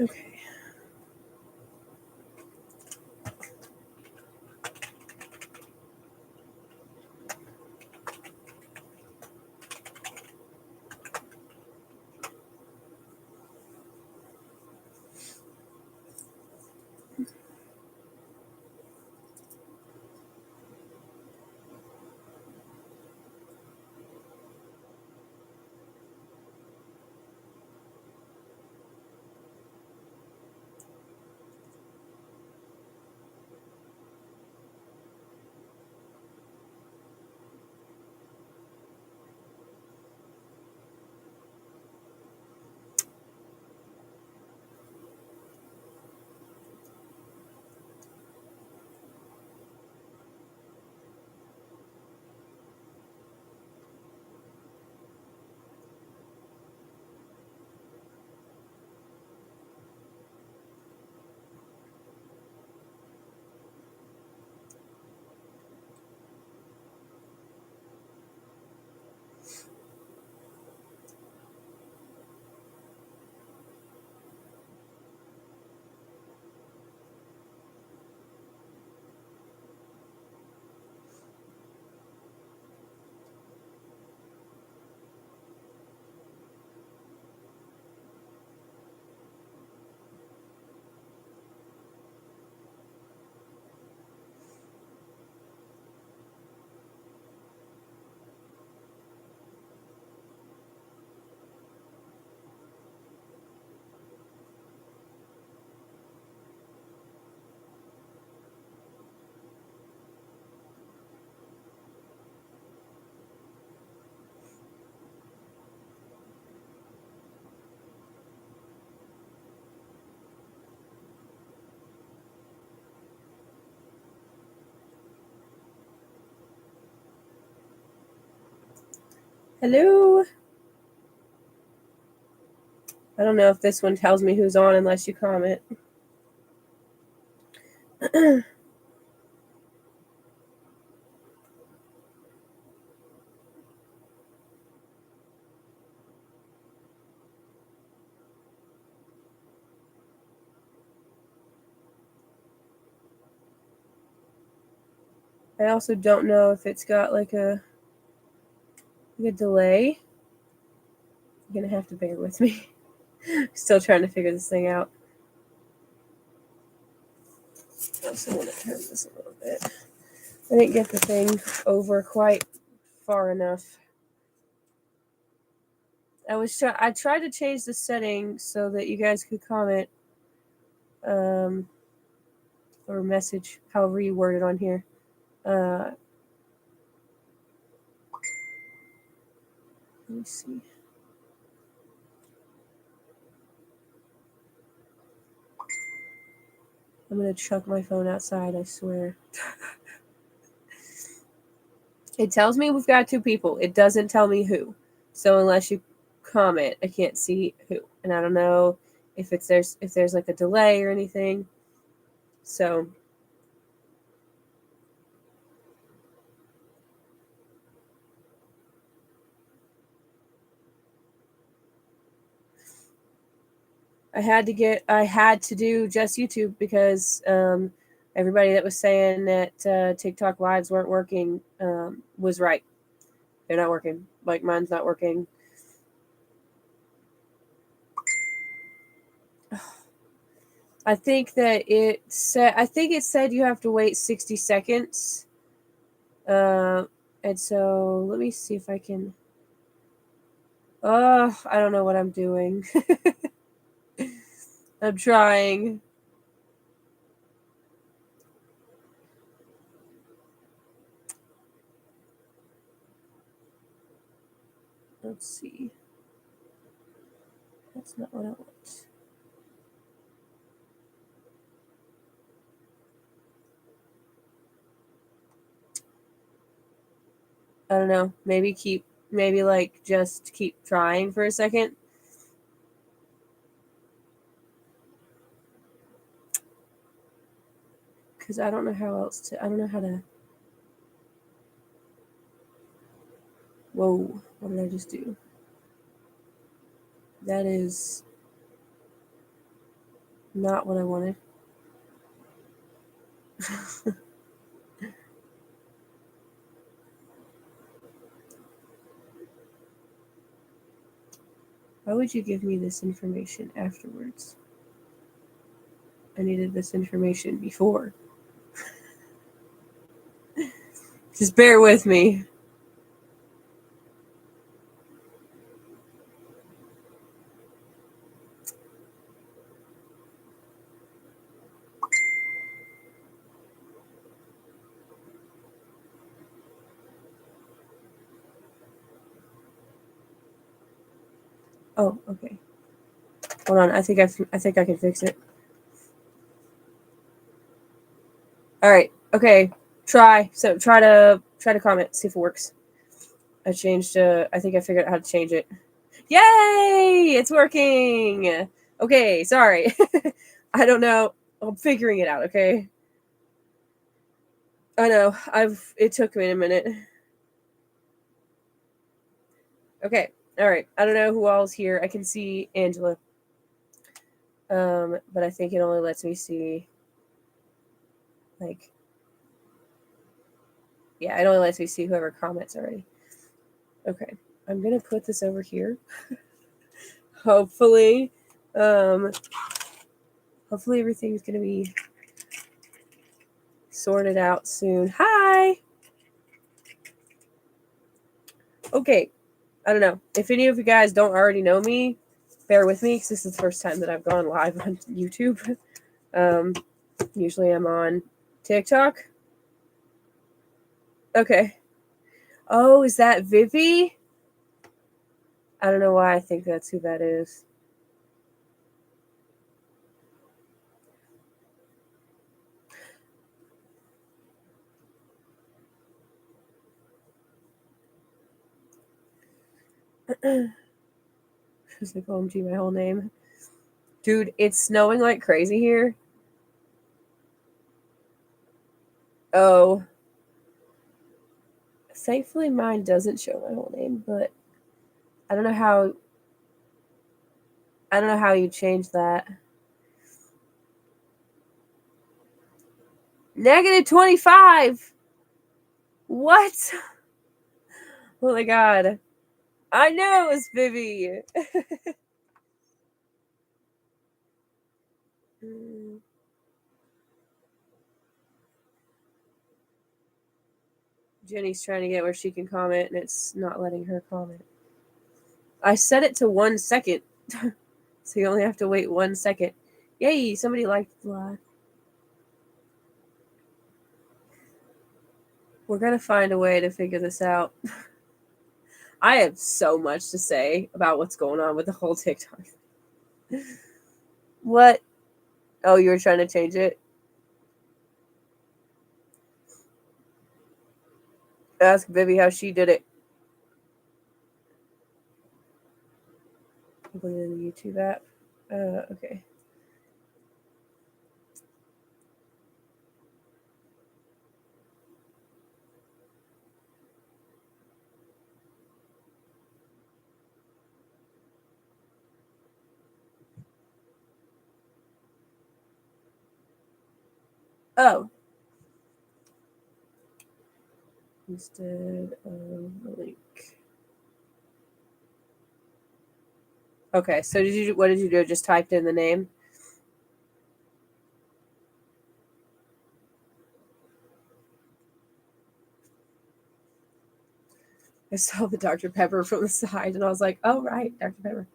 Okay. Hello. I don't know if this one tells me who's on unless you comment. I also don't know if it's got like a delay. You're gonna have to bear with me. Still trying to figure this thing out. I also want to turn this a little bit. I didn't get the thing over quite far enough. I tried to change the setting so that you guys could comment or message, however you word it on here. Let me see. I'm gonna chuck my phone outside, I swear. It tells me we've got 2 people. It doesn't tell me who. So unless you comment, I can't see who. And I don't know if there's like a delay or anything. So I had to do just YouTube because everybody that was saying that TikTok lives weren't working was right. They're not working. Like mine's not working. I think it said you have to wait 60 seconds. And so let me see if I can. Oh, I don't know what I'm doing. I'm trying. Let's see. That's not what I want. I don't know. Maybe just keep trying for a second. Because I don't know how to. Whoa, what did I just do? That is. Not what I wanted. Why would you give me this information afterwards? I needed this information before. Just bear with me. Oh, okay. Hold on. I think I can fix it. All right. Okay. Try to comment. See if it works. I changed. I think I figured out how to change it. Yay! It's working. Okay. Sorry. I don't know. I'm figuring it out. Okay. I know. It took me a minute. Okay. All right. I don't know who all's here. I can see Angela. But I think it only lets me see, like, yeah, it only lets me see whoever comments already. Okay. I'm gonna put this over here. Hopefully, hopefully everything's gonna be sorted out soon. Hi. Okay. I don't know if any of you guys don't already know me. Bear with me because this is the first time that I've gone live on YouTube. Usually I'm on TikTok. Okay. Oh, is that Vivi? I don't know why I think that's who that is. She's like, OMG, my whole name. Dude, it's snowing like crazy here. Oh. Thankfully, mine doesn't show my whole name, but I don't know how you change that. -25. What? Oh my god. I know it was Vivi. Jenny's trying to get where she can comment, and it's not letting her comment. I set it to 1 second. So you only have to wait 1 second. Yay, somebody liked the live. We're going to find a way to figure this out. I have so much to say about what's going on with the whole TikTok. What? Oh, you were trying to change it? Ask Vivi how she did it. Put it in the YouTube app. Okay. Oh. Instead of the link. Okay, so what did you do? Just typed in the name? I saw the Dr. Pepper from the side, and I was like, oh, right, Dr. Pepper.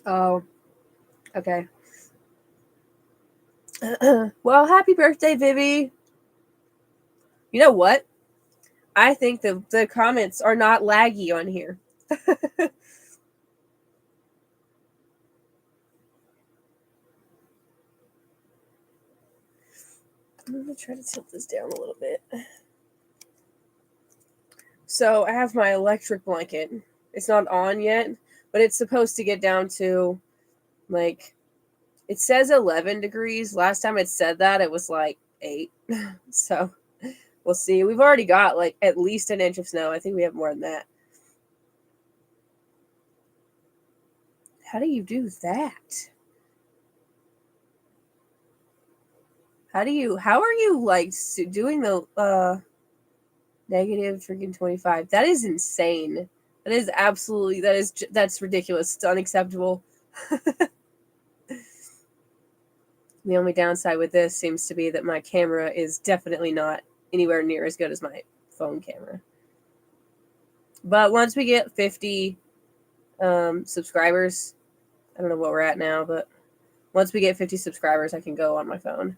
Oh, okay. Well, happy birthday, Vivi. You know what? I think the comments are not laggy on here. I'm going to try to tilt this down a little bit. So I have my electric blanket. It's not on yet, but it's supposed to get down to, like, it says 11 degrees. Last time it said that, it was like 8. So we'll see. We've already got like at least an inch of snow. I think we have more than that. How do you do that? How are you like doing the negative freaking 25? That is insane. That is absolutely, that's ridiculous. It's unacceptable. The only downside with this seems to be that my camera is definitely not anywhere near as good as my phone camera. But once we get 50 subscribers, I don't know what we're at now, but once we get 50 subscribers, I can go on my phone.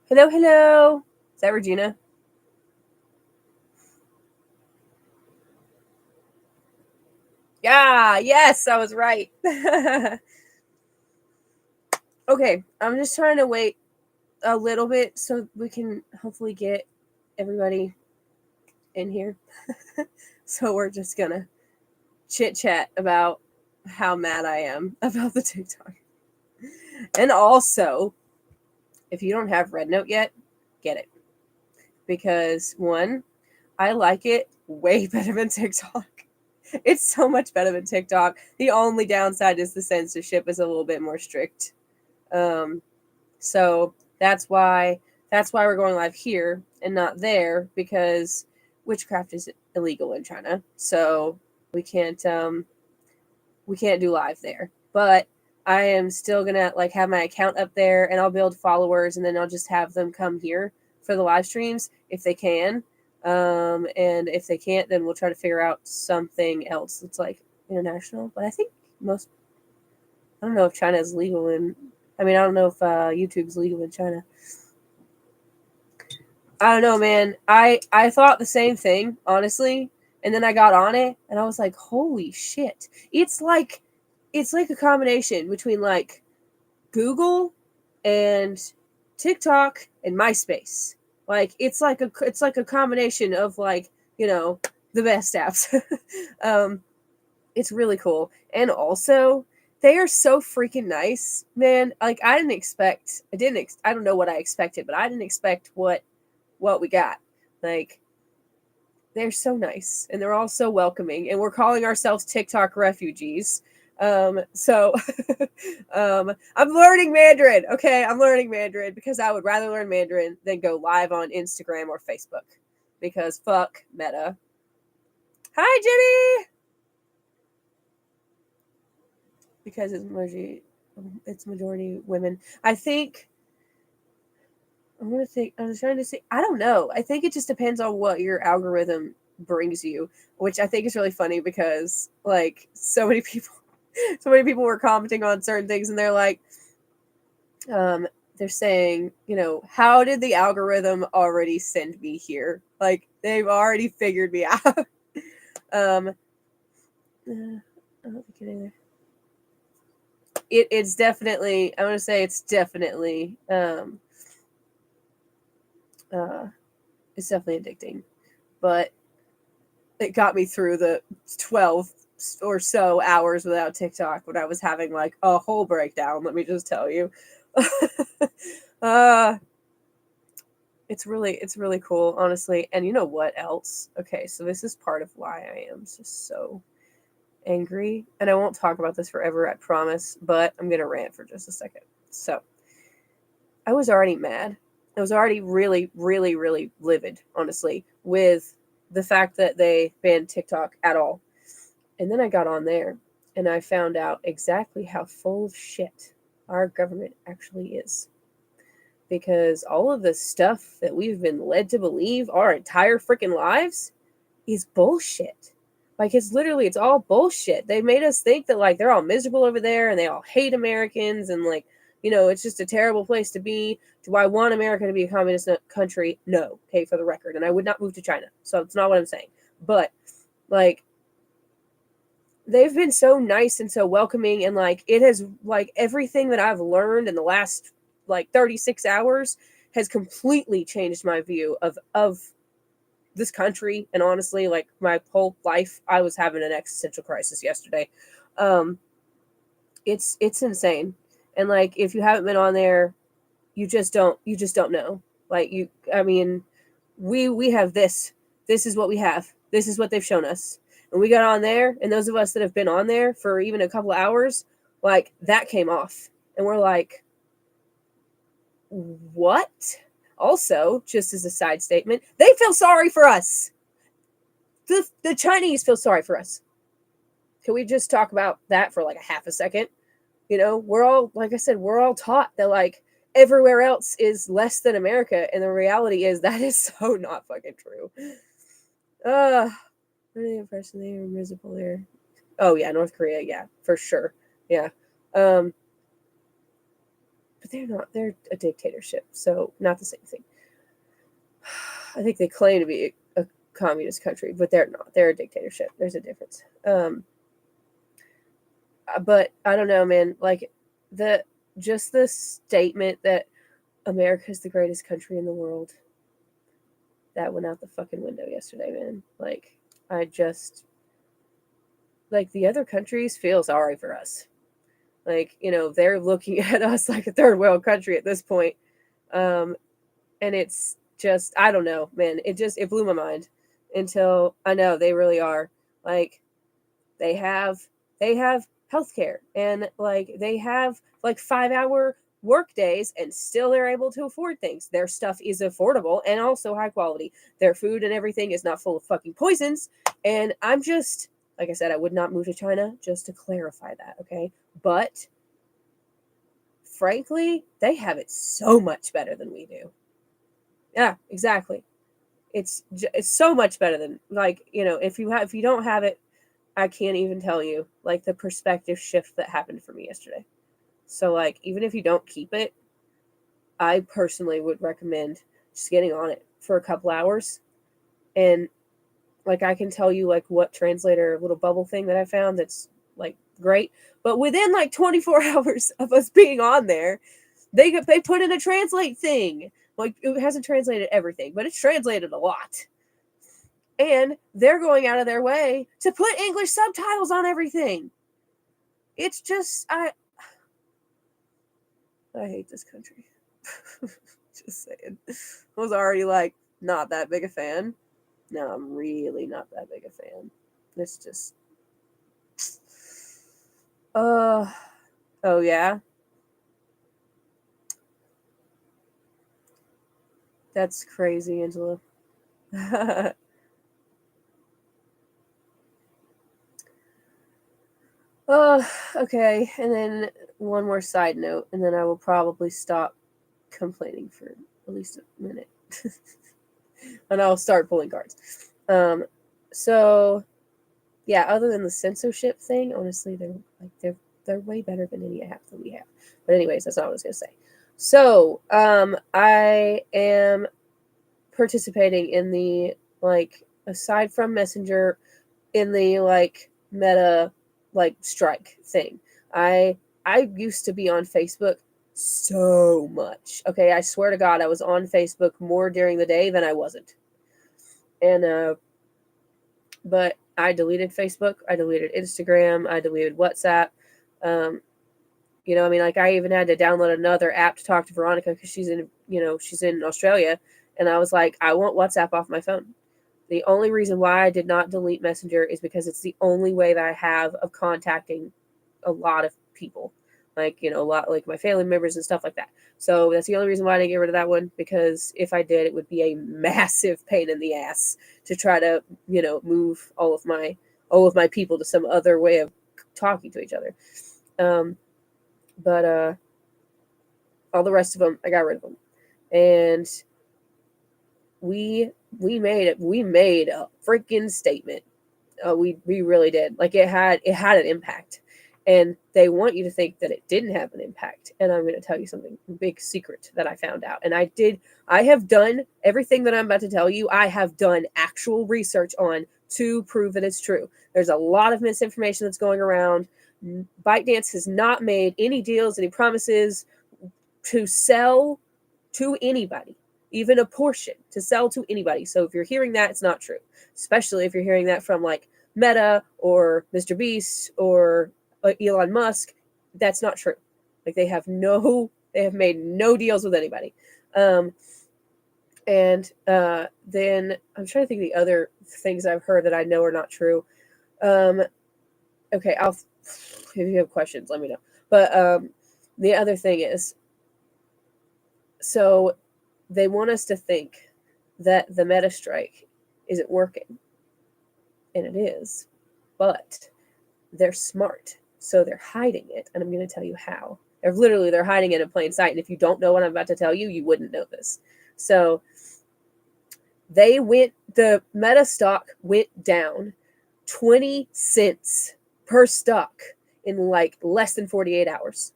Hello, hello. Is that Regina? Yeah, yes, I was right. Okay, I'm just trying to wait a little bit so we can hopefully get everybody in here. So we're just gonna chit chat about how mad I am about the TikTok. And also, if you don't have Red Note yet, get it. Because one, I like it way better than TikTok. It's so much better than TikTok. The only downside is the censorship is a little bit more strict. So that's why we're going live here and not there, because witchcraft is illegal in China. So we can't do live there. But I am still gonna like have my account up there, and I'll build followers, and then I'll just have them come here for the live streams if they can. And if they can't, then we'll try to figure out something else that's like international. But I think I don't know if China is legal in. I mean, I don't know if YouTube's legal in China. I don't know, man. I thought the same thing, honestly, and then I got on it, and I was like, holy shit! It's like a combination between like Google and TikTok and MySpace. Like it's like a combination of like, the best apps. It's really cool. And also, they are so freaking nice, man. Like I don't know what I expected, but I didn't expect what we got. Like they're so nice, and they're all so welcoming, and we're calling ourselves TikTok refugees. So I'm learning Mandarin. Okay, I'm learning Mandarin because I would rather learn Mandarin than go live on Instagram or Facebook, because fuck Meta. Hi, Jimmy. Because it's majority women. I think I was trying to say, I don't know. I think it just depends on what your algorithm brings you, which I think is really funny because like so many people were commenting on certain things, and they're like, they're saying, how did the algorithm already send me here? Like they've already figured me out. I don't think it either. It's definitely, I want to say it's definitely addicting, but it got me through the 12 or so hours without TikTok when I was having like a whole breakdown, let me just tell you. It's really cool, honestly. And you know what else? Okay, so this is part of why I am just so angry, and I won't talk about this forever, I promise, but I'm gonna rant for just a second. So I was already mad. I was already really, really, really livid, honestly, with the fact that they banned TikTok at all. And then I got on there and I found out exactly how full of shit our government actually is. Because all of the stuff that we've been led to believe our entire freaking lives is bullshit. Like it's all bullshit. They made us think that like they're all miserable over there and they all hate Americans, and like, it's just a terrible place to be. Do I want America to be a communist country? No. Okay, for the record. And I would not move to China. So it's not what I'm saying. But like they've been so nice and so welcoming, and like it has, like everything that I've learned in the last like 36 hours has completely changed my view of this country. And honestly, like my whole life, I was having an existential crisis yesterday. It's insane. And like if you haven't been on there, you just don't know. Like I mean, we have this. This is what we have. This is what they've shown us. And we got on there, and those of us that have been on there for even a couple of hours, like that came off. And we're like, what? Also, just as a side statement, they feel sorry for us. The Chinese feel sorry for us. Can we just talk about that for like a half a second? We're all, like I said, we're all taught that like everywhere else is less than America, and the reality is that is so not fucking true. Really impressive. They were miserable there. Oh yeah, North Korea, yeah, for sure, yeah. But they're not. They're a dictatorship, so not the same thing. I think they claim to be a communist country, but they're not. They're a dictatorship. There's a difference. But I don't know, man. Like the statement that America is the greatest country in the world, that went out the fucking window yesterday, man. Like I just like the other countries feel sorry for us. Like, they're looking at us like a third world country at this point. And it's just, I don't know, man. It blew my mind until I know they really are. Like, they have healthcare, and like they have like 5-hour work days, and still they're able to afford things. Their stuff is affordable and also high quality. Their food and everything is not full of fucking poisons. And I'm just, like I said, I would not move to China, just to clarify that, okay? But frankly, they have it so much better than we do. Yeah, exactly. It's so much better than, like, if you don't have it, I can't even tell you like the perspective shift that happened for me yesterday. So like, even if you don't keep it, I personally would recommend just getting on it for a couple hours. And like, I can tell you like what translator little bubble thing that I found that's like great. But within like 24 hours of us being on there, they put in a translate thing. Like, it hasn't translated everything, but it's translated a lot. And they're going out of their way to put English subtitles on everything. It's just, I hate this country. Just saying. I was already like not that big a fan. Now I'm really not that big a fan. It's just, oh yeah. That's crazy, Angela. Okay. And then one more side note, and then I will probably stop complaining for at least a minute. And I'll start pulling cards. So yeah, other than the censorship thing, honestly, they're way better than any app that we have. But anyways, that's not what I was gonna say. So I am participating in the, like, aside from Messenger, in the like Meta like strike thing. I used to be on Facebook so much. Okay, I swear to God, I was on Facebook more during the day than I wasn't. And but I deleted Facebook, I deleted Instagram, I deleted WhatsApp. I mean, like, I even had to download another app to talk to Veronica because she's in Australia, and I was like, I want WhatsApp off my phone. The only reason why I did not delete Messenger is because it's the only way that I have of contacting a lot of people, like, a lot, like my family members and stuff like that. So that's the only reason why I didn't get rid of that one, because if I did, it would be a massive pain in the ass to try to, move all of my people to some other way of talking to each other. But all the rest of them, I got rid of them. And we made a freaking statement. We really did. Like, it had an impact, and they want you to think that it didn't have an impact. And I'm going to tell you something, big secret that I found out. And I have done everything that I'm about to tell you. I have done actual research on to prove that it's true. There's a lot of misinformation that's going around. ByteDance has not made any deals, any promises to sell to anybody, even a portion, to sell to anybody. So if you're hearing that, it's not true. Especially if you're hearing that from like Meta or Mr. Beast or Elon Musk, that's not true. Like, they have made no deals with anybody. And then I'm trying to think of the other things I've heard that I know are not true. Okay, if you have questions, let me know. But the other thing is, so they want us to think that the meta strike isn't working, and it is, but they're smart, so they're hiding it, and I'm going to tell you how. They're hiding it in plain sight, and if you don't know what I'm about to tell you, you wouldn't know this. So the meta stock went down 20 cents per stock in like less than 48 hours.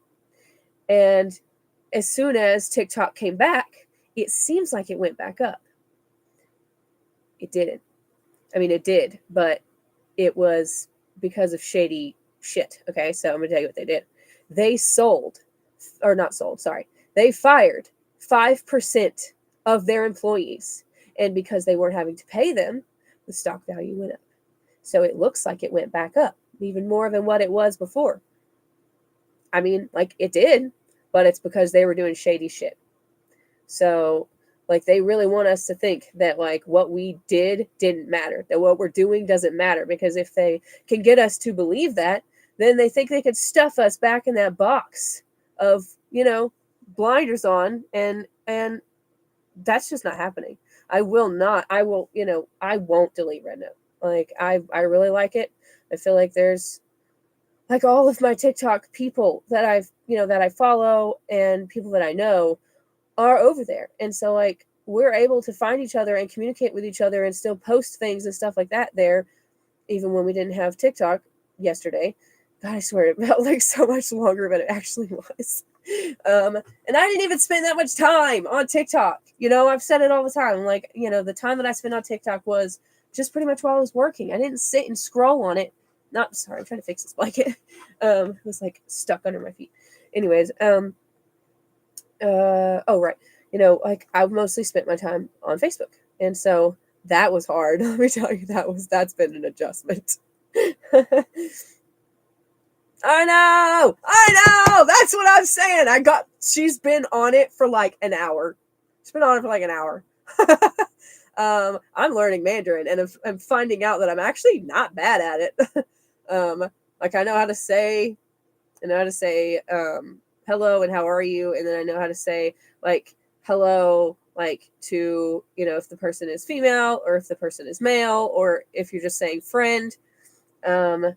And as soon as TikTok came back, it seems like it went back up. It didn't. I mean, it did, but it was because of shady shit. Okay, so I'm going to tell you what they did. They they fired 5% of their employees. And because they weren't having to pay them, the stock value went up. So it looks like it went back up, even more than what it was before. I mean, like, it did, but it's because they were doing shady shit. So, like, they really want us to think that, like, what we did didn't matter, that what we're doing doesn't matter, because if they can get us to believe that, then they think they could stuff us back in that box of, blinders on, and that's just not happening. I won't delete Red Note. Like, I really like it. I feel like there's, like, all of my TikTok people that I follow and people that I know are over there. And so, like, we're able to find each other and communicate with each other and still post things and stuff like that there, even when we didn't have TikTok yesterday. God, I swear it felt like so much longer than it actually was. And I didn't even spend that much time on TikTok. I've said it all the time. Like, the time that I spent on TikTok was just pretty much while I was working. I didn't sit and scroll on it. Sorry, I'm trying to fix this blanket. It was like stuck under my feet. Anyways, oh right. Like, I've mostly spent my time on Facebook. And so that was hard. Let me tell you, that's been an adjustment. I know. That's what I'm saying. She's been on it for like an hour. I'm learning Mandarin, and I'm finding out that I'm actually not bad at it. Like, I know how to say hello and how are you, and then I know how to say, like, hello, like, to, if the person is female or if the person is male, or if you're just saying friend. I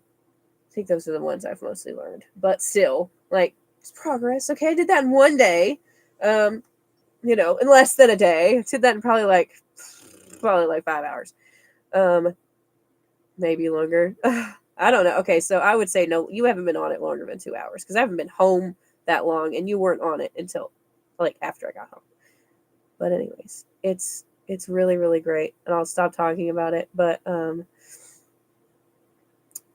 think those are the ones I've mostly learned, but still, like, it's progress. Okay, I did that in one day, in less than a day. I did that in probably like 5 hours, maybe longer. I don't know. Okay, so I would say no, you haven't been on it longer than 2 hours, because I haven't been home that long, and you weren't on it until like after I got home. But anyways, it's really, really great, and I'll stop talking about it, but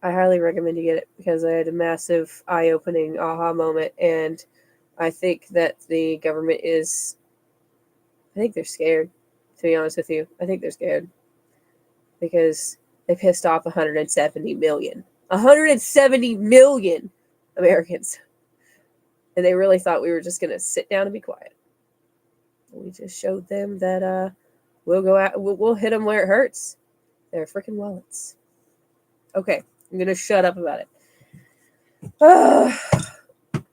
I highly recommend you get it, because I had a massive eye-opening aha moment, and I think that the government I think they're scared, to be honest with you. I think they're scared because they pissed off 170 million. 170 million Americans. And they really thought we were just going to sit down and be quiet. We just showed them that we'll hit them where it hurts. Their freaking wallets. Okay. I'm going to shut up about it.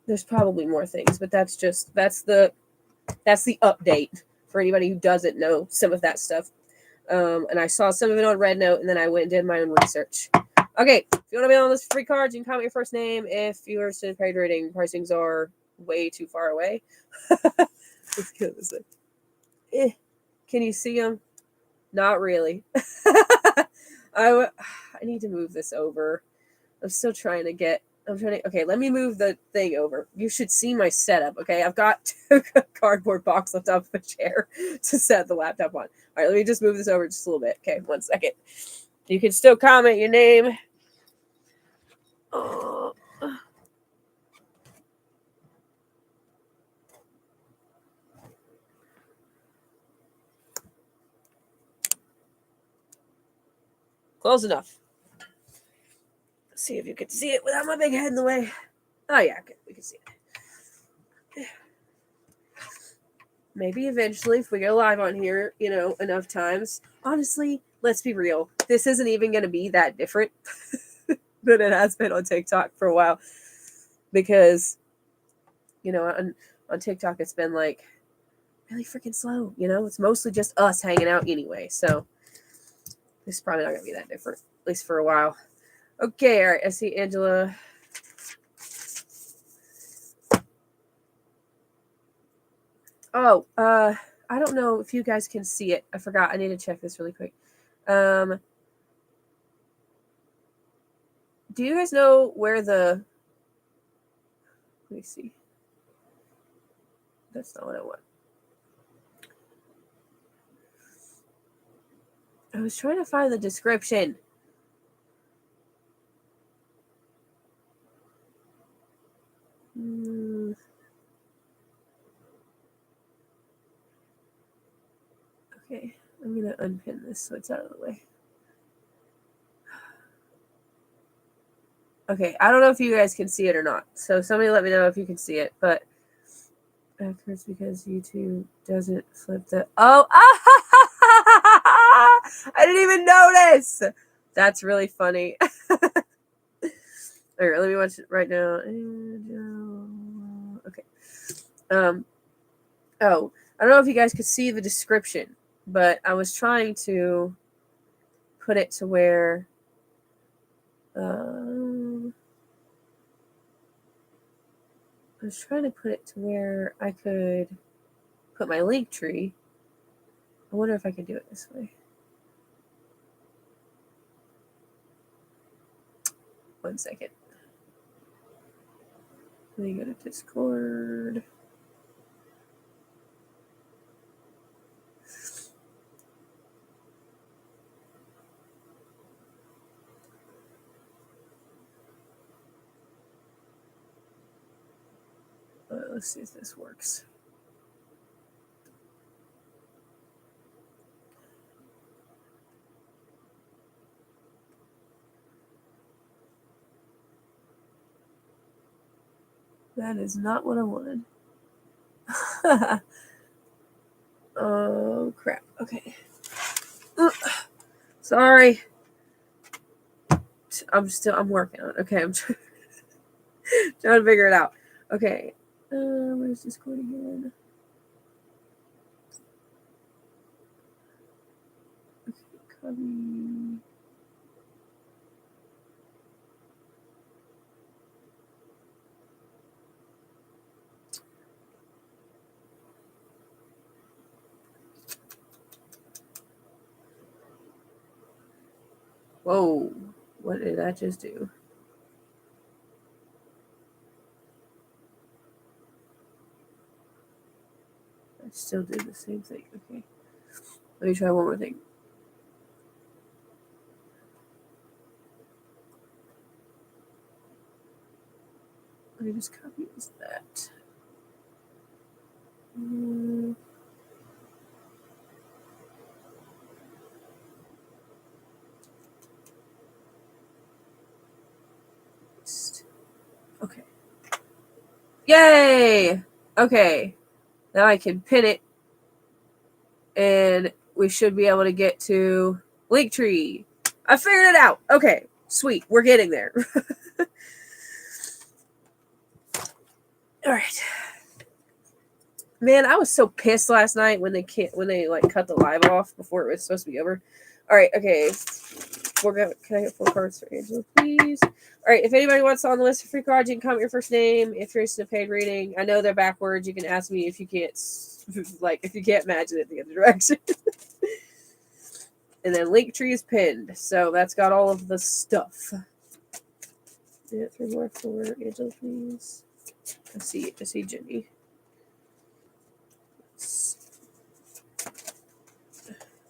There's probably more things, but that's the update for anybody who doesn't know some of that stuff. And I saw some of it on Red Note, and then I went and did my own research. Okay, if you want to be on this free cards, you can comment your first name. If you are interested in paid rating, pricings are way too far away. Let's get this thing. Can you see them? Not really. I need to move this over. I'm still trying to okay, let me move the thing over. You should see my setup, okay? I've got a cardboard box on top of a chair to set the laptop on. All right, let me just move this over just a little bit. Okay, 1 second. You can still comment your name. Close enough. Let's see if you can see it without my big head in the way. Oh, yeah, okay, we can see it. maybe eventually, if we go live on here, enough times. Honestly, let's be real. This isn't even going to be that different than it has been on TikTok for a while. Because, on TikTok, it's been like really freaking slow. It's mostly just us hanging out anyway. So this is probably not going to be that different, at least for a while. Okay, all right. I see Angela. Oh, I don't know if you guys can see it. I forgot. I need to check this really quick. Do you guys know where let me see. That's not what I want. I was trying to find the description. Okay, I'm going to unpin this so it's out of the way. Okay, I don't know if you guys can see it or not. So somebody let me know if you can see it. But it's because YouTube doesn't flip the... Oh! I didn't even notice! That's really funny. All right, let me watch it right now. Okay. Oh, I don't know if you guys could see the description, but I was trying to put it to where I could put my link tree. I wonder if I can do it this way. One second. Let me go to Discord. Let's see if this works. That is not what I wanted. Oh, crap. Okay. Sorry. I'm working on it. Okay, I'm trying to figure it out. Okay. Where's Discord again? Okay, copy. Whoa. What did that just do? I still did the same thing. Okay. Let me try one more thing. Let me just copy that. Okay. Yay! Okay. Now I can pin it. And we should be able to get to Linktree. I figured it out. Okay. Sweet. We're getting there. All right. Man, I was so pissed last night when they cut the live off before it was supposed to be over. All right, okay. Can I get 4 cards for Angela, please? All right, if anybody wants on the list of free cards, you can comment your first name. If you're interested in a paid reading, I know they're backwards. You can ask me if you can't, if you can't imagine it the other direction. And then Linktree is pinned, so that's got all of the stuff. Yeah, 3 more for Angela, please. I see Jenny.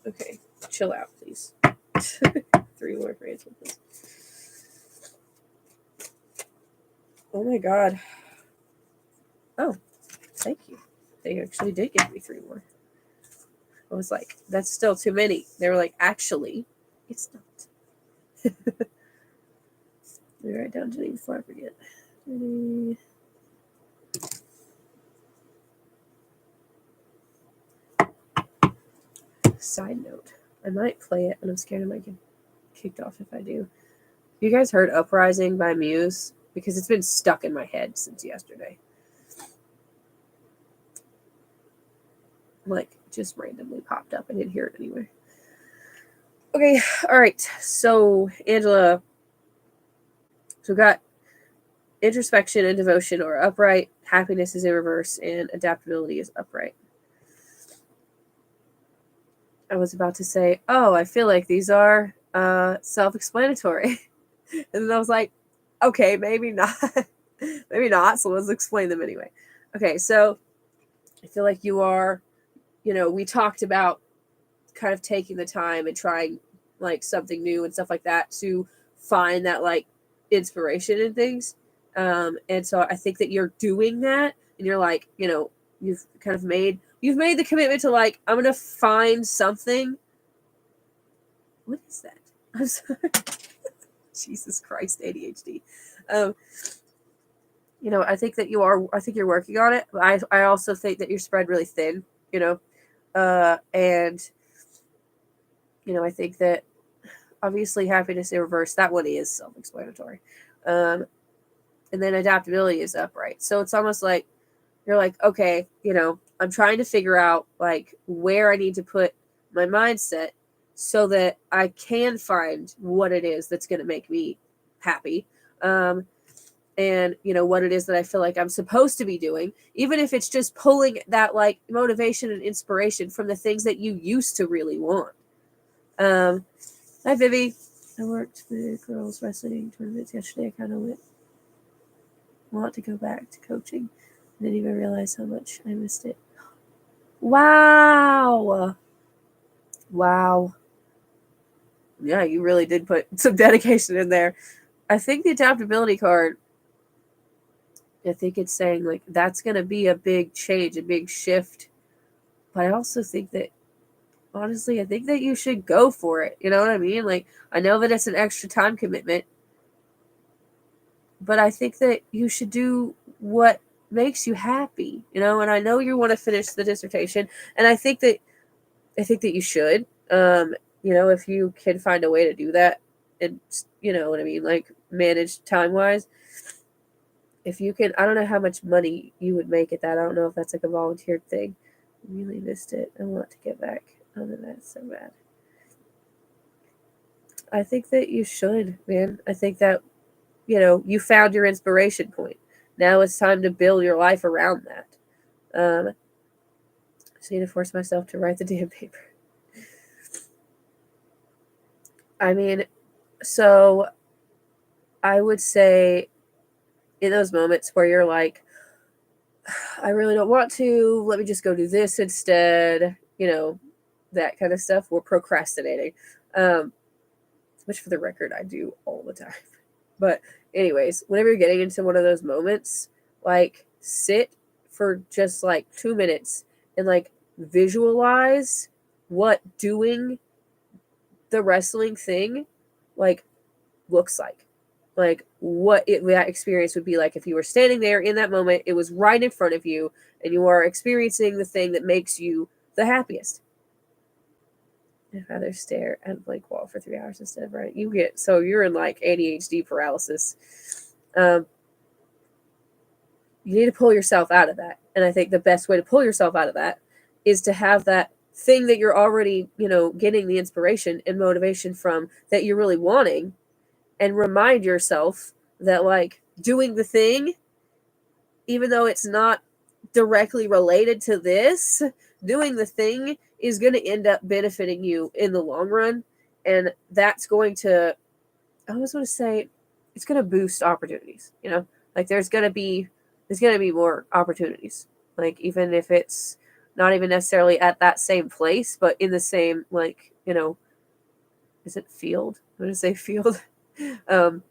Okay, chill out, please. 3 more for Angela, please. Oh my god. Oh, thank you. They actually did give me 3 more. I was like, that's still too many. They were like, actually, it's not. Let me write down Jenny before I forget. Jenny. Side note, I might play it, and I'm scared I might get kicked off if I do. You guys heard Uprising by Muse? Because it's been stuck in my head since yesterday. Like, just randomly popped up. I didn't hear it anyway. Okay, all right. So, Angela, so we got introspection and devotion are upright, happiness is in reverse, and adaptability is upright. I was about to say, oh, I feel like these are self-explanatory. And then I was like, okay, maybe not. Maybe not, so let's explain them anyway. Okay, so I feel like you are, we talked about kind of taking the time and trying like something new and stuff like that to find that like inspiration in things. And so I think that you're doing that, and you're like, you've kind of made the commitment to like, I'm gonna find something. What is that? I'm sorry. Jesus Christ, ADHD. I think that I think you're working on it. I also think that you're spread really thin, and I think that obviously happiness in reverse, that one is self-explanatory. And then adaptability is upright. So it's almost like you're like, okay, I'm trying to figure out like where I need to put my mindset so that I can find what it is that's going to make me happy. And what it is that I feel like I'm supposed to be doing, even if it's just pulling that like motivation and inspiration from the things that you used to really want. Hi, Vivi. I worked the girls wrestling tournaments yesterday. I kind of want to go back to coaching. I didn't even realize how much I missed it. Wow. Yeah, you really did put some dedication in there. I think the adaptability card, I think it's saying like that's going to be a big change, a big shift. But I also think that, honestly, I think that you should go for it. You know what I mean? Like, I know that it's an extra time commitment, but I think that you should do what makes you happy, and I know you want to finish the dissertation, and I think that you should, if you can find a way to do that, and you know what I mean, like manage time wise. If you can, I don't know how much money you would make at that. I don't know if that's like a volunteered thing. I really missed it. I want to get back onto that so bad. I think that you should, man. I think that, you found your inspiration point. Now it's time to build your life around that. I just need to force myself to write the damn paper. I mean, so I would say in those moments where you're like, I really don't want to, let me just go do this instead, that kind of stuff, we're procrastinating. Which for the record, I do all the time. But anyways, whenever you're getting into one of those moments, like sit for just like 2 minutes and like visualize what doing the wrestling thing like looks like what that experience would be like if you were standing there in that moment. It was right in front of you, and you are experiencing the thing that makes you the happiest. I'd rather stare at a blank wall for 3 hours instead of writing. You're in like ADHD paralysis. You need to pull yourself out of that. And I think the best way to pull yourself out of that is to have that thing that you're already, getting the inspiration and motivation from, that you're really wanting, and remind yourself that like doing the thing, even though it's not directly related to this, doing the thing is going to end up benefiting you in the long run. And that's going to, I always want to say, it's going to boost opportunities, like there's going to be more opportunities, like even if it's not even necessarily at that same place, but in the same, like, is it field? I'm going to say field. In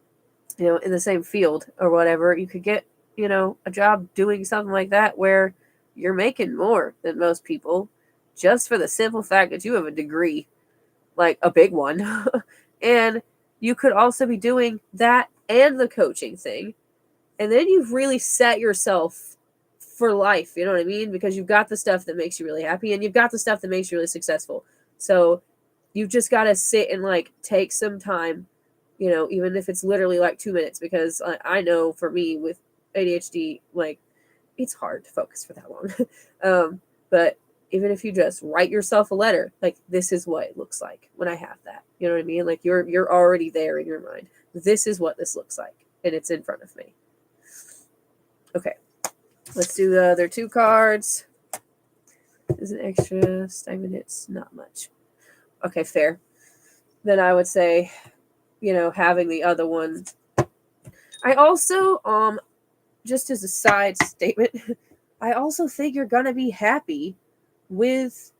the same field or whatever, you could get, a job doing something like that where you're making more than most people, just for the simple fact that you have a degree, like a big one. And you could also be doing that and the coaching thing. And then you've really set yourself for life, you know what I mean? Because you've got the stuff that makes you really happy, and you've got the stuff that makes you really successful. So you've just got to sit and like take some time, you know, even if it's literally like 2 minutes, because I know for me with ADHD, like it's hard to focus for that long. But even if you just write yourself a letter, like this is what it looks like when I have that, you know what I mean? Like you're already there in your mind. This is what this looks like, and it's in front of me. Okay, let's do the other 2 cards. Is an extra 5 minutes, not much. Okay, fair. Then I would say, you know, having the other one. I also, just as a side statement, I also think you're gonna be happy with,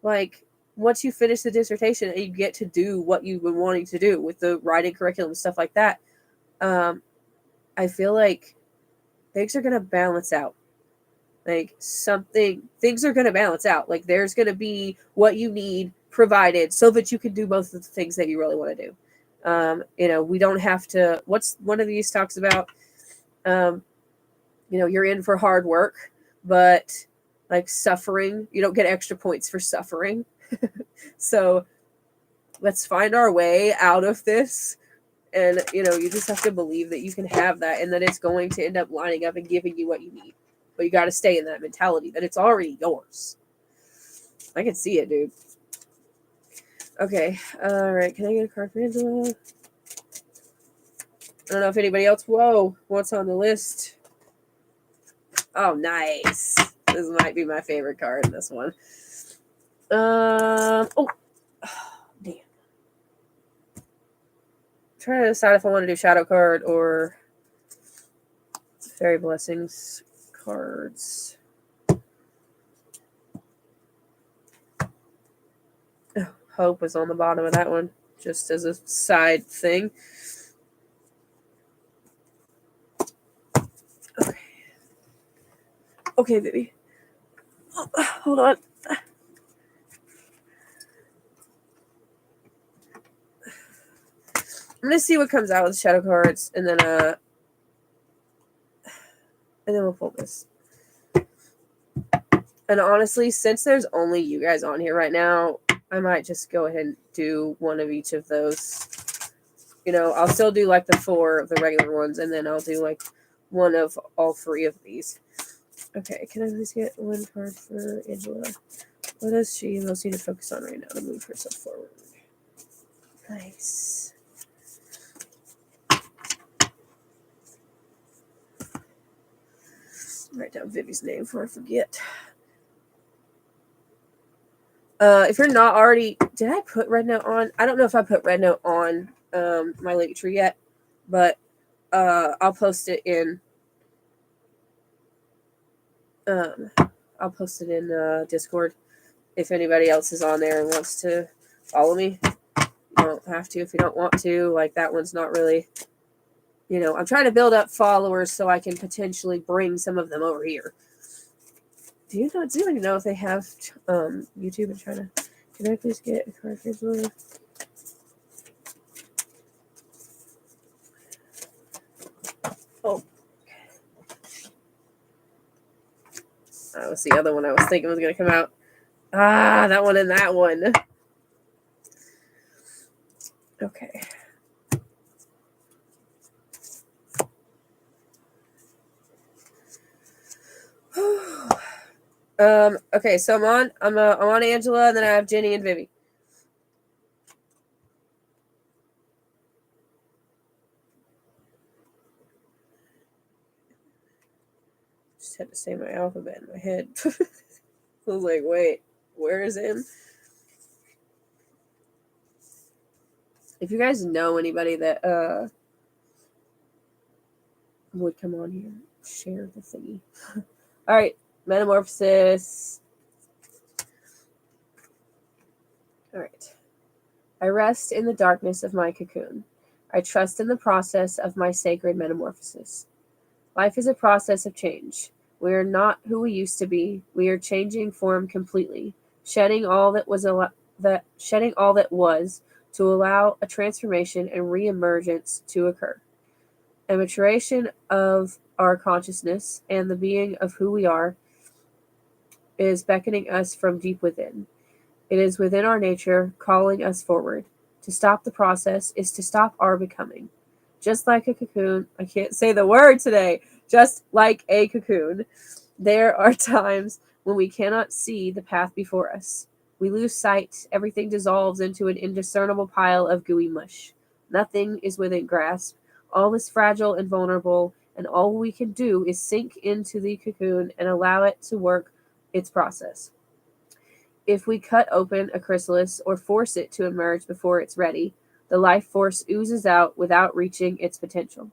like, once you finish the dissertation and you get to do what you've been wanting to do with the writing curriculum and stuff like that. I feel like things are gonna balance out. Like things are gonna balance out. Like there's gonna be what you need provided so that you can do both of the things that you really want to do. You know, we don't have to. What's one of these talks about? You know, you're in for hard work, but like suffering, you don't get extra points for suffering. So let's find our way out of this. And, you know, you just have to believe that you can have that and that it's going to end up lining up and giving you what you need. But you got to stay in that mentality that it's already yours. I can see it, dude. Okay. All right. Can I get a card for Angela? I don't know if anybody else. Whoa. What's on the list? Oh, nice. This might be my favorite card in this one. Oh, damn. I'm trying to decide if I want to do shadow card or fairy blessings cards. Oh, hope is on the bottom of that one, just as a side thing. Okay. Okay, baby. Oh, hold on. I'm gonna see what comes out with shadow cards, and then we'll pull this. And honestly, since there's only you guys on here right now, I might just go ahead and do one of each of those. You know, I'll still do like the 4 of the regular ones, and then I'll do like one of all 3 of these. Okay, can I please get one card for Angela? What does she most need to focus on right now to move herself forward? Nice. Write down Vivi's name before I forget. If you're not already, did I put Red Note on? I don't know if I put Red Note on my Linktree yet, but I'll post it in. I'll post it in Discord if anybody else is on there and wants to follow me. You don't have to if you don't want to. Like that one's not really. You know, I'm trying to build up followers so I can potentially bring some of them over here. Do anybody know if they have YouTube in China? Can I please get a card for Angela? Oh. That was the other one I was thinking was going to come out. Ah, that one and that one. Okay. Okay, so I'm on Angela, and then I have Jenny and Vivi. Just had to say my alphabet in my head. I was like, wait, where is him? If you guys know anybody that would come on here, share the thingy. All right, metamorphosis. All right. I rest in the darkness of my cocoon. I trust in the process of my sacred metamorphosis. Life is a process of change. We are not who we used to be. We are changing form completely, shedding all that was to allow a transformation and re-emergence to occur. A maturation of our consciousness and the being of who we are is beckoning us from deep within. It is within our nature, calling us forward. To stop the process is to stop our becoming. Just like a cocoon, I can't say the word today, just like a cocoon, there are times when we cannot see the path before us. We lose sight, everything dissolves into an indiscernible pile of gooey mush. Nothing is within grasp, all is fragile and vulnerable, and all we can do is sink into the cocoon and allow it to work its process. If we cut open a chrysalis or force it to emerge before it's ready, the life force oozes out without reaching its potential.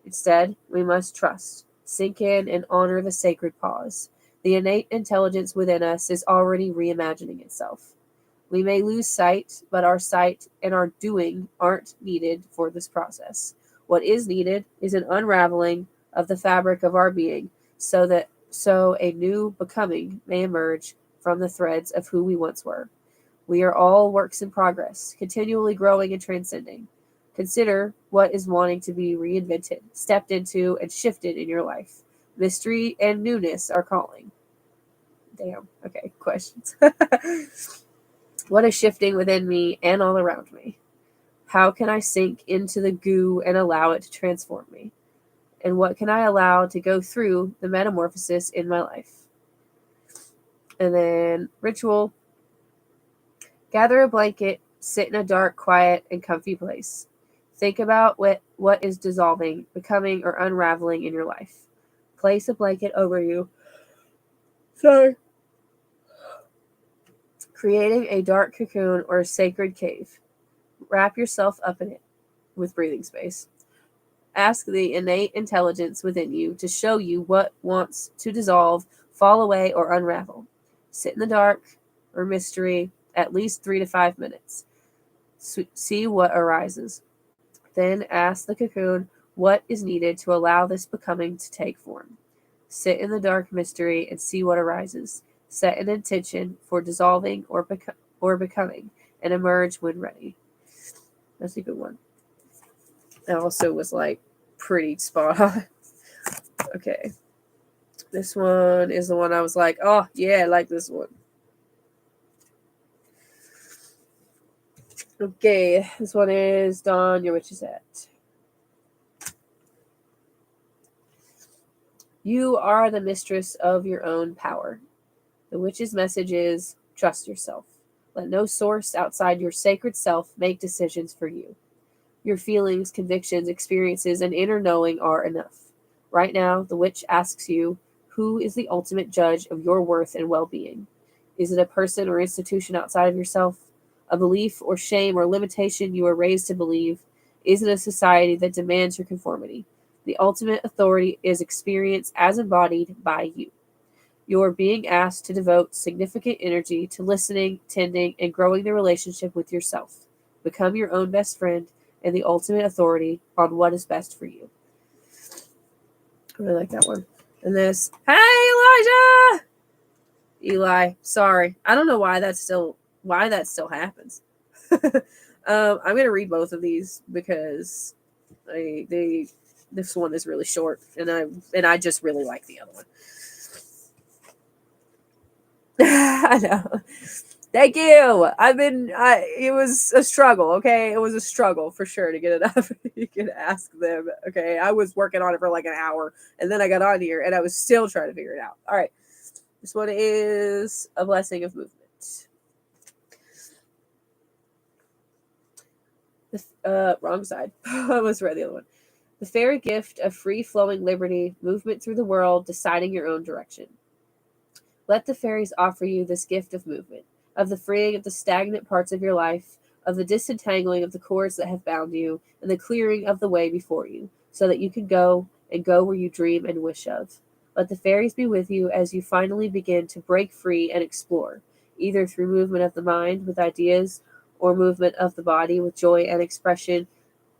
Instead, we must trust, sink in, and honor the sacred pause. The innate intelligence within us is already reimagining itself. We may lose sight, but our sight and our doing aren't needed for this process. What is needed is an unraveling of the fabric of our being so a new becoming may emerge from the threads of who we once were. We are all works in progress, continually growing and transcending. Consider what is wanting to be reinvented, stepped into, and shifted in your life. Mystery and newness are calling. Damn. Okay, questions. What is shifting within me and all around me? How can I sink into the goo and allow it to transform me? And what can I allow to go through the metamorphosis in my life? And then ritual. Gather a blanket, sit in a dark, quiet, and comfy place. Think about what is dissolving, becoming, or unraveling in your life. Place a blanket over you. Sorry. Creating a dark cocoon or a sacred cave. Wrap yourself up in it with breathing space. Ask the innate intelligence within you to show you what wants to dissolve, fall away, or unravel. Sit in the dark or mystery at least 3 to 5 minutes. See what arises. Then ask the cocoon what is needed to allow this becoming to take form. Sit in the dark mystery and see what arises. Set an intention for dissolving or becoming and emerge when ready. That's a good one. That also was like pretty spot on. Okay. This one is the one I was like, oh, yeah, I like this one. Okay, this one is Dawn, your witch is at. You are the mistress of your own power. The witch's message is trust yourself. Let no source outside your sacred self make decisions for you. Your feelings, convictions, experiences, and inner knowing are enough. Right now, the witch asks you, who is the ultimate judge of your worth and well-being? Is it a person or institution outside of yourself? A belief or shame or limitation you were raised to believe? Is it a society that demands your conformity? The ultimate authority is experience as embodied by you. You are being asked to devote significant energy to listening, tending, and growing the relationship with yourself. Become your own best friend and the ultimate authority on what is best for you. I really like that one. And this, hey Elijah! Eli, sorry. I don't know why that still happens. I'm gonna read both of these because this one is really short and I just really like the other one. I know. Thank you. It was a struggle, okay? It was a struggle for sure to get it up. You can ask them, okay? I was working on it for like an hour, and then I got on here, and I was still trying to figure it out. All right. This one is a blessing of movement. Wrong side. I almost read the other one. The fairy gift of free-flowing liberty, movement through the world, deciding your own direction. Let the fairies offer you this gift of movement, of the freeing of the stagnant parts of your life, of the disentangling of the cords that have bound you, and the clearing of the way before you, so that you can go where you dream and wish of. Let the fairies be with you as you finally begin to break free and explore, either through movement of the mind with ideas, or movement of the body with joy and expression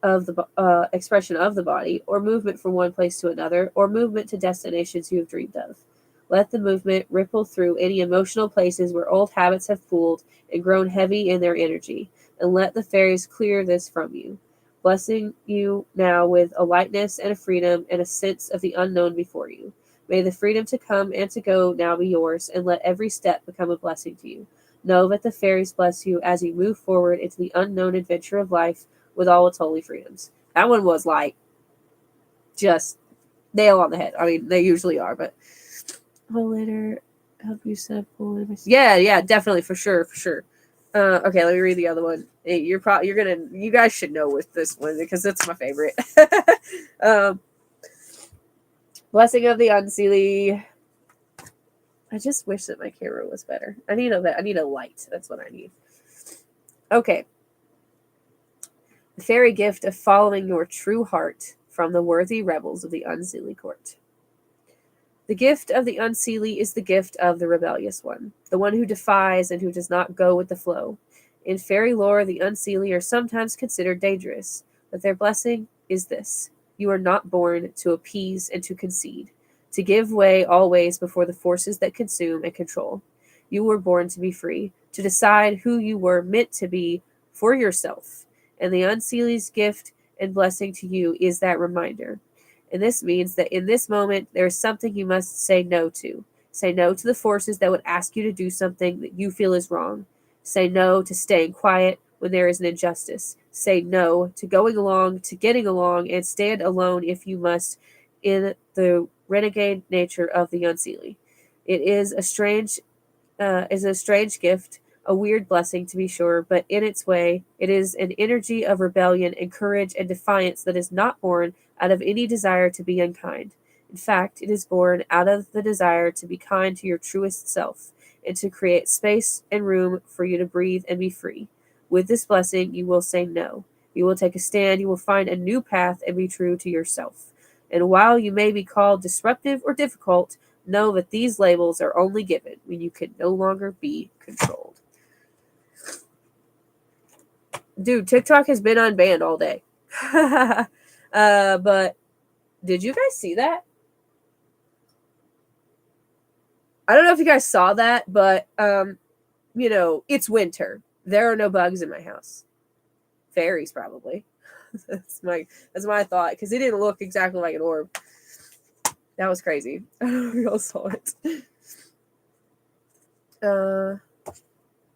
of the body, or movement from one place to another, or movement to destinations you have dreamed of. Let the movement ripple through any emotional places where old habits have pooled and grown heavy in their energy, and let the fairies clear this from you, blessing you now with a lightness and a freedom and a sense of the unknown before you. May the freedom to come and to go now be yours, and let every step become a blessing to you. Know that the fairies bless you as you move forward into the unknown adventure of life with all its holy freedoms. That one was like just nail on the head. I mean, they usually are, but will later help you simple. Yeah, definitely, for sure. Okay, let me read the other one. You guys should know with this one because it's my favorite. Blessing of the Unseelie. I just wish that my camera was better. I need a light. That's what I need. Okay. The fairy gift of following your true heart from the worthy rebels of the Unseelie court. The gift of the Unseelie is the gift of the rebellious one, the one who defies and who does not go with the flow. In fairy lore, the Unseelie are sometimes considered dangerous, but their blessing is this: you are not born to appease and to concede, to give way always before the forces that consume and control. You were born to be free, to decide who you were meant to be for yourself, and the Unseelie's gift and blessing to you is that reminder. And this means that in this moment, there is something you must say no to. Say no to the forces that would ask you to do something that you feel is wrong. Say no to staying quiet when there is an injustice. Say no to going along, to getting along, and stand alone if you must in the renegade nature of the Unseelie. It is a strange gift, a weird blessing to be sure, but in its way, it is an energy of rebellion and courage and defiance that is not born out of any desire to be unkind. In fact, it is born out of the desire to be kind to your truest self and to create space and room for you to breathe and be free. With this blessing, you will say no. You will take a stand, you will find a new path and be true to yourself. And while you may be called disruptive or difficult, know that these labels are only given when you can no longer be controlled. Dude, TikTok has been unbanned all day. But did you guys see that? I don't know if you guys saw that, but it's winter. There are no bugs in my house. Fairies, probably. that's my thought, because it didn't look exactly like an orb. That was crazy. I don't know if you all saw it.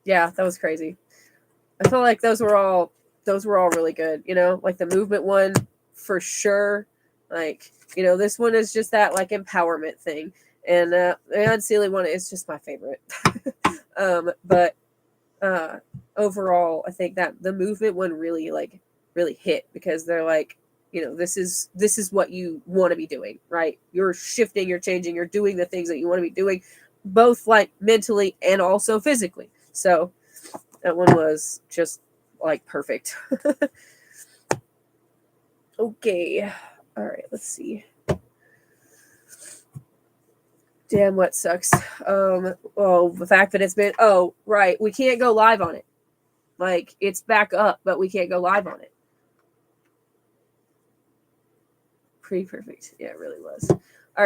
Yeah, that was crazy. I felt like those were all really good, like the movement one for sure. Like, this one is just that like empowerment thing. And the Unseelie one is just my favorite. But overall, I think that the movement one really hit, because they're like, this is what you want to be doing, right? You're shifting, you're changing, you're doing the things that you want to be doing, both like mentally and also physically. So that one was just like perfect. Okay. All right, let's see. Damn, what sucks? The fact that it's been, right, we can't go live on it. Like, it's back up, but we can't go live on it. Pretty perfect. Yeah, it really was. All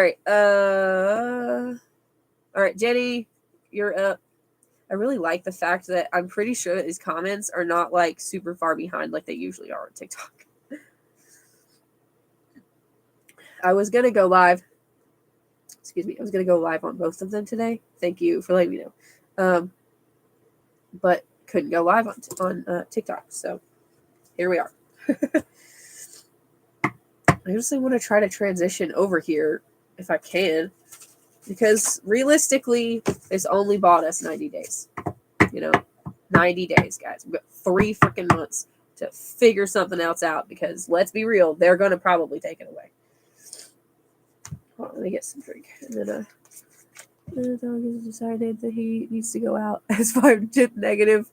right, Jenny, you're up. I really like the fact that I'm pretty sure that these comments are not like super far behind like they usually are on TikTok. I was going to go live. Excuse me. I was going to go live on both of them today. Thank you for letting me know. But couldn't go live on TikTok. So here we are. I just want to try to transition over here if I can, because realistically, this only bought us 90 days. 90 days, guys. We've got 3 freaking months to figure something else out, because let's be real, they're going to probably take it away. Hold on, let me get some drink. And then the dog has decided that he needs to go out as 5 dip negative.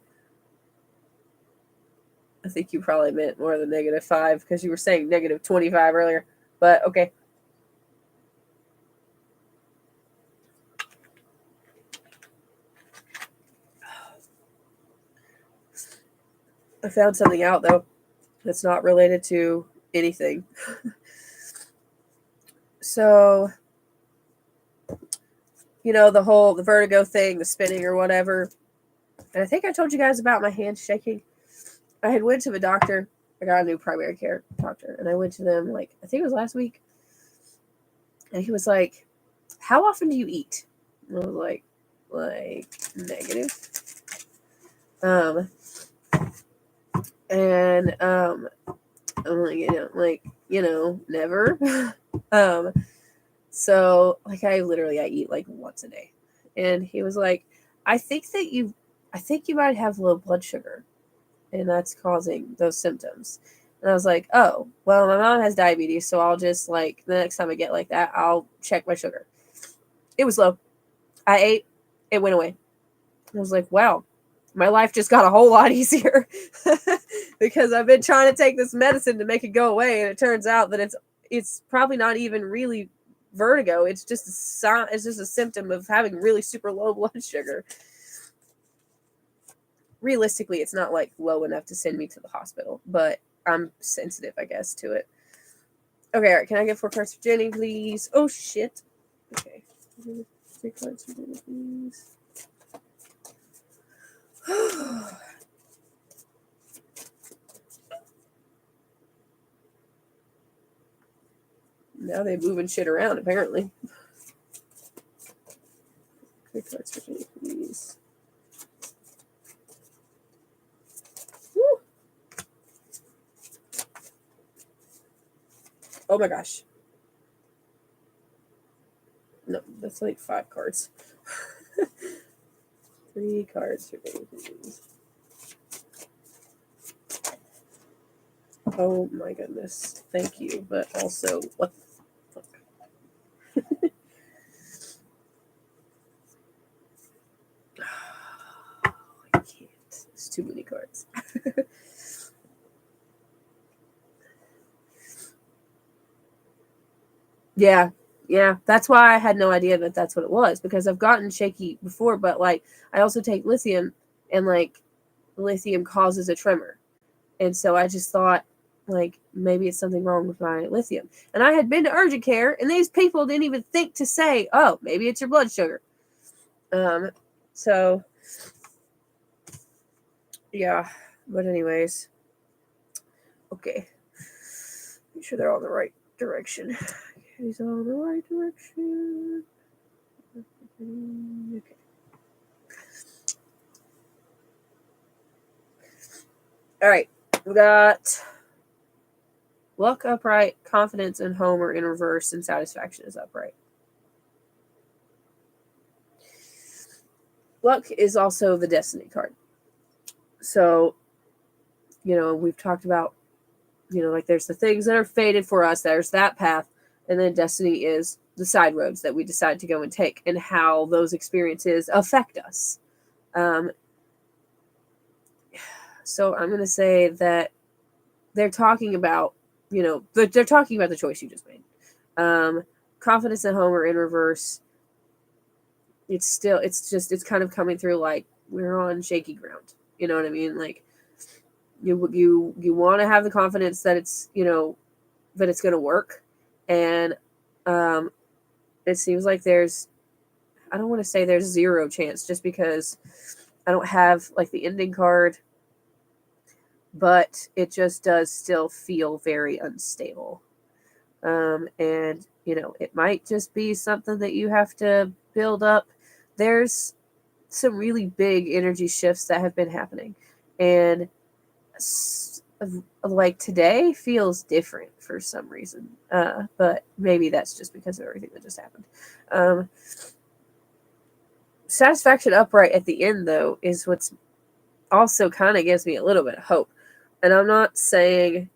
I think you probably meant more than -5, because you were saying -25 earlier. But okay. I found something out, though, that's not related to anything. So, the vertigo thing, the spinning or whatever. And I think I told you guys about my hand shaking. I had went to the doctor. I got a new primary care doctor, and I went to them, I think it was last week. And he was like, "How often do you eat?" And I was like, negative. And I'm like, never. So like I eat like once a day. And he was like, I think you might have low blood sugar, and that's causing those symptoms. And I was like, oh, well, my mom has diabetes, so I'll just like the next time I get like that, I'll check my sugar. It was low. I ate, it went away. I was like, wow, my life just got a whole lot easier because I've been trying to take this medicine to make it go away, and it turns out that it's probably not even really vertigo. It's just a symptom of having really super low blood sugar. Realistically, it's not like low enough to send me to the hospital, but I'm sensitive, I guess, to it. Okay, all right. Can I get 4 cards for Jenny, please? Oh shit. Okay. 3 cards for Jenny, please. Now they're moving shit around, apparently. 3 cards for Jenny, please. Woo. Oh my gosh. No, that's like 5 cards. 3 cards for Jenny, please. Oh my goodness. Thank you, but also, what the fuck? I can't. There's too many cards. Yeah, that's why I had no idea that that's what it was, because I've gotten shaky before, but like I also take lithium, and like lithium causes a tremor. And so I just thought like maybe it's something wrong with my lithium. And I had been to urgent care, and these people didn't even think to say, "Oh, maybe it's your blood sugar." So yeah, but anyways. Okay. Make sure they're all in the right direction. He's all in the right direction. Okay. All right. We got luck upright, confidence and home are in reverse, and satisfaction is upright. Luck is also the destiny card. So, we've talked about, like there's the things that are fated for us, there's that path, and then destiny is the side roads that we decide to go and take, and how those experiences affect us. So I'm going to say that they're talking about, they're talking about the choice you just made. Confidence and home are in reverse. It's kind of coming through like we're on shaky ground. You know what I mean? Like you want to have the confidence that it's, that it's going to work. And it seems like I don't want to say there's 0 chance, just because I don't have like the ending card, but it just does still feel very unstable. And it might just be something that you have to build up. There's some really big energy shifts that have been happening, and like today feels different for some reason. But maybe that's just because of everything that just happened. Satisfaction upright at the end, though, is what's also kind of gives me a little bit of hope. And I'm not saying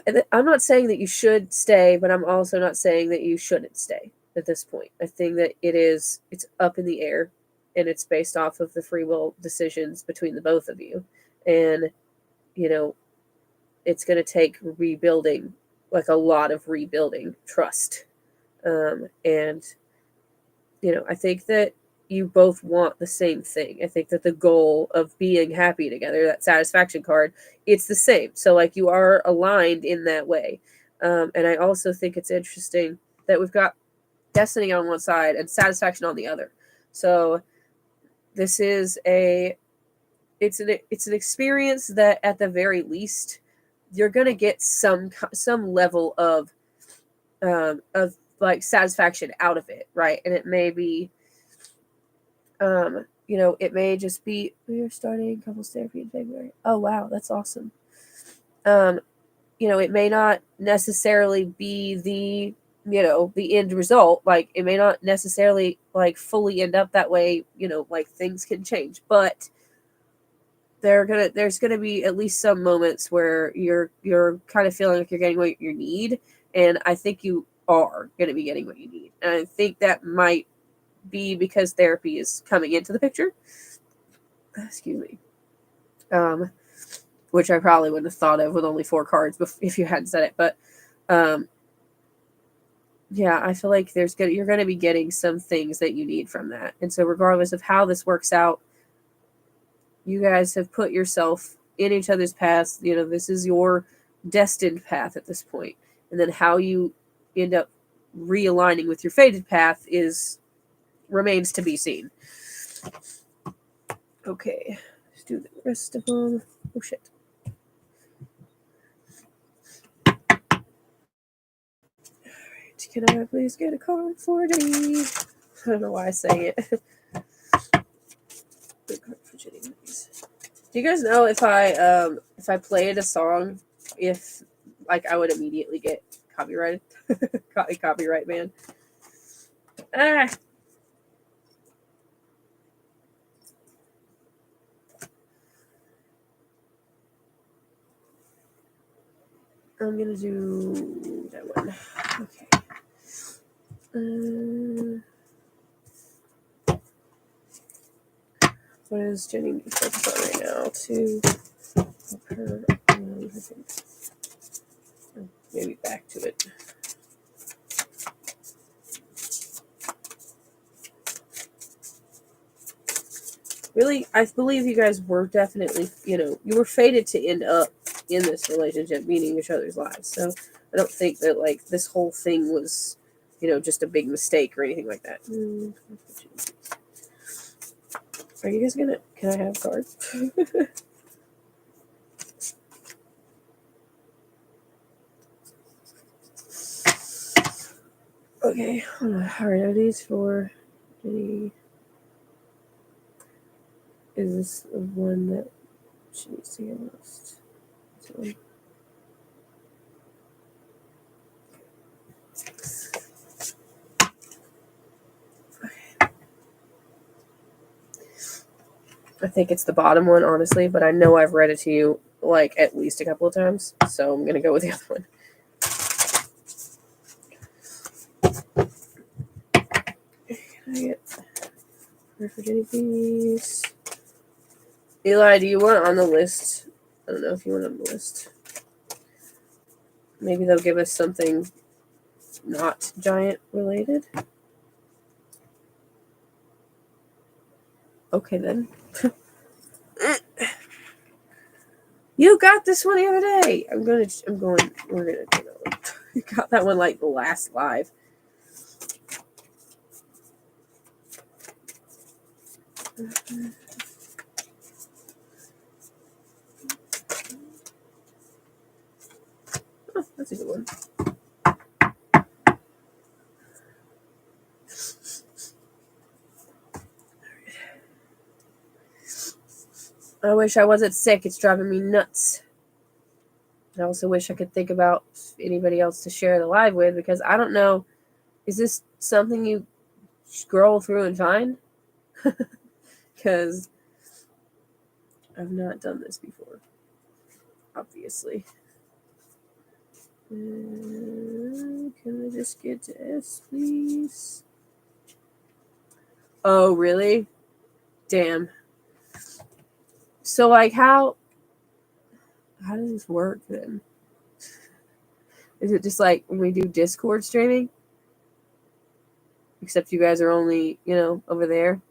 that you should stay, but I'm also not saying that you shouldn't stay at this point. I think that it's up in the air, and it's based off of the free will decisions between the both of you. And, it's going to take rebuilding, like a lot of rebuilding trust. And, I think that you both want the same thing. I think that the goal of being happy together, that satisfaction card, it's the same. So like you are aligned in that way. And I also think it's interesting that we've got destiny on one side and satisfaction on the other. So this is it's an experience that at the very least you're going to get some level of like satisfaction out of it, right? And it may be it may just be we are starting couples therapy in February. Oh wow, that's awesome. It may not necessarily be the end result. Like it may not necessarily like fully end up that way, like things can change, but there's gonna be at least some moments where you're kind of feeling like you're getting what you need, and I think you are gonna be getting what you need, and I think that might be because therapy is coming into the picture. Excuse me. Which I probably wouldn't have thought of with only 4 cards if you hadn't said it, but yeah, I feel like you're gonna be getting some things that you need from that, and so regardless of how this works out, you guys have put yourself in each other's paths. This is your destined path at this point. And then how you end up realigning with your fated path remains to be seen. Okay, let's do the rest of them. Oh shit. Alright, can I please get a card for Jenny? I don't know why I say it. Good card for Jenny, please. Do you guys know if I played a song, if like I would immediately get copyrighted? Copyright man. I'm gonna do that one. Okay. What is Jenny need to focus on right now to help her? Maybe back to it. Really, I believe you guys were definitely, you were fated to end up in this relationship, meaning each other's lives. So I don't think that like this whole thing was, just a big mistake or anything like that. Are you guys can I have a card? Okay, alright, are these for Jenny? Is this the one that she needs to get lost? So, I think it's the bottom one, honestly, but I know I've read it to you like at least a couple of times, so I'm gonna go with the other one. Can I get for Jenny, please? Eli, do you want on the list? I don't know if you want on the list. Maybe they'll give us something not giant related. Okay then. You got this one the other day. We're gonna do that one. You got that one like the last live. Oh, that's a good one. I wish I wasn't sick. It's driving me nuts. I also wish I could think about anybody else to share the live with, because I don't know. Is this something you scroll through and find? Because I've not done this before, obviously. Can I just get to S, please? Oh, really? Damn. So, like, how does this work then? Is it just like when we do Discord streaming? Except you guys are only, over there?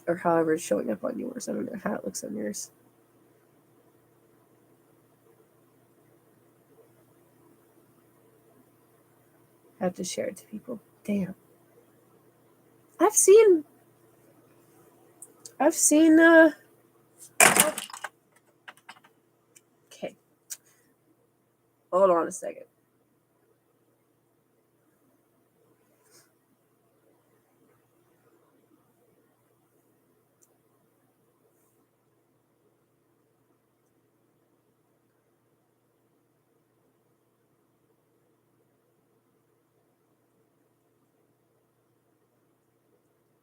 Or however it's showing up on yours. I don't know how it looks on yours. I have to share it to people. Damn. I've seen okay. Hold on a second.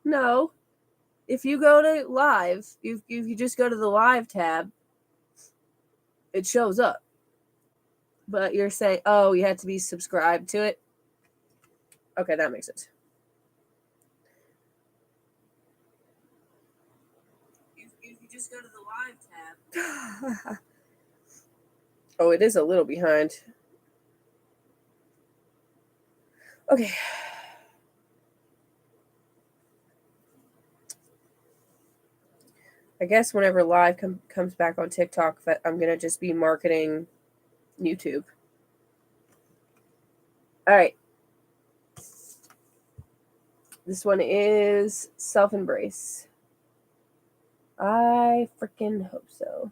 No. If you go to live, if you just go to the live tab, it shows up. But you're saying, oh, you have to be subscribed to it? Okay, that makes sense. If you just go to the live tab. Oh, it is a little behind. Okay. I guess whenever live comes back on TikTok, I'm going to just be marketing YouTube. All right. This one is self-embrace. I freaking hope so.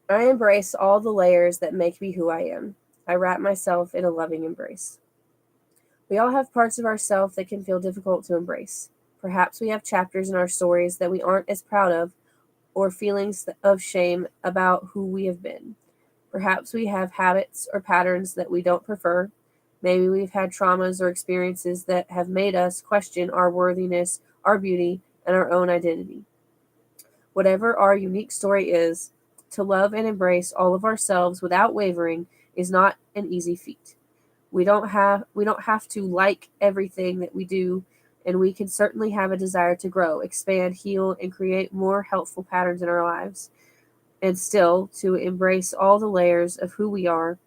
I embrace all the layers that make me who I am. I wrap myself in a loving embrace. We all have parts of ourselves that can feel difficult to embrace. Perhaps we have chapters in our stories that we aren't as proud of, or feelings of shame about who we have been. Perhaps we have habits or patterns that we don't prefer. Maybe we've had traumas or experiences that have made us question our worthiness, our beauty, and our own identity. Whatever our unique story is, to love and embrace all of ourselves without wavering is not an easy feat. We don't have to like everything that we do, and we can certainly have a desire to grow, expand, heal, and create more helpful patterns in our lives. And still, to embrace all the layers of who we are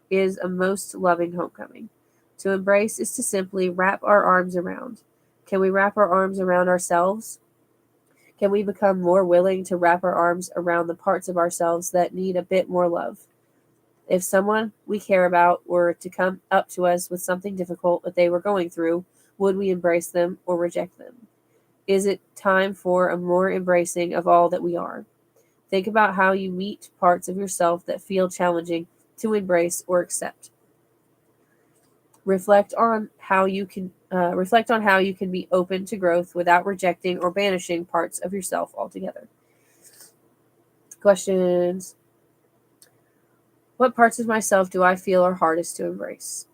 is a most loving homecoming. To embrace is to simply wrap our arms around. Can we wrap our arms around ourselves? Can we become more willing to wrap our arms around the parts of ourselves that need a bit more love? If someone we care about were to come up to us with something difficult that they were going through, would we embrace them or reject them? Is it time for a more embracing of all that we are? Think about how you meet parts of yourself that feel challenging to embrace or accept. Reflect on how you can be open to growth without rejecting or banishing parts of yourself altogether. Questions. What parts of myself do I feel are hardest to embrace?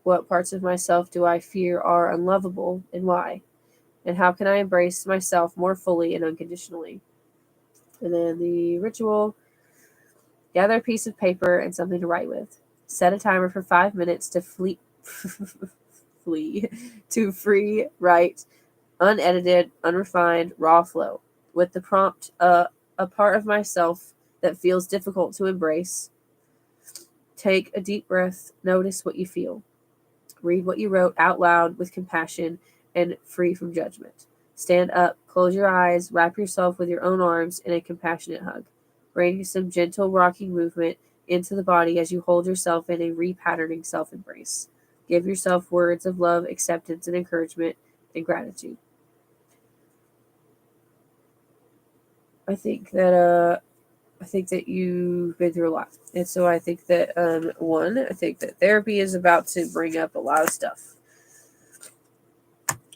What parts of myself do I fear are unlovable, and why? And how can I embrace myself more fully and unconditionally? And then the ritual. Gather a piece of paper and something to write with. Set a timer for 5 minutes to to free, write, unedited, unrefined, raw flow. With the prompt, a part of myself that feels difficult to embrace. Take a deep breath. Notice what you feel. Read what you wrote out loud with compassion and free from judgment. Stand up, close your eyes, wrap yourself with your own arms in a compassionate hug. Bring some gentle rocking movement into the body as you hold yourself in a repatterning self-embrace. Give yourself words of love, acceptance, and encouragement, and gratitude. I think that you've been through a lot. And so I think that, I think that therapy is about to bring up a lot of stuff.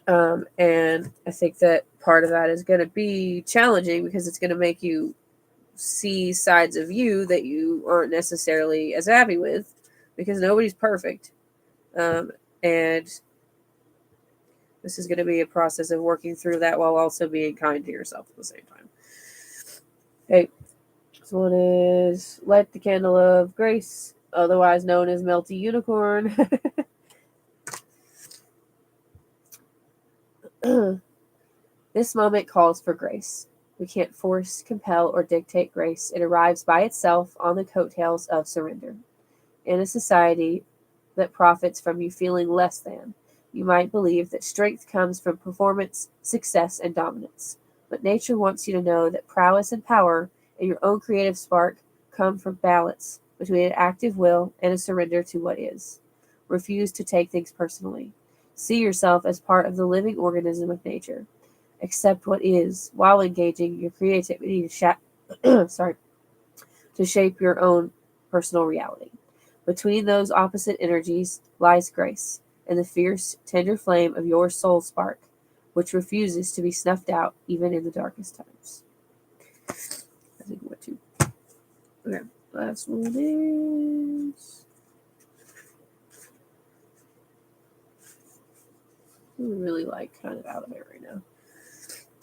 And I think that part of that is going to be challenging because it's going to make you see sides of you that you aren't necessarily as happy with, because nobody's perfect. And this is going to be a process of working through that while also being kind to yourself at the same time. Okay. This one is Light the Candle of Grace, otherwise known as Melty Unicorn. This moment calls for grace. We can't force, compel, or dictate grace. It arrives by itself on the coattails of surrender. In a society that profits from you feeling less than, you might believe that strength comes from performance, success, and dominance. But nature wants you to know that prowess and power and your own creative spark come from balance between an active will and a surrender to what is. Refuse to take things personally. See yourself as part of the living organism of nature. Accept what is while engaging your creativity to shape your own personal reality. Between those opposite energies lies grace and the fierce, tender flame of your soul spark, which refuses to be snuffed out even in the darkest times. I think what to. Okay, last one is I'm really like kind of out of it right now.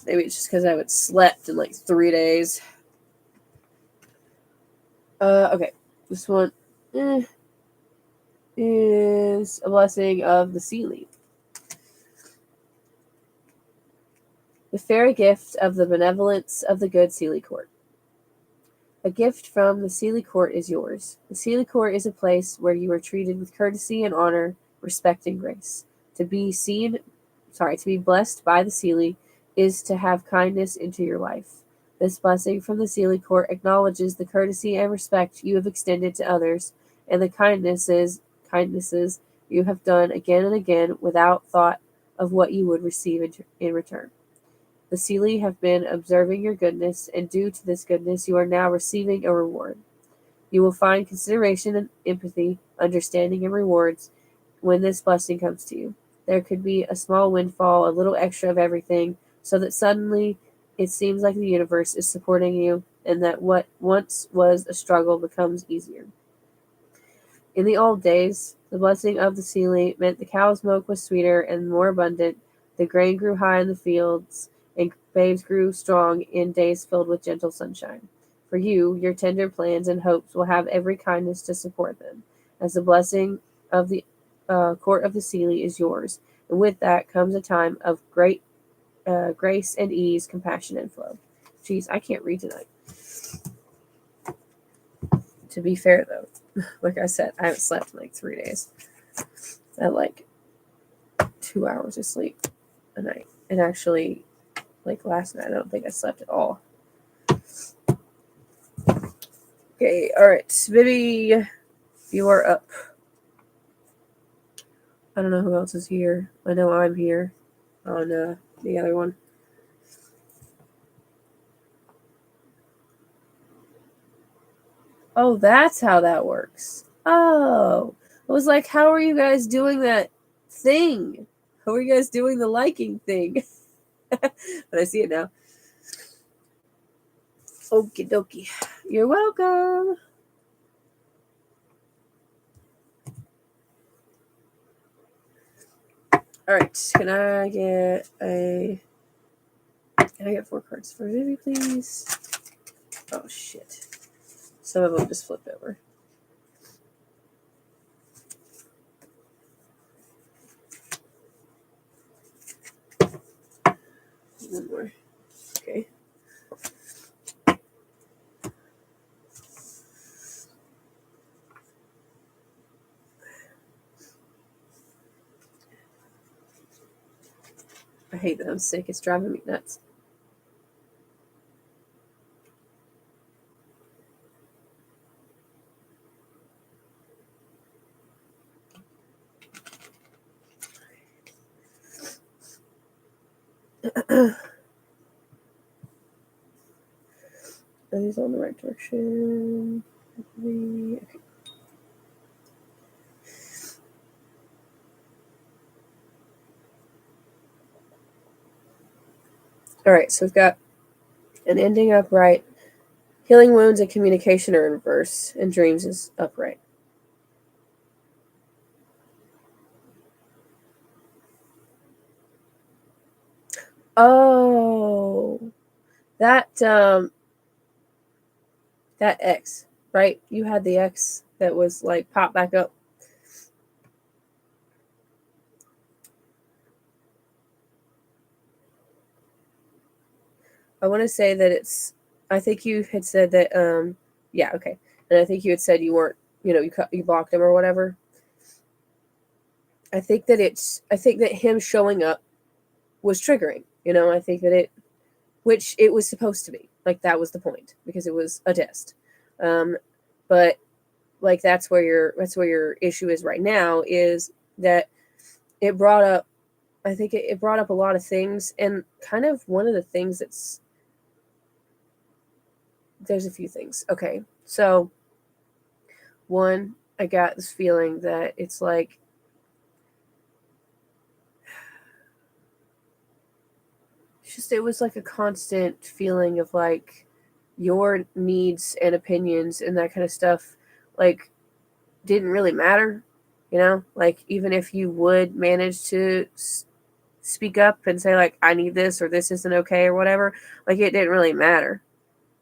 Maybe it's just because I haven't slept in like 3 days. Okay. This one is a blessing of the sea leaf. The fairy gift of the benevolence of the good Sealy Court. A gift from the Sealy Court is yours. The Sealy Court is a place where you are treated with courtesy and honor, respect and grace. To be blessed by the Sealy is to have kindness into your life. This blessing from the Sealy Court acknowledges the courtesy and respect you have extended to others and the kindnesses you have done again and again without thought of what you would receive in return. The Sealy have been observing your goodness, and due to this goodness, you are now receiving a reward. You will find consideration and empathy, understanding and rewards when this blessing comes to you. There could be a small windfall, a little extra of everything, so that suddenly it seems like the universe is supporting you, and that what once was a struggle becomes easier. In the old days, the blessing of the Sealy meant the cow's milk was sweeter and more abundant, the grain grew high in the fields, and babes grew strong in days filled with gentle sunshine. For you, your tender plans and hopes will have every kindness to support them, as the blessing of the court of the Sealy is yours, and with that comes a time of great grace and ease, compassion and flow. Jeez, I can't read tonight. To be fair, though, like I said, I haven't slept in like 3 days. I had like 2 hours of sleep a night, and actually, like last night, I don't think I slept at all. Okay, all right, Vivi, you are up. I don't know who else is here. I know I'm here on the other one. Oh, that's how that works. Oh, I was like, how are you guys doing that thing? How are you guys doing the liking thing? But I see it now. Okie dokie. You're welcome. All right. Can I get 4 cards for Vivi, please? Oh, shit. Some of them just flipped over. One more. Okay. I hate that I'm sick. It's driving me nuts. Are these all in the right direction? Okay. All right, so we've got an ending upright, healing wounds and communication are in reverse, and dreams is upright. Oh, that X, right? You had the X that was like popped back up. I want to say that I think you had said that, yeah, okay. And I think you had said you weren't, you blocked him or whatever. I think that him showing up was triggering, I think that which it was supposed to be. Like, that was the point, because it was a test. But like, that's where your issue is right now, is that it brought up, I think it brought up a lot of things, and kind of one of the things there's a few things. Okay, so one, I got this feeling that it's like, it was like a constant feeling of like your needs and opinions and that kind of stuff, like, didn't really matter, like, even if you would manage to speak up and say like, I need this, or this isn't okay, or whatever. Like, it didn't really matter,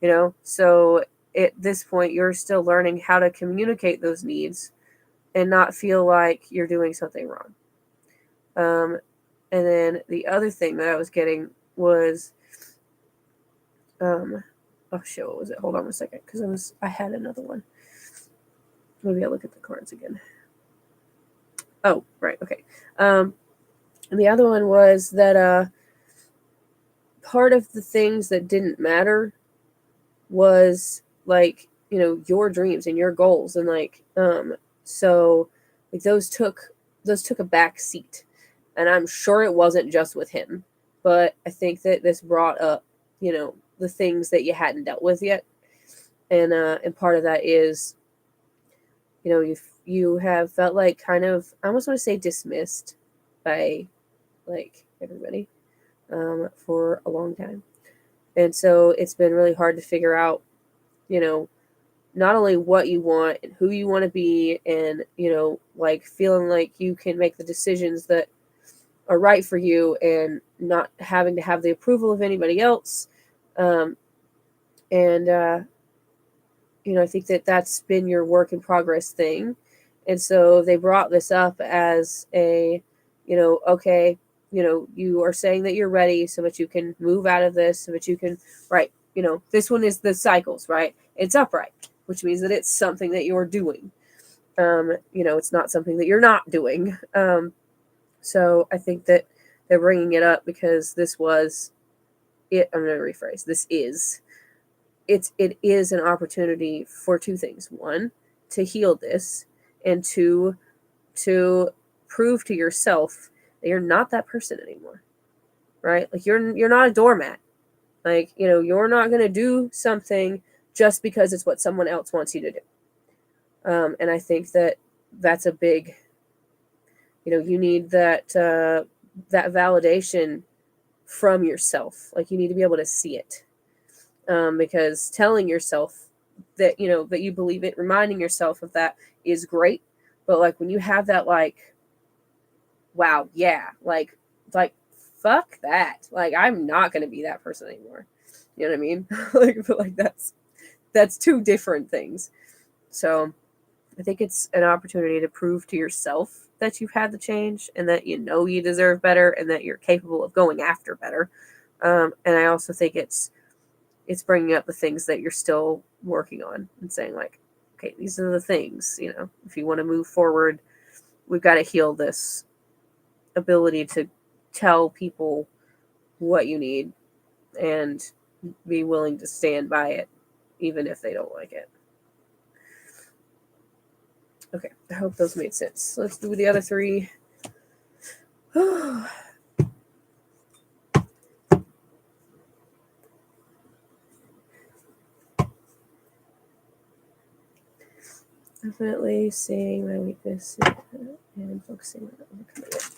you know? So at this point, you're still learning how to communicate those needs and not feel like you're doing something wrong. And then the other thing that I was getting was, oh shit, what was it? Hold on a second, because I had another one. Maybe I'll look at the cards again. Oh, right, okay. And the other one was that part of the things that didn't matter was like, you know, your dreams and your goals, and like so like those took a back seat. And I'm sure it wasn't just with him, but I think that this brought up, you know, the things that you hadn't dealt with yet. And part of that is, you know, you have felt like kind of, I almost want to say dismissed by like everybody for a long time. And so it's been really hard to figure out, you know, not only what you want and who you want to be, and, you know, like feeling like you can make the decisions that are right for you and not having to have the approval of anybody else. And you know, I think that that's been your work in progress thing. And so they brought this up as a, you know, okay, you know, you are saying that you're ready so that you can move out of this, so that you can, right, you know, this one is the cycles, right? It's upright, which means that it's something that you're doing. You know, it's not something that you're not doing. So I think that they're bringing it up because this was it. I'm going to rephrase. It is an opportunity for two things. One, to heal this, and two, to prove to yourself that you're not that person anymore, right? Like you're not a doormat. Like, you know, you're not going to do something just because it's what someone else wants you to do. And I think that that's a big, you know, you need that validation from yourself. Like, you need to be able to see it, because telling yourself that, you know, that you believe it, reminding yourself of that is great. But like when you have that, like, wow, yeah, like fuck that. Like, I'm not going to be that person anymore. You know what I mean? Like, but like that's two different things. So I think it's an opportunity to prove to yourself that you've had the change, and that you know you deserve better, and that you're capable of going after better. And I also think it's bringing up the things that you're still working on and saying like, okay, these are the things, you know, if you want to move forward, we've got to heal this ability to tell people what you need and be willing to stand by it, even if they don't like it. Okay, I hope those made sense. Let's do the other three. Definitely seeing my weakness and focusing on overcoming it.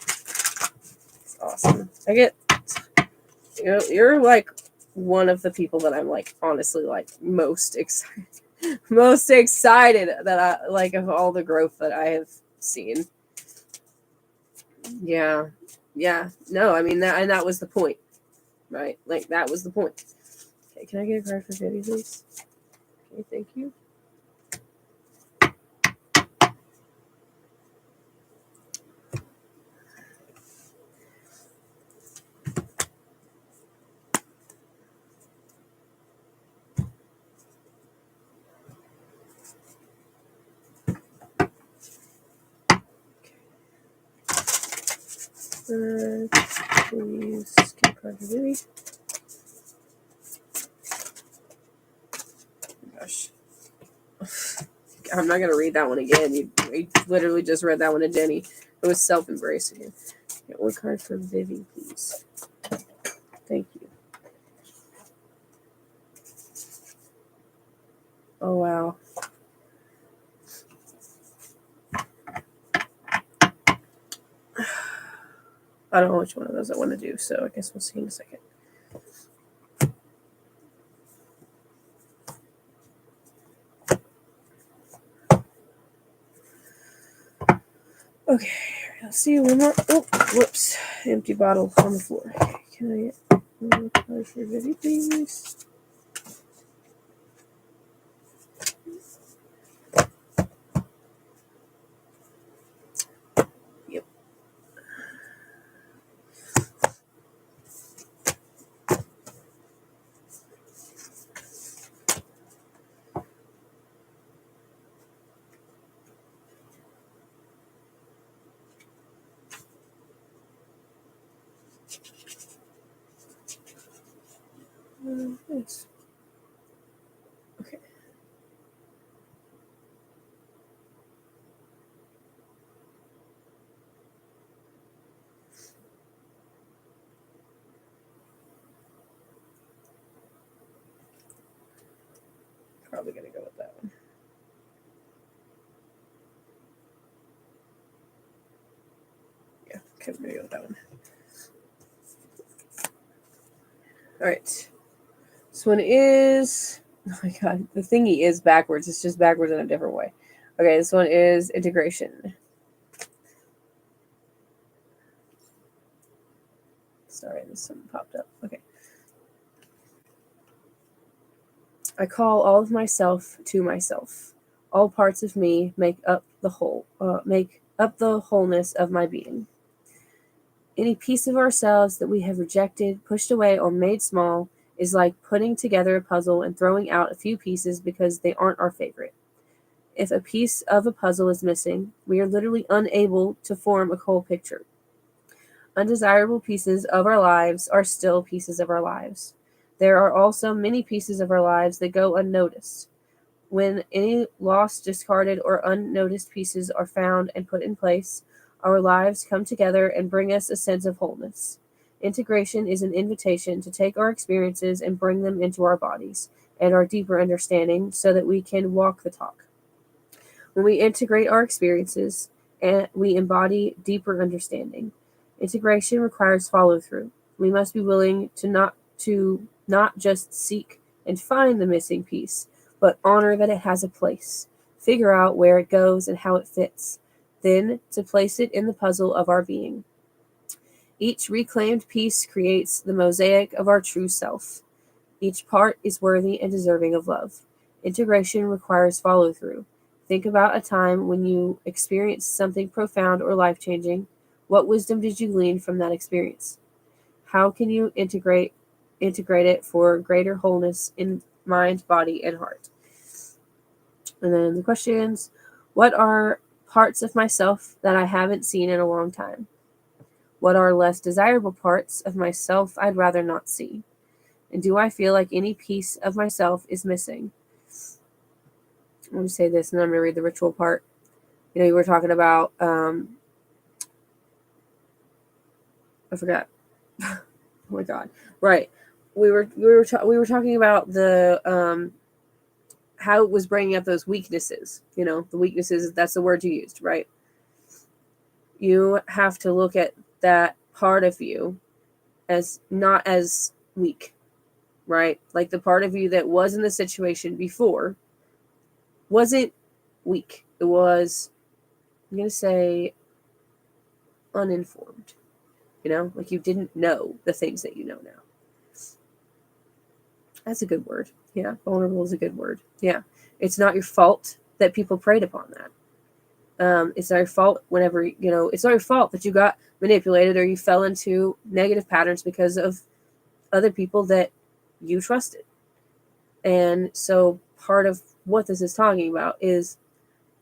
It's awesome. I get, you know, you're like one of the people that I'm like honestly like most excited that I like of all the growth that I have seen. Yeah. No, I mean that was the point, right? Like, that was the point. Okay, can I get a card for Vivi, please? Okay, thank you. Please get a card for Vivi. Gosh. I'm not going to read that one again. You literally just read that one to Jenny. It was self-embrace again. Get one card for Vivi, please. Thank you. Oh, wow. I don't know which one of those I want to do, so I guess we'll see in a second. Okay, Let's see one more. Oh, whoops. Empty bottle on the floor. Can I get one more color for Vivi, please? Yep. Yes. Okay. Probably gonna go with that one. Yeah, okay, I'm gonna go with that one. All right. This one is, oh my god, the thingy is backwards. It's just backwards in a different way. Okay, this one is integration. Sorry, this one popped up. Okay. I call all of myself to myself. All parts of me make up the whole, make up the wholeness of my being. Any piece of ourselves that we have rejected, pushed away, or made small is like putting together a puzzle and throwing out a few pieces because they aren't our favorite. If a piece of a puzzle is missing, we are literally unable to form a whole picture. Undesirable pieces of our lives are still pieces of our lives. There are also many pieces of our lives that go unnoticed. When any lost, discarded, or unnoticed pieces are found and put in place, our lives come together and bring us a sense of wholeness. Integration is an invitation to take our experiences and bring them into our bodies and our deeper understanding so that we can walk the talk. When we integrate our experiences, and we embody deeper understanding. Integration requires follow through. We must be willing to not just seek and find the missing piece, but honor that it has a place, figure out where it goes and how it fits, then to place it in the puzzle of our being. Each reclaimed piece creates the mosaic of our true self. Each part is worthy and deserving of love. Integration requires follow through. Think about a time when you experienced something profound or life changing. What wisdom did you glean from that experience? How can you integrate it for greater wholeness in mind, body, and heart? And then the questions: what are parts of myself that I haven't seen in a long time? What are less desirable parts of myself I'd rather not see? And do I feel like any piece of myself is missing? I'm going to say this and then I'm going to read the ritual part. You were talking about, I forgot. Oh my God. Right. We were talking about the, how it was bringing up those weaknesses, the weaknesses, that's the word you used, right? You have to look at that part of you as not as weak, right? Like the part of you that was in the situation before wasn't weak. It was, I'm going to say, uninformed. Like you didn't know the things that you know now. That's a good word. Yeah, vulnerable is a good word. Yeah, it's not your fault that people preyed upon that. It's not your fault whenever, it's not your fault that you got manipulated or you fell into negative patterns because of other people that you trusted. And so part of what this is talking about is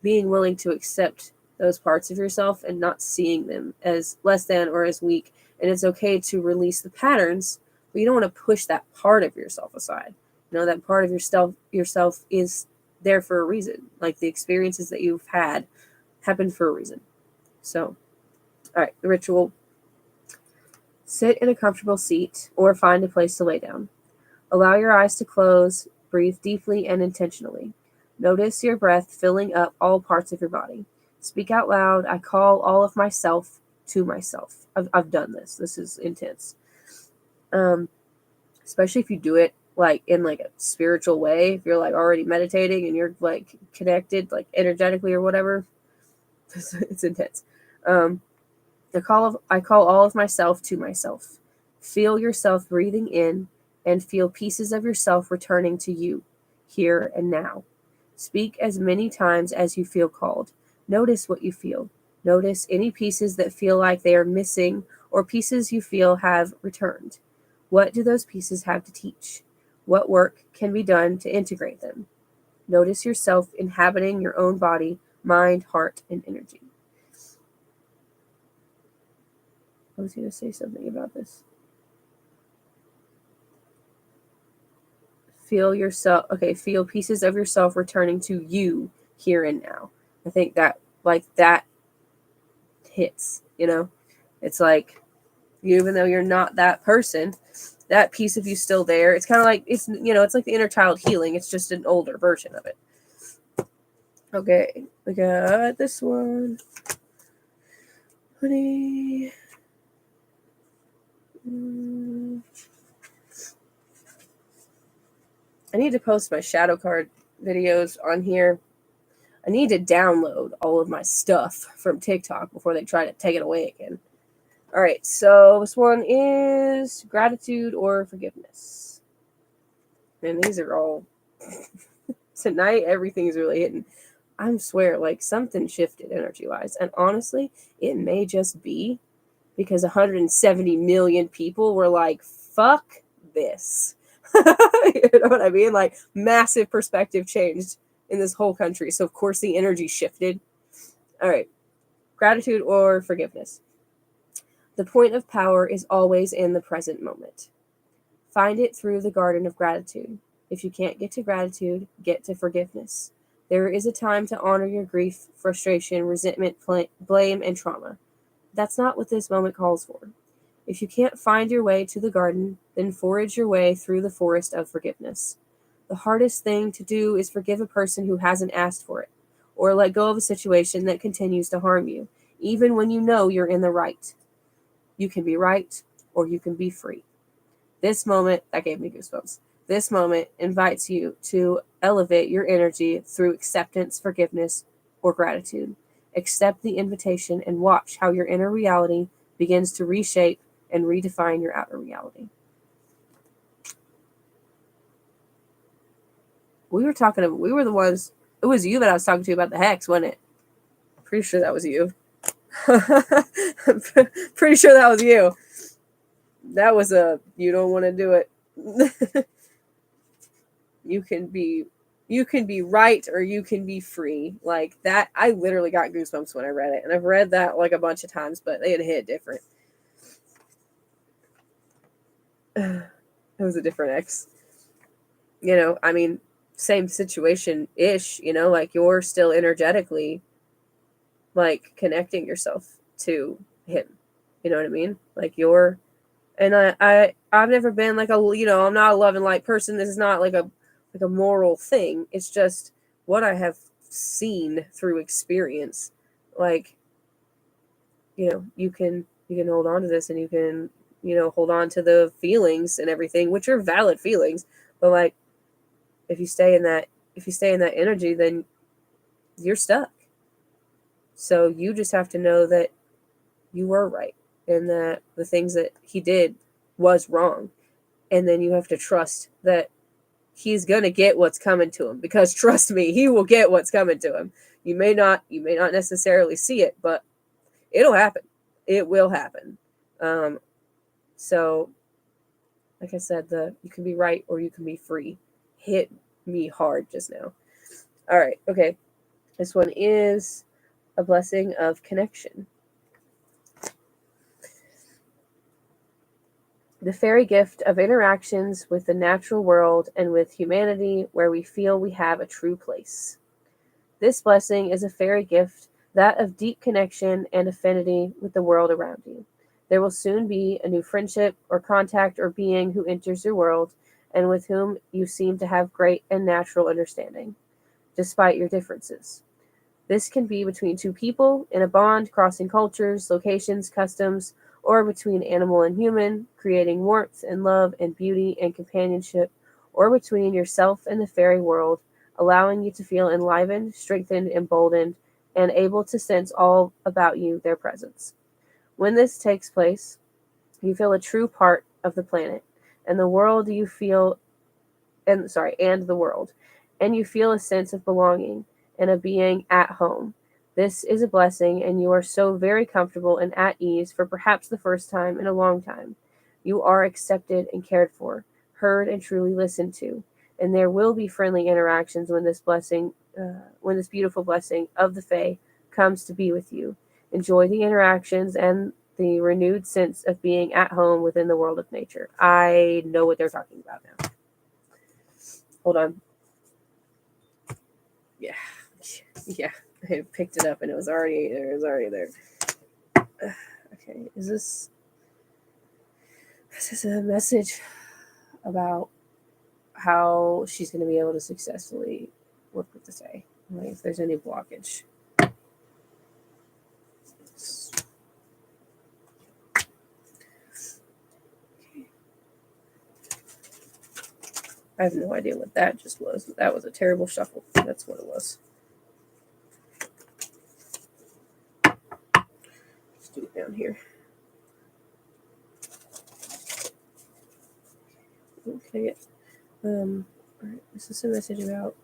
being willing to accept those parts of yourself and not seeing them as less than or as weak. And it's okay to release the patterns, but you don't want to push that part of yourself aside. That part of yourself is there for a reason. Like the experiences that you've had happened for a reason. So, all right, the ritual. Sit in a comfortable seat or find a place to lay down. Allow your eyes to close, breathe deeply and intentionally. Notice your breath filling up all parts of your body. Speak out loud. I call all of myself to myself. I've done this. This is intense. Especially if you do it like in like a spiritual way. If you're like already meditating and you're like connected like energetically or whatever, it's intense. I call all of myself to myself. Feel yourself breathing in and feel pieces of yourself returning to you, here and now. Speak as many times as you feel called. Notice what you feel. Notice any pieces that feel like they are missing or pieces you feel have returned. What do those pieces have to teach? What work can be done to integrate them? Notice yourself inhabiting your own body, mind, heart, and energy. I was going to say something about this. Feel yourself, okay, feel pieces of yourself returning to you here and now. I think that, like, that hits, It's like, even though you're not that person, that piece of you still there. It's kind of like, it's like the inner child healing. It's just an older version of it. Okay, we got this one. Honey. I need to post my shadow card videos on here. I need to download all of my stuff from TikTok before they try to take it away again. All right, so this one is gratitude or forgiveness. And these are all... Tonight, everything's really hitting. I swear, like, something shifted energy-wise. And honestly, it may just be because 170 million people were like, fuck this. You know what I mean? Like, massive perspective changed in this whole country. So, of course, the energy shifted. All right. Gratitude or forgiveness. The point of power is always in the present moment. Find it through the garden of gratitude. If you can't get to gratitude, get to forgiveness. There is a time to honor your grief, frustration, resentment, blame, and trauma. That's not what this moment calls for. If you can't find your way to the garden, then forage your way through the forest of forgiveness. The hardest thing to do is forgive a person who hasn't asked for it, or let go of a situation that continues to harm you, even when you know you're in the right. You can be right, or you can be free. This moment, that gave me goosebumps. This moment invites you to elevate your energy through acceptance, forgiveness, or gratitude. Accept the invitation and watch how your inner reality begins to reshape and redefine your outer reality. We were the ones, it was you that I was talking to about the hex, wasn't it? Pretty sure that was you. Pretty sure that was you. That was you don't want to do it. You can be right or you can be free. Like that, I literally got goosebumps when I read it. And I've read that like a bunch of times, but they had hit different. It was a different ex. I mean, same situation-ish, like you're still energetically like connecting yourself to him. You know what I mean? Like and I've never been like I'm not a love and light person. This is not like a moral thing. It's just what I have seen through experience. Like, you can hold on to this and you can, hold on to the feelings and everything, which are valid feelings. But like, if you stay in that energy, then you're stuck. So you just have to know that you were right and that the things that he did was wrong. And then you have to trust that he's going to get what's coming to him, because trust me, he will get what's coming to him. You may not necessarily see it, but it'll happen. It will happen. So like I said, you can be right or you can be free. Hit me hard just now. All right. Okay. This one is a blessing of connection. The fairy gift of interactions with the natural world and with humanity where we feel we have a true place. This blessing is a fairy gift, that of deep connection and affinity with the world around you. There will soon be a new friendship or contact or being who enters your world and with whom you seem to have great and natural understanding, despite your differences. This can be between two people in a bond, crossing cultures, locations, customs, or between animal and human, creating warmth and love and beauty and companionship, or between yourself and the fairy world, allowing you to feel enlivened, strengthened, emboldened, and able to sense all about you their presence. When this takes place, you feel a true part of the planet and the world you feel and the world, and you feel a sense of belonging and of being at home. This is a blessing, and you are so very comfortable and at ease for perhaps the first time in a long time. You are accepted and cared for, heard and truly listened to, and there will be friendly interactions when this beautiful blessing of the Fae comes to be with you. Enjoy the interactions and the renewed sense of being at home within the world of nature. I know what they're talking about now. Hold on. Yeah. Yeah. I picked it up and it was already there. Okay. Is this a message about how she's going to be able to successfully work with the Fae? Like if there's any blockage. I have no idea what that just was. That was a terrible shuffle. That's what it was. Let's do it down here. Okay. All right. This is a message about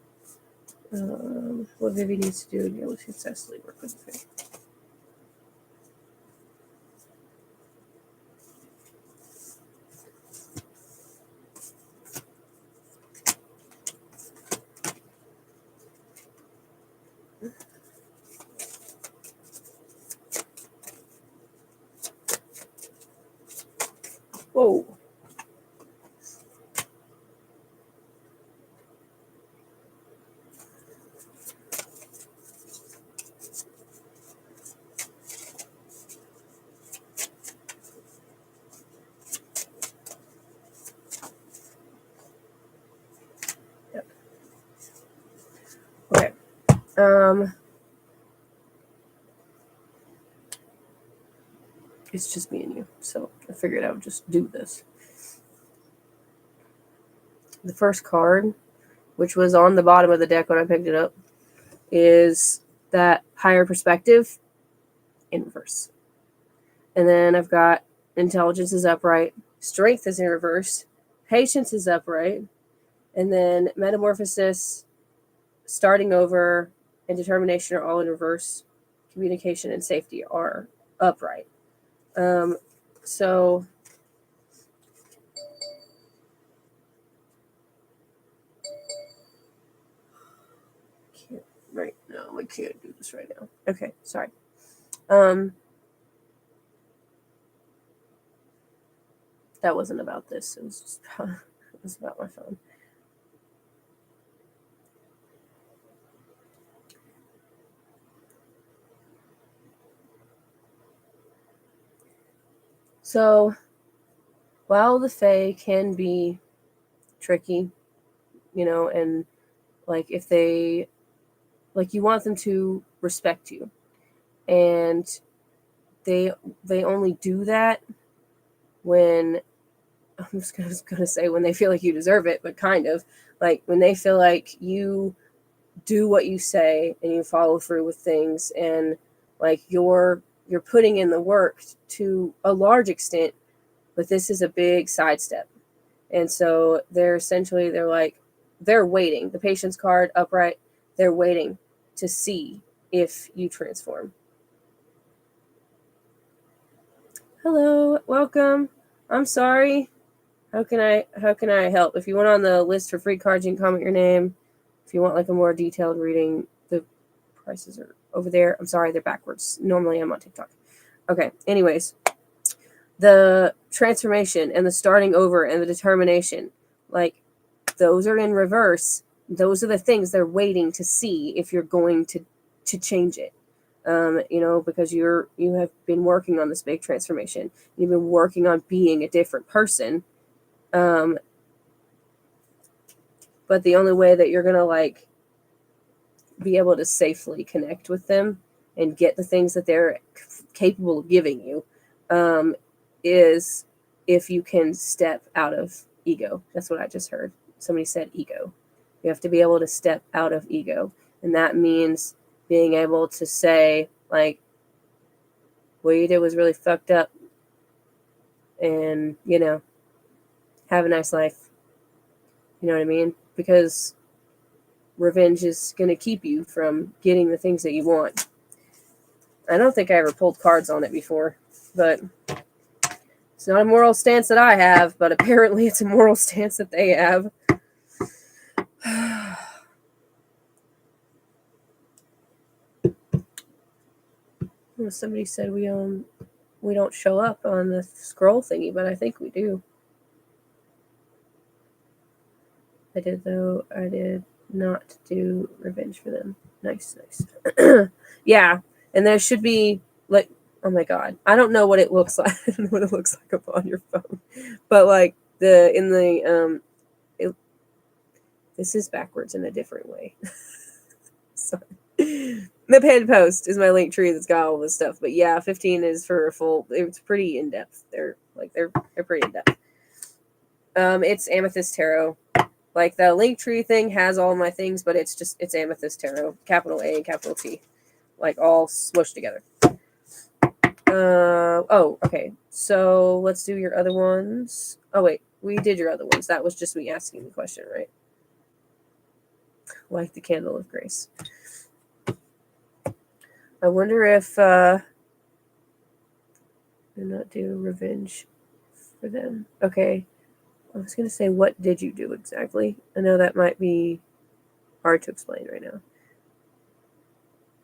what Vivi needs to do to be able to successfully work with the Fae. Whoa. Yep. Okay. It's just me and you, so I figured I would just do this. The first card, which was on the bottom of the deck when I picked it up, is that higher perspective in reverse. And then I've got intelligence is upright, strength is in reverse, patience is upright, and then metamorphosis, starting over, and determination are all in reverse. Communication and safety are upright. So right now I can't do this right now. Okay, sorry. That wasn't about this. It was just it was about my phone. So, while the Fae can be tricky, and like if they, like you want them to respect you, and they only do that when I'm just gonna say when they feel like you deserve it, but kind of like when they feel like you do what you say and you follow through with things, and like you're putting in the work to a large extent, but this is a big sidestep. And so they're waiting. The patience card upright, they're waiting to see if you transform. Hello, welcome. I'm sorry. How can I help? If you want on the list for free cards, you can comment your name. If you want like a more detailed reading, the prices are over there. I'm sorry, they're backwards. Normally I'm on TikTok. Okay, anyways. The transformation and the starting over and the determination, like those are in reverse. Those are the things they're waiting to see if you're going to change it. Because you have been working on this big transformation. You've been working on being a different person. But the only way that you're gonna like be able to safely connect with them and get the things that they're capable of giving you is if you can step out of ego. That's what I just heard. Somebody said ego. You have to be able to step out of ego. And that means being able to say, like, what you did was really fucked up. And, have a nice life. You know what I mean? Because revenge is going to keep you from getting the things that you want. I don't think I ever pulled cards on it before, but it's not a moral stance that I have, but apparently it's a moral stance that they have. Somebody said we don't show up on the scroll thingy, but I think we do. I did not do revenge for them. Nice. Yeah, and there should be like, oh my god, I don't know what it looks like. I don't know what it looks like up on your phone, but like this is backwards in a different way. Sorry. The pinned post is my link tree that's got all this stuff. But yeah, 15 is for a full. It's pretty in depth. They're pretty in depth. It's Amethyst Tarot. Like the link tree thing has all my things, but it's Amethyst Tarot, capital A and capital T, like all smushed together. Oh, okay. So let's do your other ones. Oh wait, we did your other ones. That was just me asking the question, right? Like the Candle of Grace. I wonder if do not do revenge for them. Okay. I was going to say, what did you do exactly? I know that might be hard to explain right now.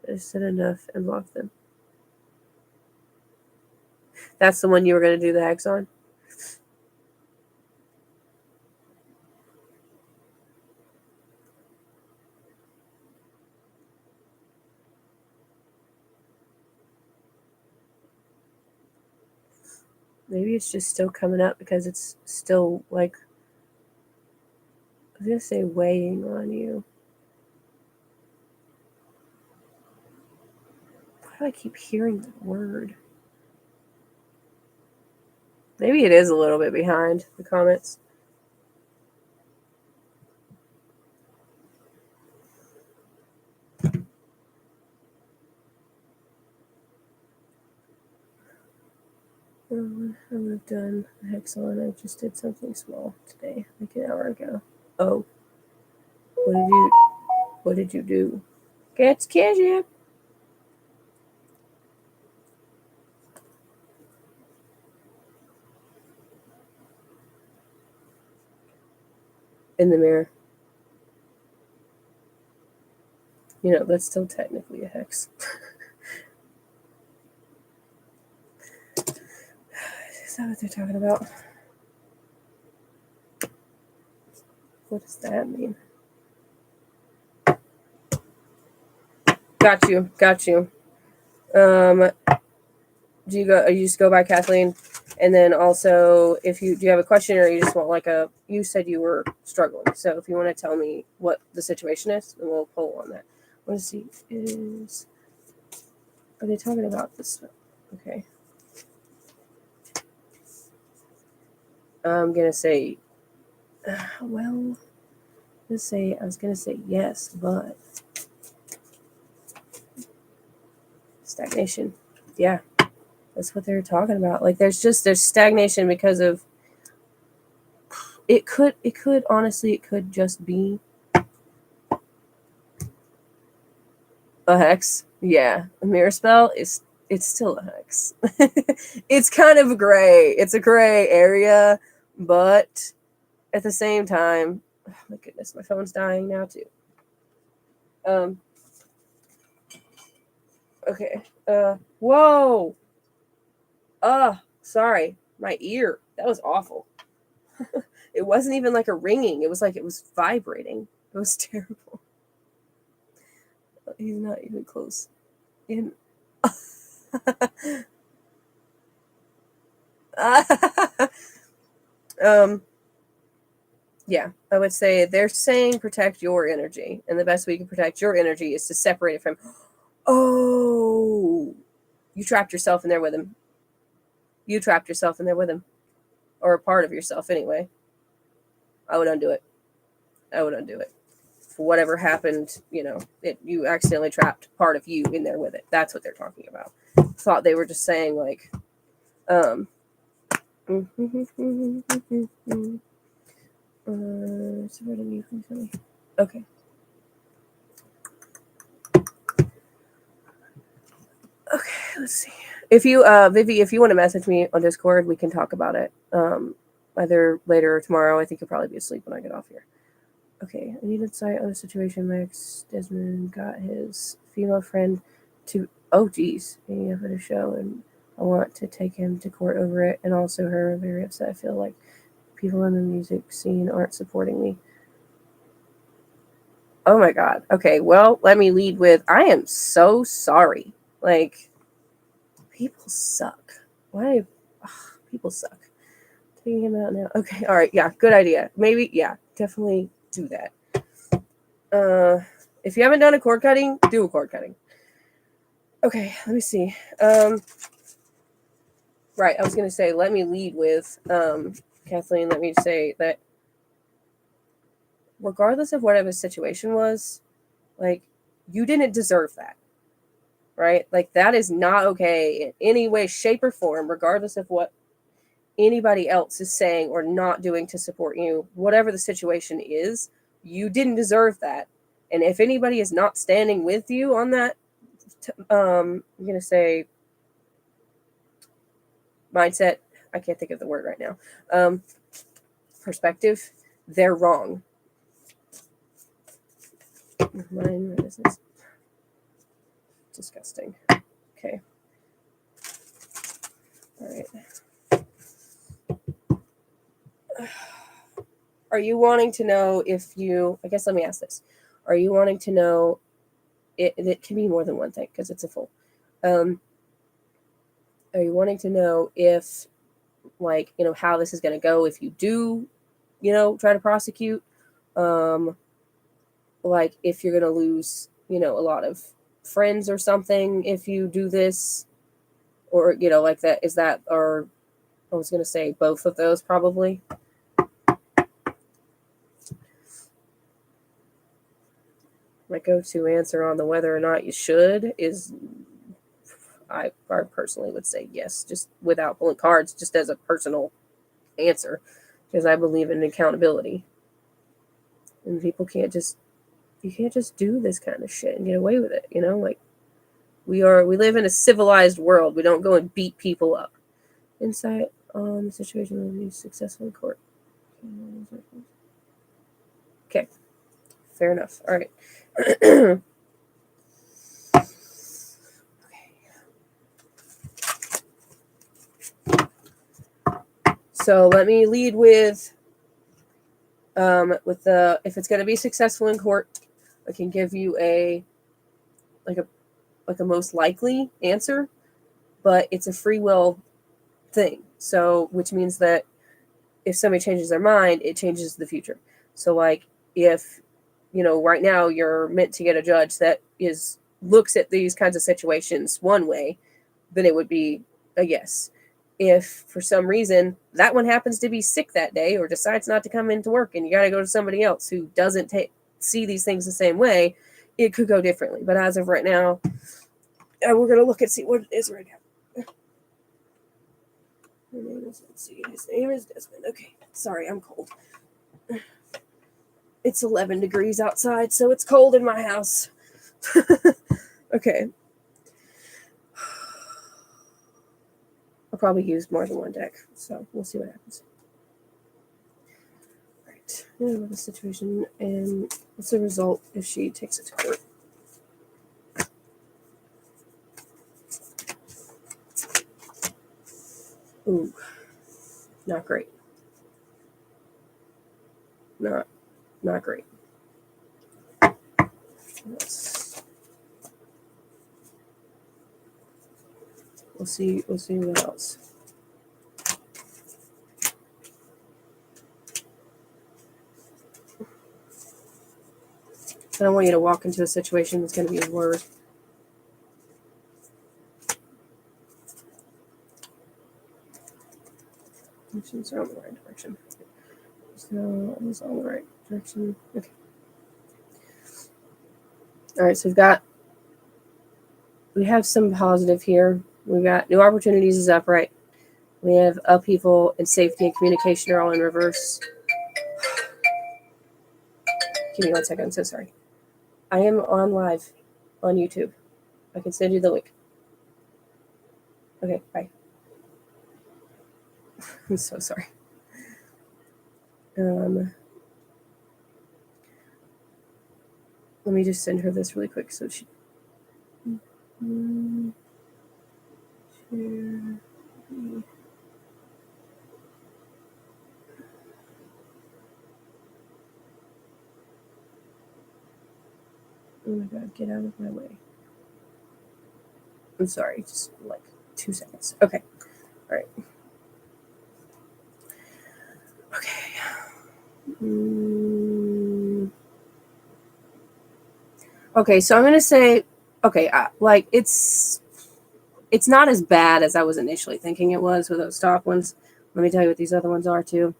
I said enough and blocked them. That's the one you were going to do the hex on? Maybe it's just still coming up because it's still like, I was going to say weighing on you. Why do I keep hearing the word? Maybe it is a little bit behind the comments. I would have done a hex on. I just did something small today, like an hour ago. Oh. What did you do? Get scared. In the mirror. That's still technically a hex. Is that what they're talking about? What does that mean? Got you. Do you just go by Kathleen? And then also, do you have a question, or you just want you said you were struggling. So if you want to tell me what the situation is, then we'll pull on that. I want to see, are they talking about this? Okay. I'm going to say, I was going to say yes, but stagnation. Yeah. That's what they're talking about. Like there's stagnation because of it could just be a hex. Yeah. A mirror spell it's still a hex. It's kind of gray. It's a gray area, but at the same time, oh my goodness, my phone's dying now too. Okay. Whoa. Sorry. My ear. That was awful. It wasn't even like a ringing. It was like it was vibrating. It was terrible. He's not even close. Yeah, I would say they're saying protect your energy. And the best way you can protect your energy is to separate it from, oh, you trapped yourself in there with him. Or a part of yourself anyway. I would undo it. whatever happened, you accidentally trapped part of you in there with it. That's what they're talking about. Thought they were just saying like, okay. Okay, let's see. If you, Vivi, if you want to message me on Discord, we can talk about it. Either later or tomorrow. I think you'll probably be asleep when I get off here. Okay, I need insight on a situation. Max Desmond got his female friend to, oh geez, being up at a show, and I want to take him to court over it, and also her. I'm very upset. I feel like people in the music scene aren't supporting me. Oh my god. Okay, well, let me lead with, I am so sorry. Like, people suck. Why? Ugh, people suck. Taking him out now. Okay, all right, yeah, good idea. Maybe, yeah, definitely do that. If you haven't done a cord cutting, do a cord cutting. Okay, let me see. Right, I was gonna say, let me lead with, Kathleen, let me say that regardless of whatever the situation was, like, you didn't deserve that. Right? Like, that is not okay in any way, shape, or form, regardless of what anybody else is saying or not doing to support you. Whatever the situation is, you didn't deserve that. And if anybody is not standing with you on that, I'm going to say mindset, I can't think of the word right now, perspective, they're wrong. Mine, what is this? Disgusting. Okay. All right. Are you wanting to know if you, I guess let me ask this. Are you wanting to know, it can be more than one thing because it's a full. Are you wanting to know if, like, how this is going to go if you do, try to prosecute? Like, if you're going to lose, a lot of friends or something if you do this? Or, like that, is that, or I was going to say both of those probably. My go-to answer on the whether or not you should is, I personally would say yes, just without pulling cards, just as a personal answer, because I believe in accountability. And people you can't just do this kind of shit and get away with it, like we live in a civilized world. We don't go and beat people up. Insight on the situation will be successful in court. Okay. Fair enough. All right. So let me lead with the, if it's going to be successful in court, I can give you a most likely answer, but it's a free will thing. So, which means that if somebody changes their mind, it changes the future. So, like, if, right now you're meant to get a judge that looks at these kinds of situations one way, then it would be a yes. If for some reason that one happens to be sick that day or decides not to come into work and you got to go to somebody else who doesn't see these things the same way, it could go differently. But as of right now, we're going to look and see what it is right now. Let's see. His name is Desmond. Okay. Sorry, I'm cold. It's 11 degrees outside, so it's cold in my house. Okay. I'll probably use more than one deck, so we'll see what happens. All right. Now the situation, and what's the result if she takes it to court? Ooh, not great. Not great. We'll see what else. I don't want you to walk into a situation that's going to be worse. Actions are on the right direction. So it's on the right direction. Okay. All right, so we have some positive here. We've got new opportunities is upright. We have upheaval and safety and communication are all in reverse. Give me 1 second. I'm so sorry. I am on live on YouTube. I can send you the link. Okay, bye. I'm so sorry. Let me just send her this really quick so she. Oh my god, get out of my way. I'm sorry, just like 2 seconds. Okay. All right. Okay. Okay, so I'm going to say, okay, like it's not as bad as I was initially thinking it was with those top ones. Let me tell you what these other ones are too.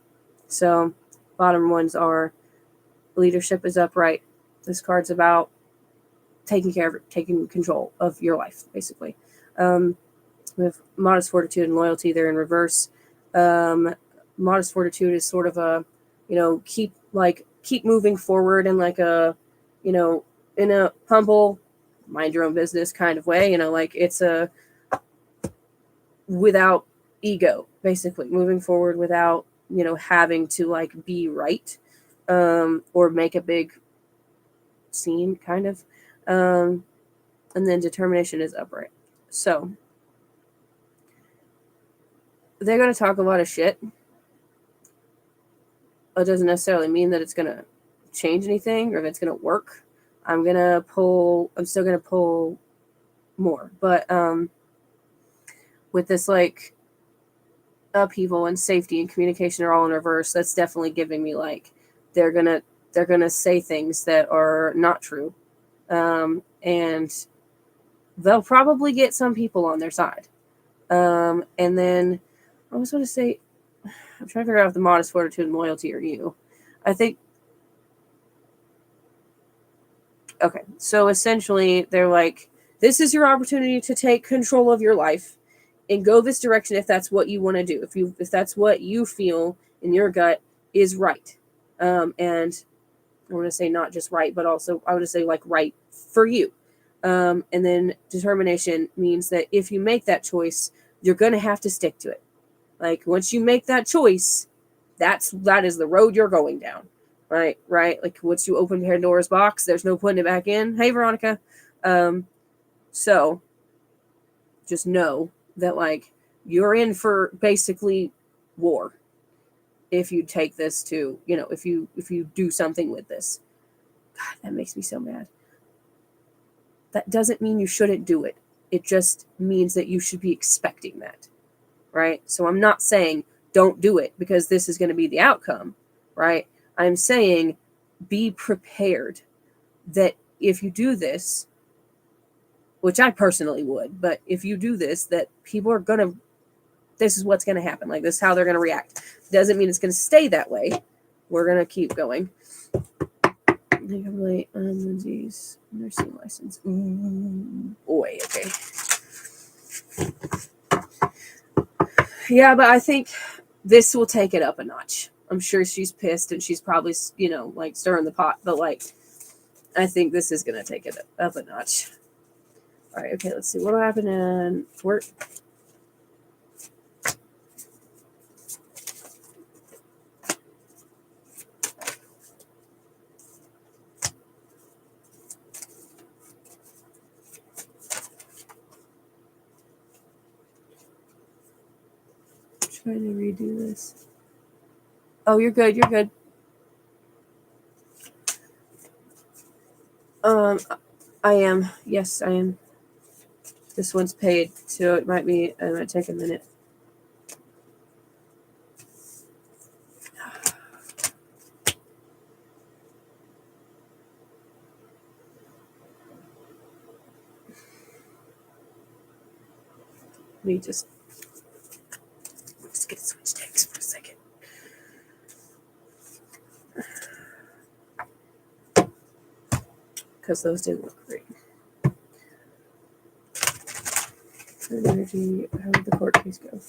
So, bottom ones are leadership is upright. This card's about taking control of your life, basically. We have modest fortitude and loyalty. They're in reverse. Modest fortitude is sort of a, keep moving forward in like a, in a humble, mind your own business kind of way. Like it's a without ego, basically moving forward without having to like be right, or make a big scene, kind of. And then determination is upright. So they're going to talk a lot of shit. It doesn't necessarily mean that it's going to change anything or if it's going to work. I'm still going to pull more. But with this like upheaval and safety and communication are all in reverse, that's definitely giving me like they're going to say things that are not true. And they'll probably get some people on their side. And then I was going to say, I'm trying to figure out if the modest fortitude and loyalty are you. I think. Okay, so essentially they're like, this is your opportunity to take control of your life and go this direction if that's what you want to do. If that's what you feel in your gut is right. And I want to say not just right, but also I want to say like right for you. And then determination means that if you make that choice, you're going to have to stick to it. Like once you make that choice, that is the road you're going down. Right. Like once you open Pandora's box, there's no putting it back in. Hey, Veronica. So just know that like you're in for basically war if you take this to, if you do something with this. God, that makes me so mad. That doesn't mean you shouldn't do it. It just means that you should be expecting that. Right? So I'm not saying don't do it because this is going to be the outcome, right? I'm saying be prepared that if you do this, which I personally would, but if you do this, that people are going to, this is what's going to happen. Like this is how they're going to react. Doesn't mean it's going to stay that way. We're going to keep going. I think I'm late on Lindsay's nursing license. Ooh, boy, okay. Yeah, but I think this will take it up a notch. I'm sure she's pissed and she's probably, like stirring the pot. But like, I think this is going to take it up a notch. All right, okay, let's see. What will happen in work? Trying to redo this. Oh, you're good. You're good. I am. Yes, I am. This one's paid, so it might take a minute. Let me just get switch decks for a second. because those didn't look great. Energy, how did the court case go?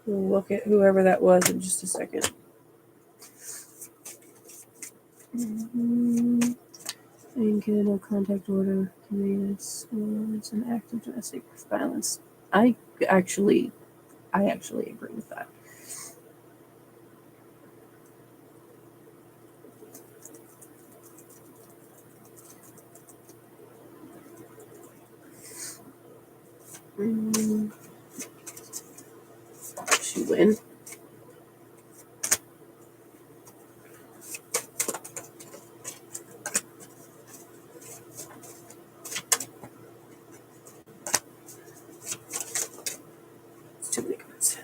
We'll look at whoever that was in just a second. No contact order. It's an act of domestic violence. I actually agree with that. She win. It's too many cards.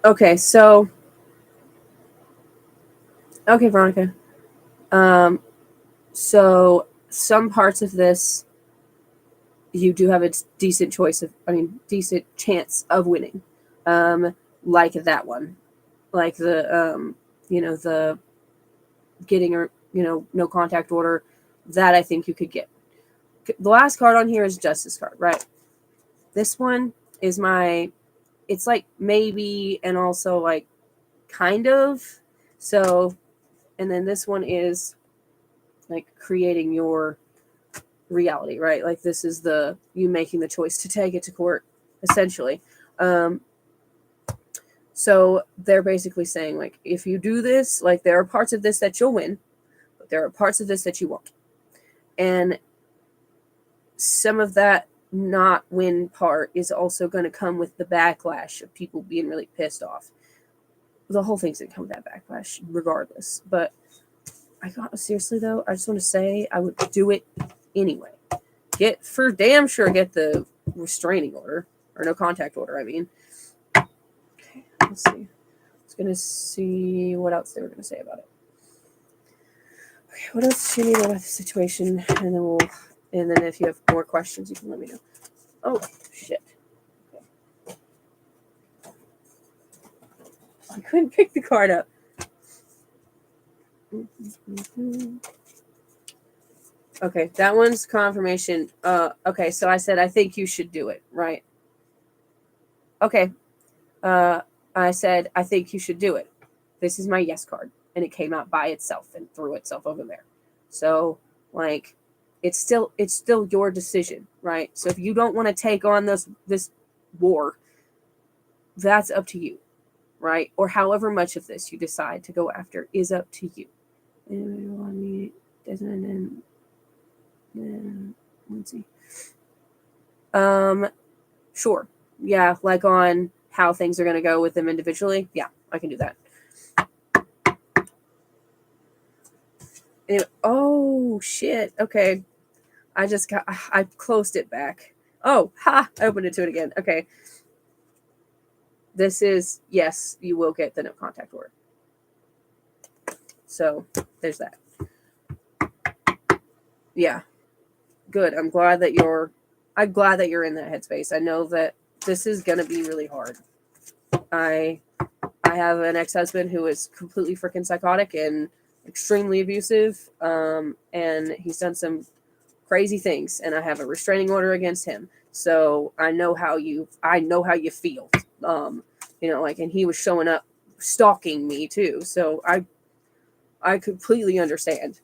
Okay, so Veronica. So some parts of this you do have a decent chance of winning. Like that one. Like the the getting or no contact order, that I think you could get. The last card on here is Justice card, right? This one is it's like maybe and also like kind of. So, and then this one is like creating your reality, right? Like this is you making the choice to take it to court, essentially. So they're basically saying, like, if you do this, like, there are parts of this that you'll win, but there are parts of this that you won't. And some of that not win part is also going to come with the backlash of people being really pissed off. The whole thing's going to come with that backlash regardless. But seriously, though, I just want to say I would do it anyway. Get the restraining order, or no contact order, I mean. Okay, let's see. I was going to see what else they were going to say about it. Okay, what else do you need about the situation? And then if you have more questions, you can let me know. Oh, shit. Okay. I couldn't pick the card up. Okay, that one's confirmation. Okay, so I said, I think you should do it, right? Okay. I said, I think you should do it. This is my yes card. And it came out by itself and threw itself over there. So, like, it's still your decision, right? So if you don't want to take on this war, that's up to you, right? Or however much of this you decide to go after is up to you. Let's see. Sure. Yeah, like on how things are going to go with them individually. Yeah, I can do that. Anyway, oh, shit. Okay. I closed it back. Oh, ha! I opened it to it again. Okay. This is, yes, you will get the no contact order. So, there's that. Yeah. Good. I'm glad that you're in that headspace. I know that this is going to be really hard. I have an ex-husband who is completely freaking psychotic and extremely abusive. And he's done some crazy things, and I have a restraining order against him. So I know how you feel. Like, and he was showing up stalking me too. So I completely understand.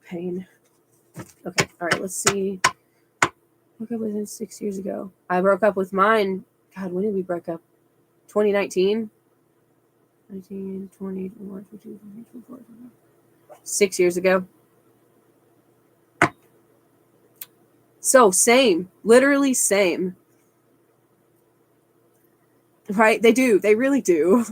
Pain. Okay. All right. Let's see. Broke up with him 6 years ago. I broke up with mine. God, when did we break up? 2019? 19, 20, 21, 22, 23, 24. 6 years ago. So same, literally same. Right? They do. They really do.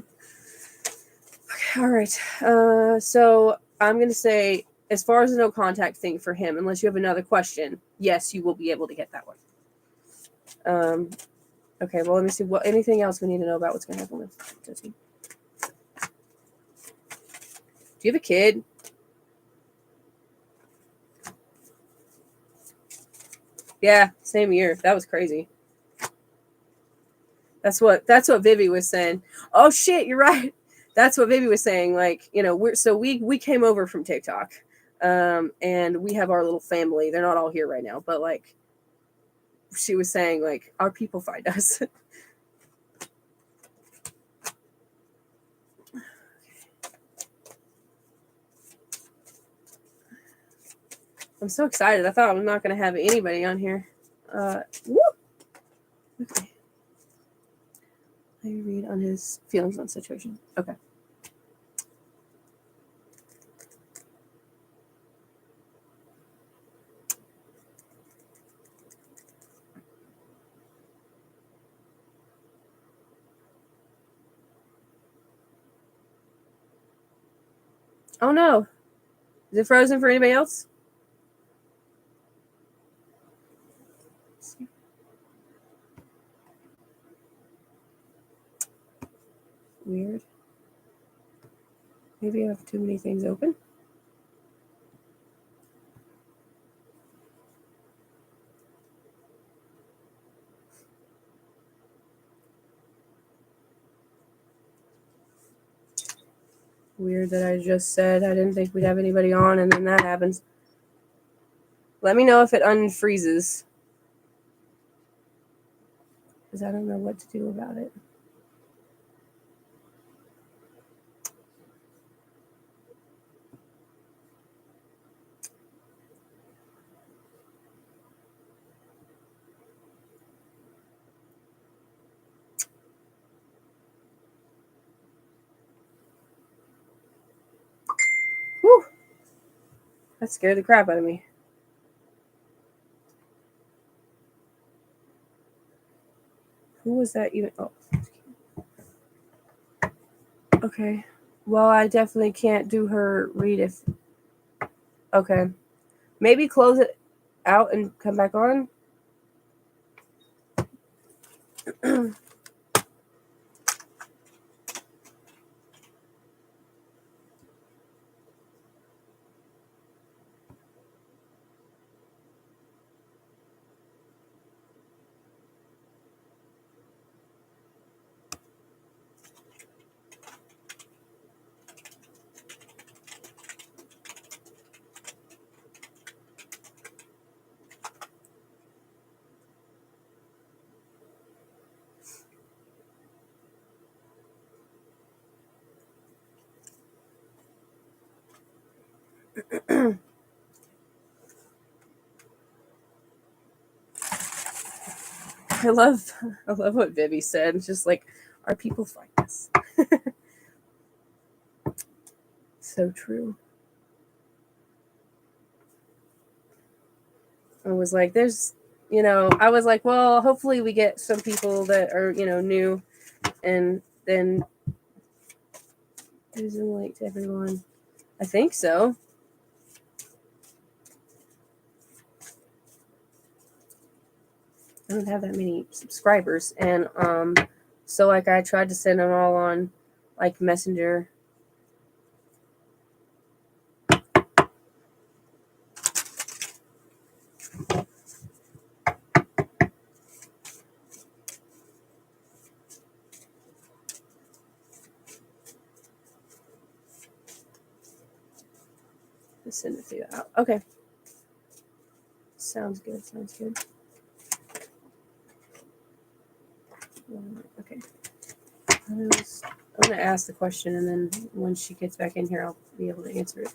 Okay, all right. So I'm going to say, as far as the no contact thing for him, unless you have another question, yes, you will be able to get that one. Okay, well, let me see. What anything else we need to know about what's going to happen with Jesse? Do you have a kid? Yeah, same year. That was crazy. That's what Vivi was saying. Oh shit, you're right. That's what Vivi was saying. Like, you know, we came over from TikTok, and we have our little family. They're not all here right now, but like, she was saying like our people find us. I'm so excited. I thought I was not going to have anybody on here. Whoop. Okay. Let me read on his feelings on the situation. Okay. Oh no. Is it frozen for anybody else? Weird. Maybe I have too many things open. Weird that I just said I didn't think we'd have anybody on, and then that happens. Let me know if it unfreezes, because I don't know what to do about it. Whew. That scared the crap out of me. Who was that even? Oh. Okay. Well, I definitely can't do her read if... Okay. Maybe close it out and come back on? I love what Vivi said. It's just like, our people find us. So true. I was like, I was like, well, hopefully we get some people that are, new, and then there's a link to everyone. I think so. I don't have that many subscribers, and so like I tried to send them all on like Messenger. Just send it to you out. Okay. Sounds good. Okay. I'm going to ask the question, and then when she gets back in here, I'll be able to answer it.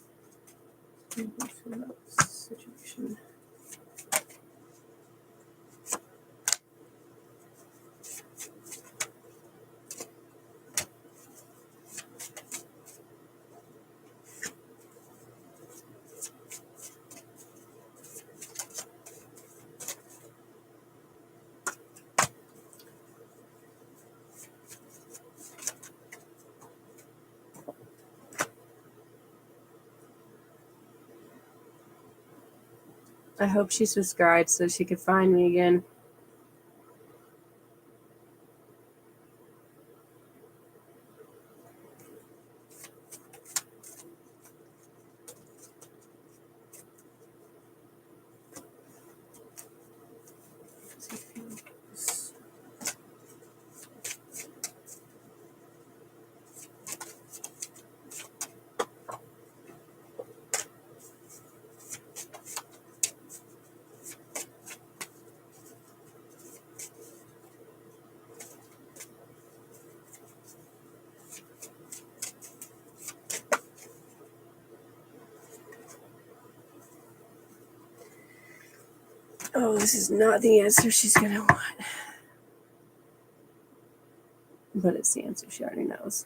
Situation. I hope she subscribed so she could find me again. Oh, this is not the answer she's gonna want. But it's the answer she already knows.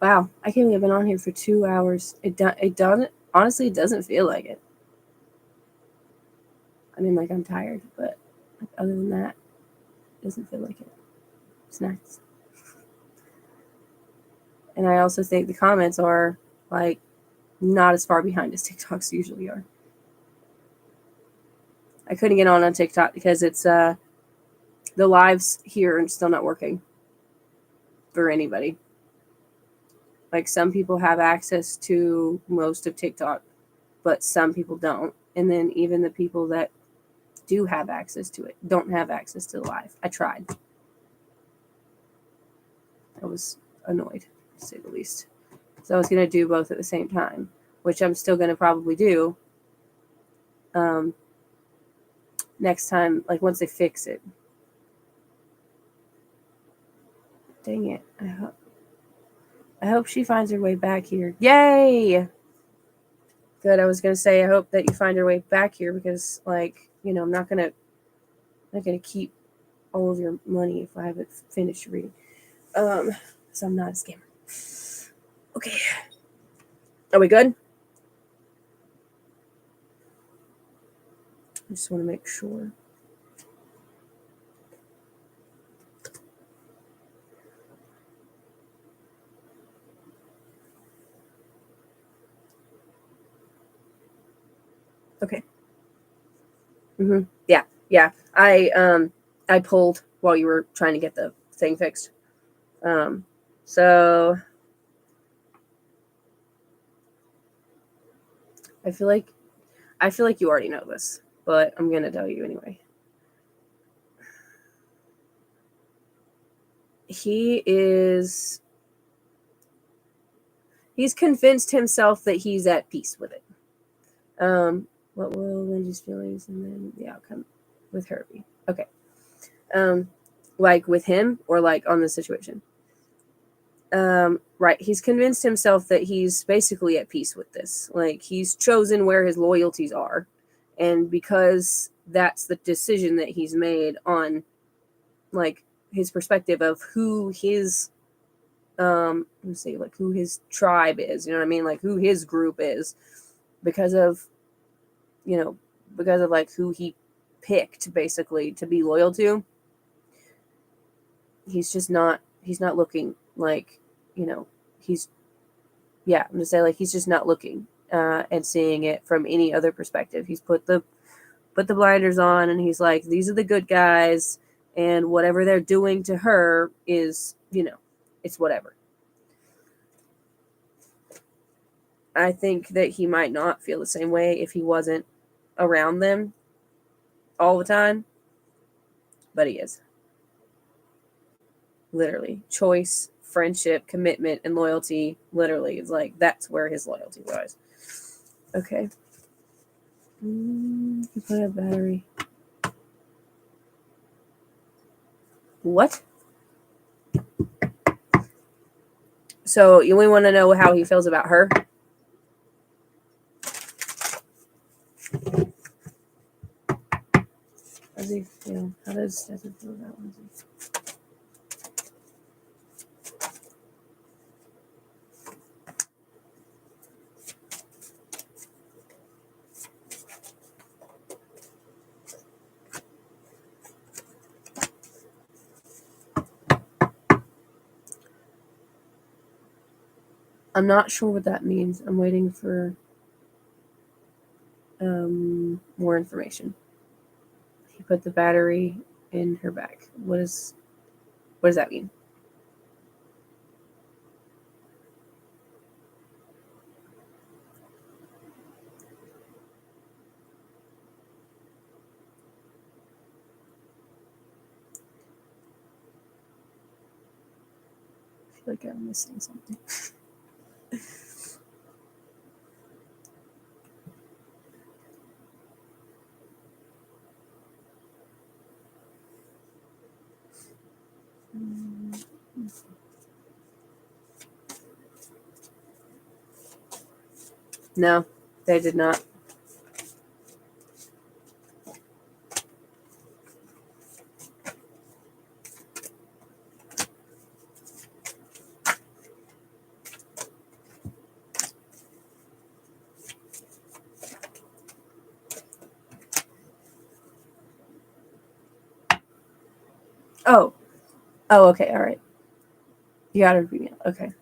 Wow, I can't believe I've been on here for 2 hours. It doesn't, honestly, it doesn't feel like it. I mean, like, I'm tired, but other than that, it doesn't feel like it. It's nice. And I also think the comments are, like, not as far behind as TikToks usually are. I couldn't get on TikTok because it's, the lives here are still not working for anybody. Like, some people have access to most of TikTok, but some people don't. And then even the people that do have access to it don't have access to the live. I tried. I was annoyed, to say the least. So I was going to do both at the same time, which I'm still going to probably do next time, like once they fix it. Dang it. I hope she finds her way back here. Yay! Good. I was going to say, I hope that you find your way back here because, like, you know, I'm not going to keep all of your money if I haven't finished reading. So I'm not a scammer. Okay. Are we good? I just want to make sure. Okay. Yeah. I pulled while you were trying to get the thing fixed. So I feel like you already know this, but I'm gonna tell you anyway. He's convinced himself that he's at peace with it. What will Lindsay's feelings and then the outcome with her be? Okay. Like with him or like on the situation? Right. He's convinced himself that he's basically at peace with this. Like he's chosen where his loyalties are. And because that's the decision that he's made on like his perspective of who his let's say like who his tribe is, you know what I mean? Like who his group is because of like who he picked basically to be loyal to. He's not looking like, he's I'm gonna say like he's just not looking and seeing it from any other perspective. He's put the blinders on and he's like, these are the good guys and whatever they're doing to her is, it's whatever. I think that he might not feel the same way if he wasn't around them all the time, but he is. Literally. Choice, friendship, commitment, and loyalty, literally, is like, that's where his loyalty lies. Okay. You put a battery. What? So you want to know how he feels about her? How does he feel? How does Stefan feel about Lindsay? I'm not sure what that means. I'm waiting for more information. He put the battery in her bag. What does that mean? I feel like I'm missing something. No, they did not. Oh, okay, all right. You gotta repeat me. Okay.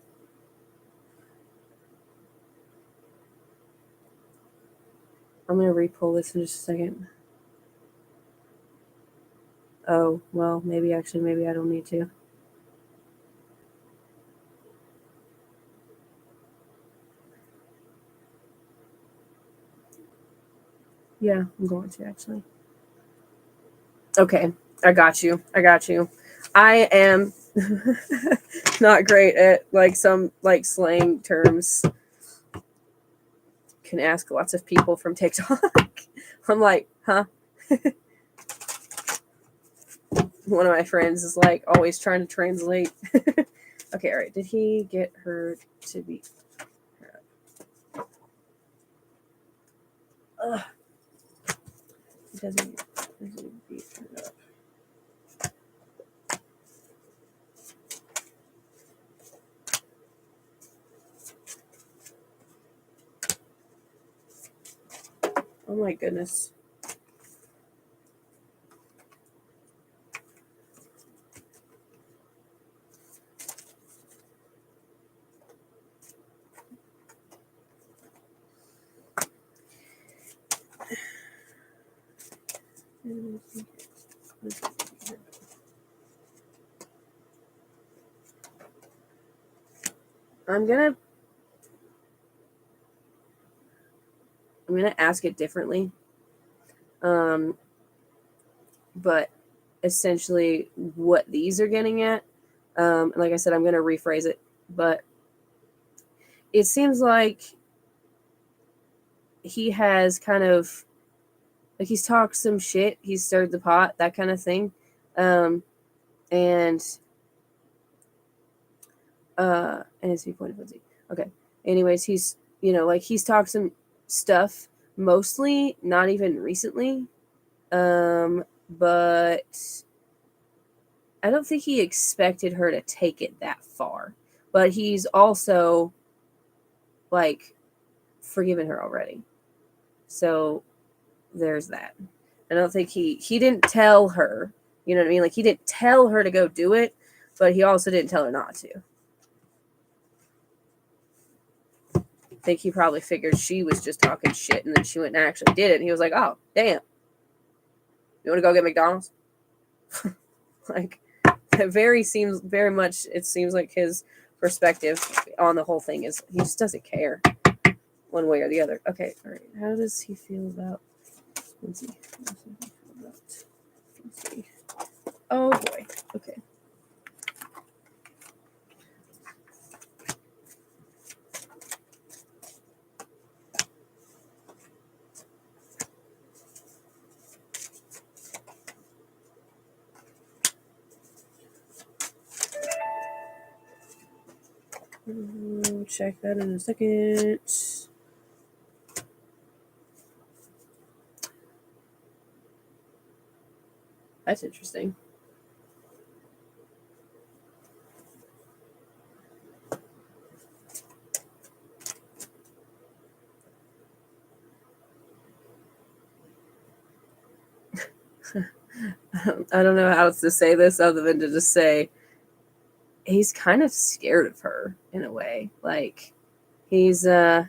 I'm gonna re-pull this in just a second. Oh, well, maybe I don't need to. Yeah, I'm going to actually. Okay, I got you. I am not great at like some like slang terms. Can ask lots of people from TikTok. I'm like, huh? One of my friends is like always trying to translate. Okay, all right. Did he get her to beat her up? Ugh. He doesn't beat her up. Oh my goodness. I'm gonna ask it differently. But essentially what these are getting at, like I said, I'm gonna rephrase it, but it seems like he has kind of like he's talked some shit, he's stirred the pot, that kind of thing. And and it's point of okay. Anyways, he's like he's talked some stuff, mostly not even recently. But I don't think he expected her to take it that far. But he's also like forgiven her already. So there's that. I don't think he didn't tell her, you know what I mean? Like he didn't tell her to go do it, but he also didn't tell her not to. I think he probably figured she was just talking shit and then she went and actually did it. And he was like, oh, damn. You want to go get McDonald's? Like, it seems like his perspective on the whole thing is he just doesn't care one way or the other. Okay, all right. How does he feel about Lindsay? Oh boy. Okay. We'll check that in a second. That's interesting. I don't know how else to say this other than to just say he's kind of scared of her in a way. Like He's he'll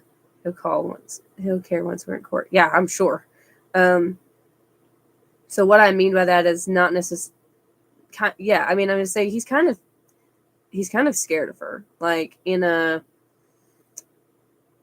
call once, he'll care once we're in court. Yeah, I'm sure. So what I mean by that is not necessarily. Yeah, I mean, I'm gonna say he's kind of scared of her. Like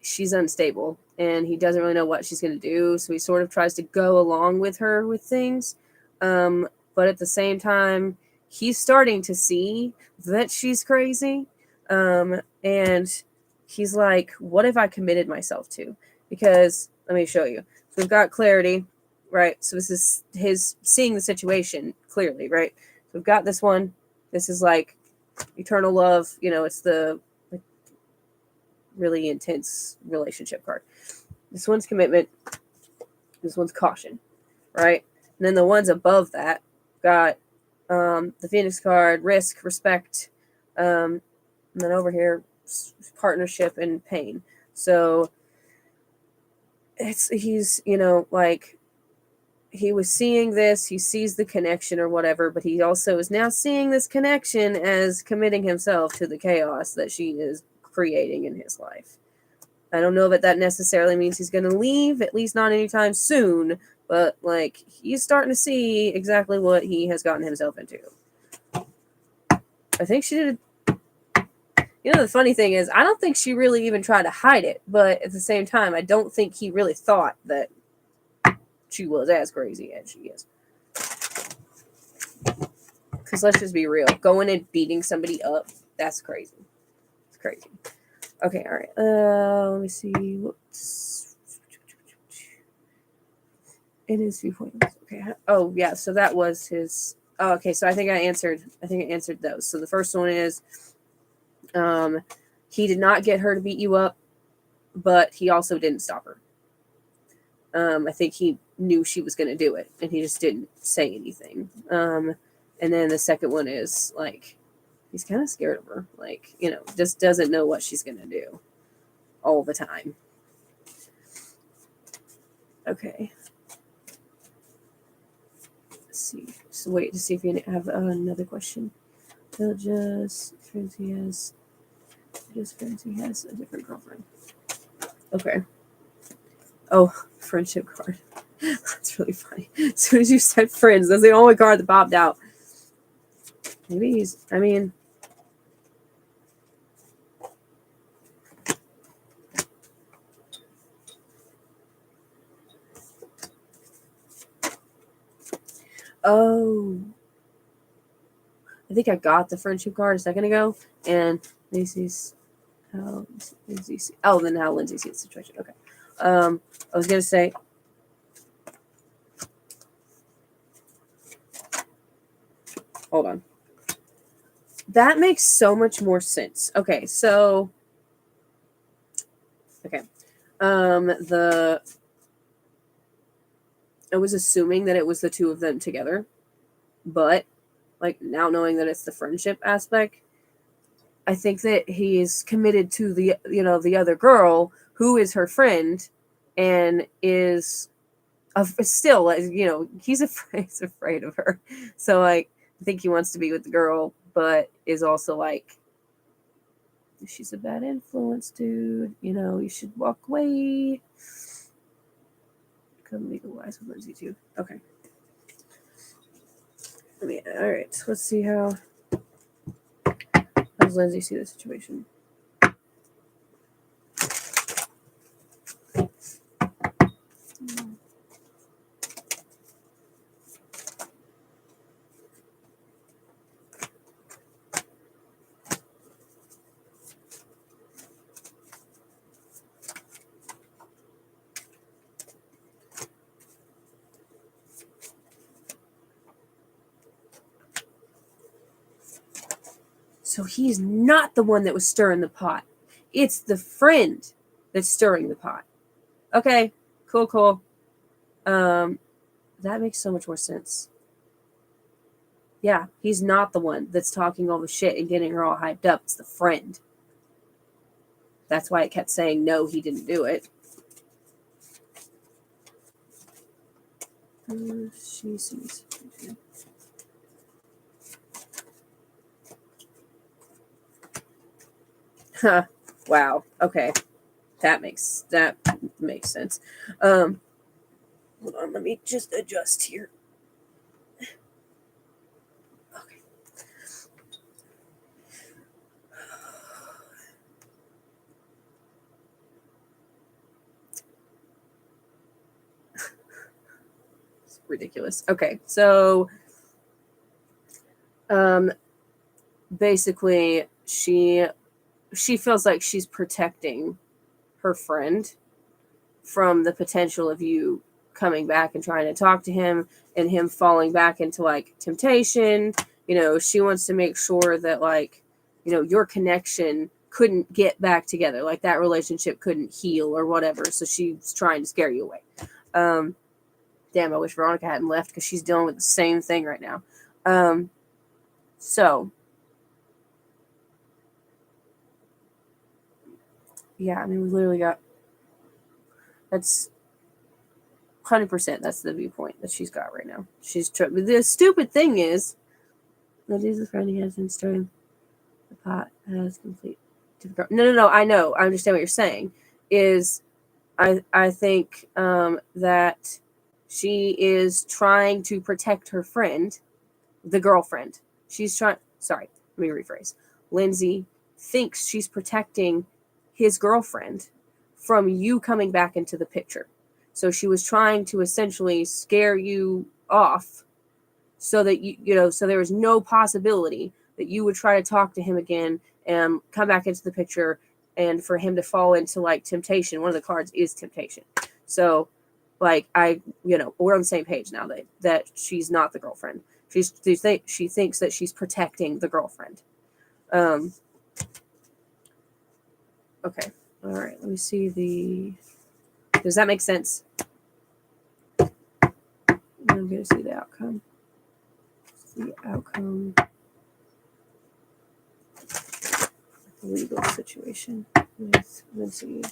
she's unstable and he doesn't really know what she's gonna do. So he sort of tries to go along with her with things, but at the same time, he's starting to see that she's crazy, and he's like, "What have I committed myself to?" Because let me show you. So we've got clarity, right? So this is his seeing the situation clearly, right? So we've got this one. This is like eternal love. It's the like, really intense relationship card. This one's commitment. This one's caution, right? And then the ones above that got the Phoenix card, risk, respect, and then over here, partnership and pain. So he's like he was seeing this, he sees the connection or whatever, but he also is now seeing this connection as committing himself to the chaos that she is creating in his life. I don't know that necessarily means he's going to leave, at least not anytime soon, but like he's starting to see exactly what he has gotten himself into. I think she did. The funny thing is, I don't think she really even tried to hide it, but at the same time, I don't think he really thought that she was as crazy as she is. Because let's just be real. Going and beating somebody up, that's crazy. It's crazy. Okay, all right. Let me see. Whoops. It is viewpoint. Okay. Oh, yeah. So that was his. Oh, okay. So I think I answered those. So the first one is, he did not get her to beat you up, but he also didn't stop her. I think he knew she was going to do it, and he just didn't say anything. And then the second one is like, he's kind of scared of her, like, just doesn't know what she's going to do all the time. Okay. Let's see. Just wait to see if you have another question. They'll just friends he has a different girlfriend. Okay. Oh, friendship card. That's really funny. As soon as you said friends, that's the only card that popped out. Maybe he's, I mean, oh, I think I got the friendship card a second ago, and Lindsay's how Lindsay see, oh, then how Lindsay sees the situation. Okay. I was gonna say, hold on. That makes so much more sense. Okay, so okay. I was assuming that it was the two of them together, but like now knowing that it's the friendship aspect, I think that he is committed to the other girl who is her friend and is still he's afraid of her. So like I think he wants to be with the girl, but is also like, she's a bad influence, dude. You should walk away. Come legalize with Lindsay too. Okay. All right. Let's see how does Lindsay see the situation. So he's not the one that was stirring the pot. It's the friend that's stirring the pot. Okay, cool. That makes so much more sense. Yeah, he's not the one that's talking all the shit and getting her all hyped up. It's the friend. That's why it kept saying no, he didn't do it. She sees. Huh. Wow. Okay. That makes sense. Hold on, let me just adjust here. Okay. It's ridiculous. Okay, so basically she feels like she's protecting her friend from the potential of you coming back and trying to talk to him and him falling back into like temptation. She wants to make sure that like, your connection couldn't get back together, like that relationship couldn't heal or whatever. So she's trying to scare you away. Damn, I wish Veronica hadn't left because she's dealing with the same thing right now. So yeah, I mean, we literally got, that's 100%. That's the viewpoint that she's got right now. The stupid thing is that he's a friend he has been stirring the pot as complete. No. I know. I understand what you're saying. I think that she is trying to protect her friend, the girlfriend. Sorry, let me rephrase. Lindsay thinks she's protecting his girlfriend from you coming back into the picture. So she was trying to essentially scare you off so that so there was no possibility that you would try to talk to him again and come back into the picture, and for him to fall into like temptation. One of the cards is temptation. So like we're on the same page now that she's not the girlfriend. She thinks that she's protecting the girlfriend. Okay. All right. Let me see does that make sense? I'm going to see the outcome. The outcome. The legal situation with Lindsay.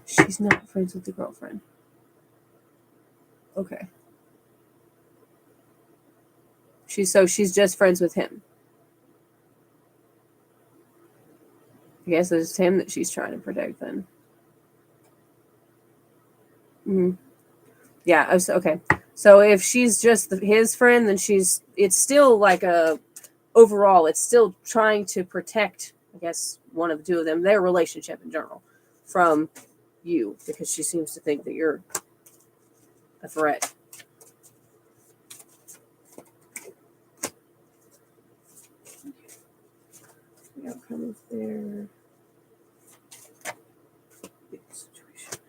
She's not friends with the girlfriend. Okay. She's just friends with him. I guess it's him that she's trying to protect then. Mm-hmm. Yeah. Okay. So if she's just his friend, then it's still like overall, it's still trying to protect, I guess, one of the two of them, their relationship in general, from you, because she seems to think that you're a threat. The outcome is there. Situation.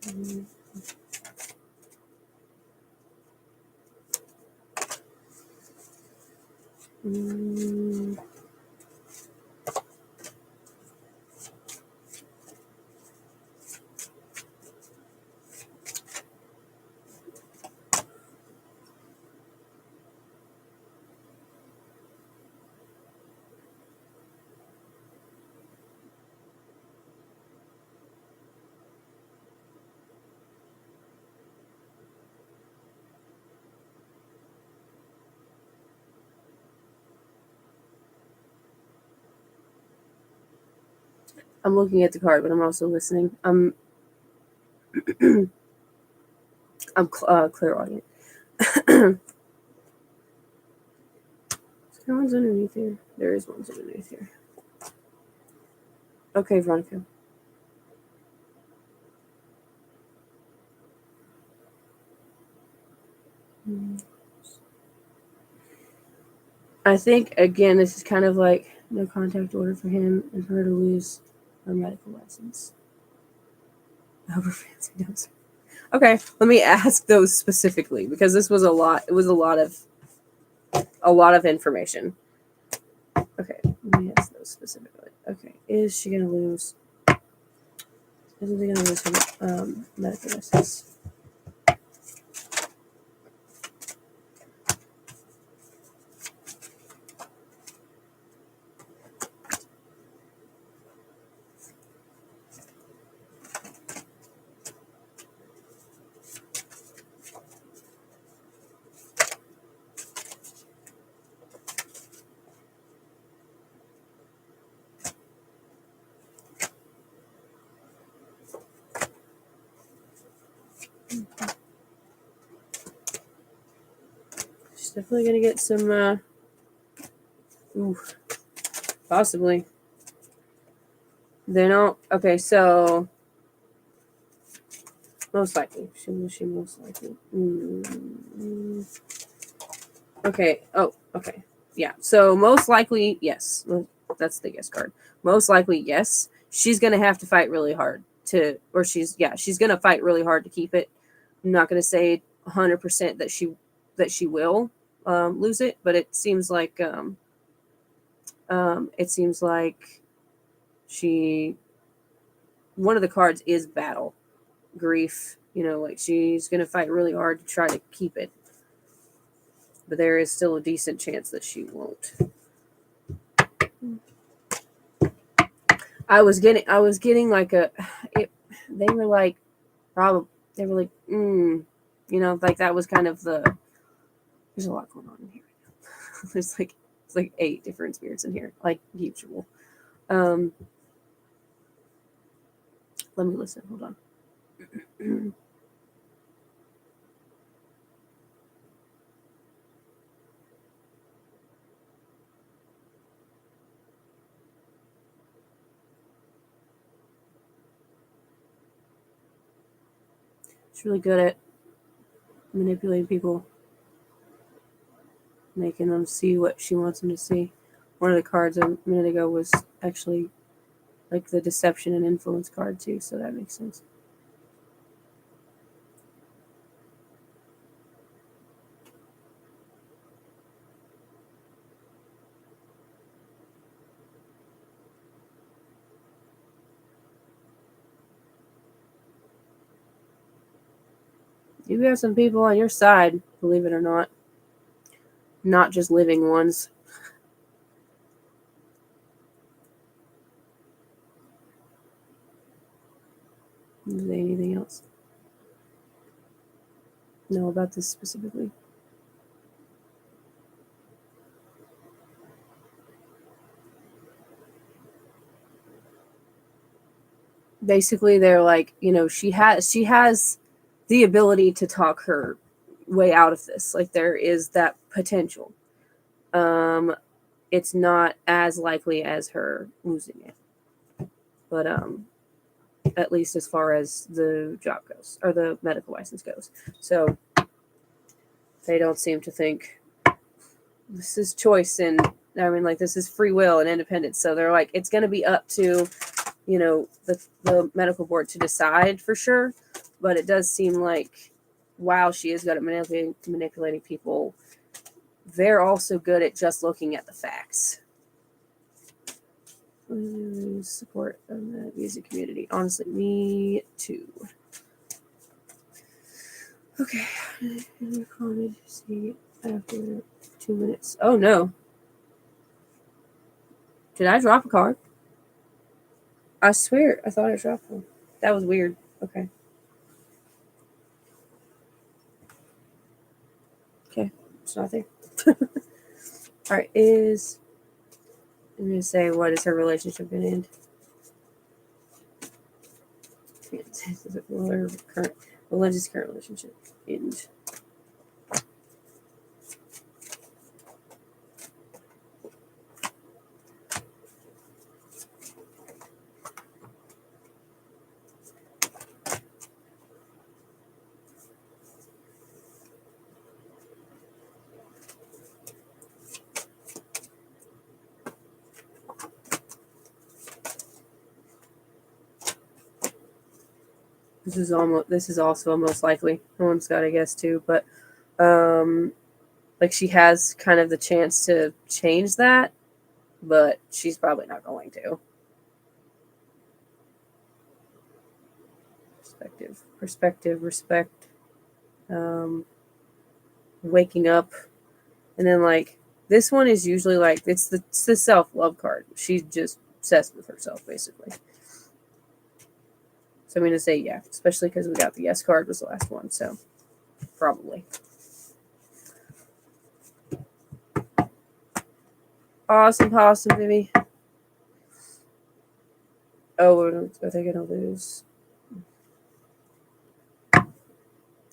Mm-hmm. Mm-hmm. I'm looking at the card, but I'm also listening. I'm clairaudient. One's underneath here. There is one underneath here. Okay, Veronica. I think, again, this is kind of like no contact order for him and for her to lose her medical license. Over fancy notes. Okay, let me ask those specifically, because this was a lot. It was a lot of information. Okay, let me ask those specifically. Okay, is she going to lose? Isn't she going to lose her medical license? She's definitely going to get some, possibly. They don't, okay, so, most likely. She most likely. Okay, oh, okay. Yeah, so most likely, yes. That's the yes card. Most likely, yes. She's going to have to fight really hard she's going to fight really hard to keep it. I'm not going to say 100% that she will lose it, but it seems like she one of the cards is battle, grief, like she's going to fight really hard to try to keep it, but there is still a decent chance that she won't. I was getting like they were like like that was kind of there's a lot going on in here. There's like 8 different spirits in here, like usual. Let me listen. Hold on. She's really good at manipulating people, making them see what she wants them to see. One of the cards a minute ago was actually like the deception and influence card too, so that makes sense. You have some people on your side, believe it or not. Not just living ones. Is there anything else? Know about this specifically? Basically, they're like, she has the ability to talk her way out of this. Like there is that potential. It's not as likely as her losing it, but at least as far as the job goes or the medical license goes. So they don't seem to think this is choice, and I mean, like, this is free will and independence. So they're like, it's going to be up to the medical board to decide for sure. But it does seem like while she is good at manipulating people, they're also good at just looking at the facts. Support of the music community. Honestly, me too. Okay. See after 2 minutes. Oh no. Did I drop a card? I swear I thought I dropped one. That was weird. Okay. Okay. It's not there. Alright, I'm going to say, what is her relationship going to end? Will her current relationship end? This is also most likely. No one's got a guess too, but like she has kind of the chance to change that. but she's probably not going to. Perspective, respect, waking up. And then, like, this one is usually like, it's the self-love card. She's just obsessed with herself, basically. So I'm going to say yeah, especially because we got the yes card was the last one, so probably. Awesome possum, baby. Oh, are they going to lose?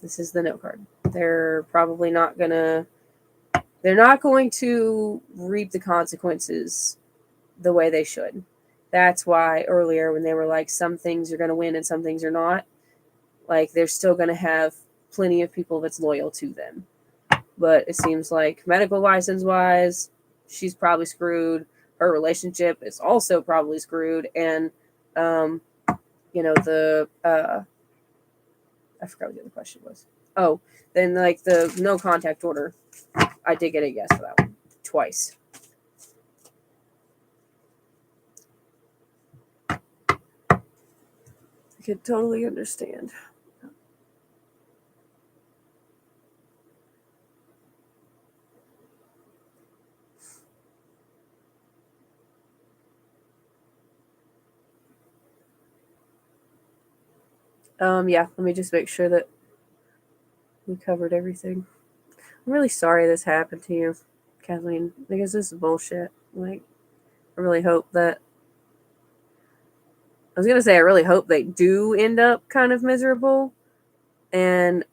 This is the no card. They're probably not going to... They're not going to reap the consequences the way they should. That's why earlier when they were like, some things are going to win and some things are not, like, they're still going to have plenty of people that's loyal to them. But it seems like medical license wise, she's probably screwed. Her relationship is also probably screwed. And, the, I forgot what the other question was. Oh, then like the no contact order, I did get a yes for that one twice. I could totally understand. Yeah, let me just make sure that we covered everything. I'm really sorry this happened to you, Kathleen, because this is bullshit. Like, I really hope that... I was going to say, I really hope they do end up kind of miserable. And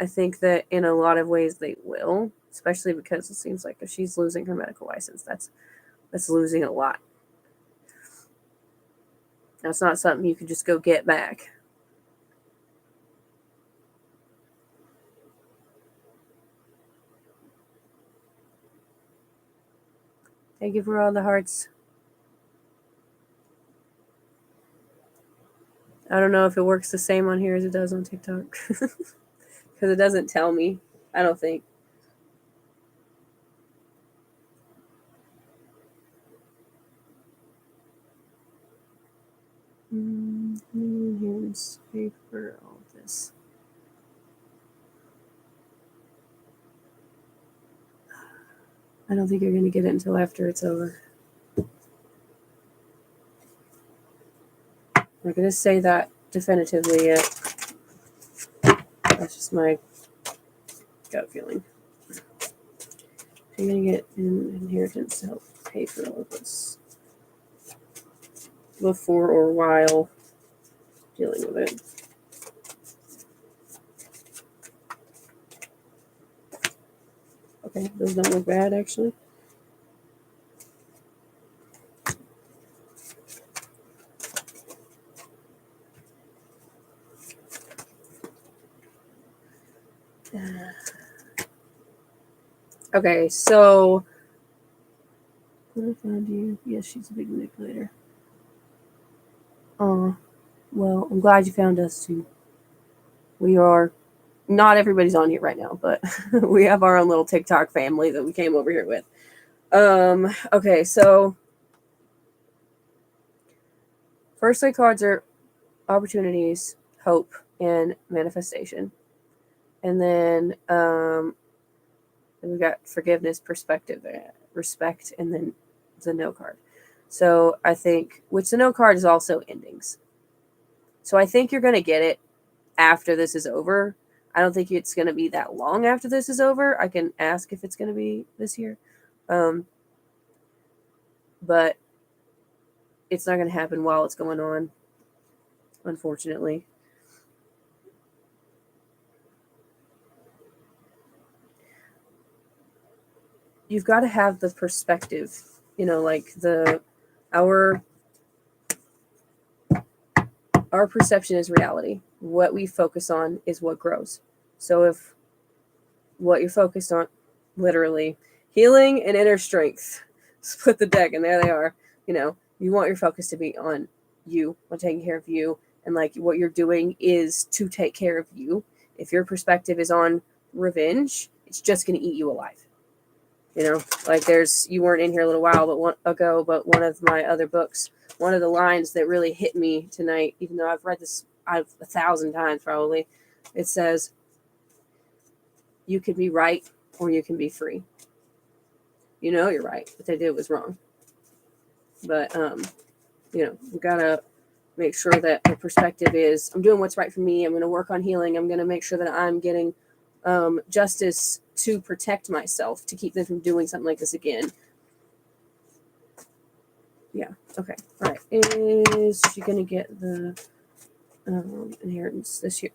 I think that in a lot of ways they will, especially because it seems like if she's losing her medical license, that's losing a lot. That's not something you can just go get back. Thank you for all the hearts. I don't know if it works the same on here as it does on TikTok. Because it doesn't tell me, I don't think. Here's paper, all this. I don't think you're going to get it until after it's over. I'm not going to say that definitively yet. That's just my gut feeling. You're going to get an inheritance to help pay for all of this before or while dealing with it. Okay, those don't look bad, actually. Okay, so... What I found you? Yes, she's a big manipulator. Oh, well, I'm glad you found us, too. We are... Not everybody's on here right now, but we have our own little TikTok family that we came over here with. Okay, so... First three cards are opportunities, hope, and manifestation. And then we've got forgiveness, perspective, respect, and then the no card. So I think, which the no card is also endings. So I think you're going to get it after this is over. I don't think it's going to be that long after this is over. I can ask if it's going to be this year. But it's not going to happen while it's going on, unfortunately. You've got to have the perspective, like our perception is reality. What we focus on is what grows. So if what you're focused on, literally, healing and inner strength, split the deck, and there they are. You want your focus to be on you, on taking care of you, and like what you're doing is to take care of you. If your perspective is on revenge, it's just going to eat you alive. Like you weren't in here a little while ago, but one of my other books, one of the lines that really hit me tonight, even though I've read this 1,000 times probably, it says, you could be right or you can be free. You're right. What they did was wrong. But, we gotta make sure that the perspective is, I'm doing what's right for me. I'm going to work on healing. I'm going to make sure that I'm getting justice to protect myself, to keep them from doing something like this again. Yeah. Okay. All right. Is she going to get the inheritance this year?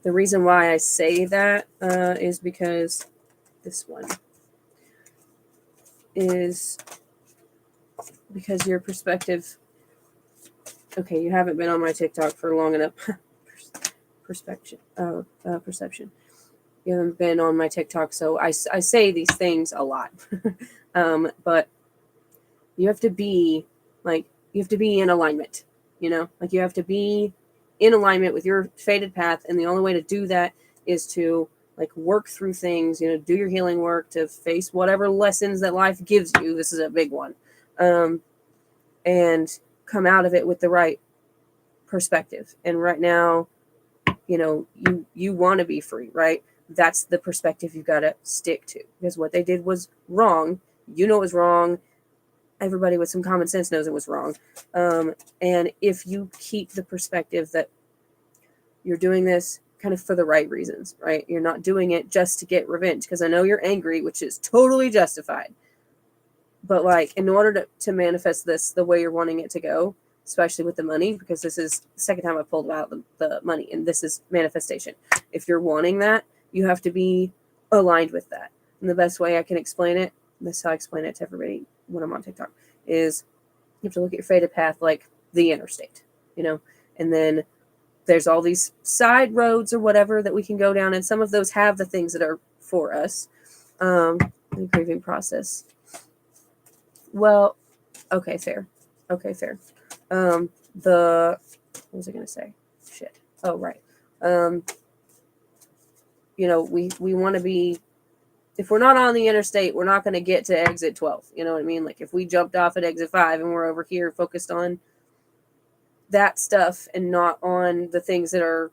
The reason why I say that is because this one is because your perspective. Okay, you haven't been on my TikTok for long enough. Perception. You haven't been on my TikTok, so I say these things a lot. But you have to be in alignment. Like you have to be in alignment with your fated path, and the only way to do that is to work through things. Do your healing work, to face whatever lessons that life gives you. This is a big one, and come out of it with the right perspective. And right now, you want to be free, right? That's the perspective you've got to stick to, because what they did was wrong. It was wrong. Everybody with some common sense knows it was wrong. And if you keep the perspective that you're doing this kind of for the right reasons, right? You're not doing it just to get revenge, because I know you're angry, which is totally justified. But in order to manifest this the way you're wanting it to go, especially with the money, because this is the second time I've pulled out the money, and this is manifestation. If you're wanting that, you have to be aligned with that. And the best way I can explain it, and this is how I explain it to everybody when I'm on TikTok, is you have to look at your fated path like the interstate, and then there's all these side roads or whatever that we can go down, and some of those have the things that are for us. The grieving process. Well, okay, fair. What was I going to say? Shit. Oh, right. We want to be, if we're not on the interstate, we're not going to get to exit 12. You know what I mean? Like if we jumped off at exit 5 and we're over here focused on that stuff and not on the things that are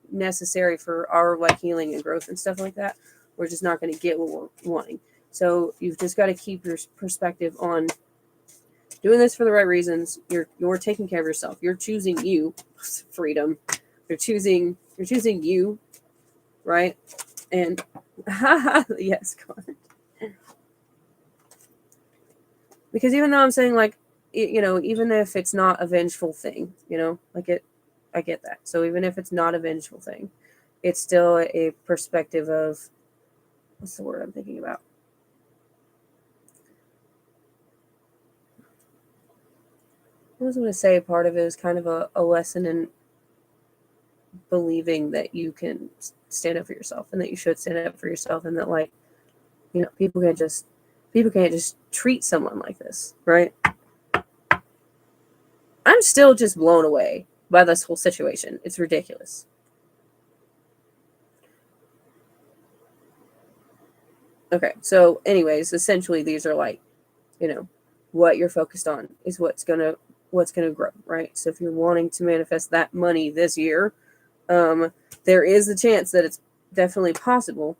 necessary for our healing and growth and stuff like that, we're just not going to get what we're wanting. So you've just got to keep your perspective on doing this for the right reasons. You're taking care of yourself. You're choosing you, freedom. You're choosing you, right? And yes, card. Because even though I'm saying even if it's not a vengeful thing, I get that. So even if it's not a vengeful thing, it's still a perspective of, what's the word I'm thinking about? I was going to say part of it is kind of a lesson in believing that you can stand up for yourself, and that you should stand up for yourself, and that people can't just treat someone like this, right? I'm still just blown away by this whole situation. It's ridiculous. Okay, so anyways, essentially these are what you're focused on is what's gonna grow, right? So if you're wanting to manifest that money this year, there is a chance that it's definitely possible,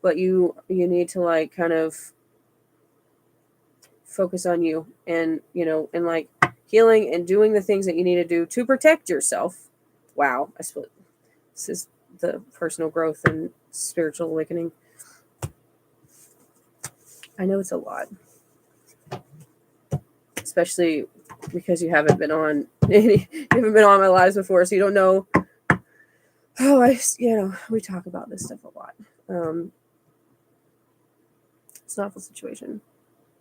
but you need to kind of focus on you, and and healing and doing the things that you need to do to protect yourself. Wow, I suppose this is the personal growth and spiritual awakening. I know it's a lot, especially because you haven't been on my lives before, so you don't know. We talk about this stuff a lot. It's an awful situation.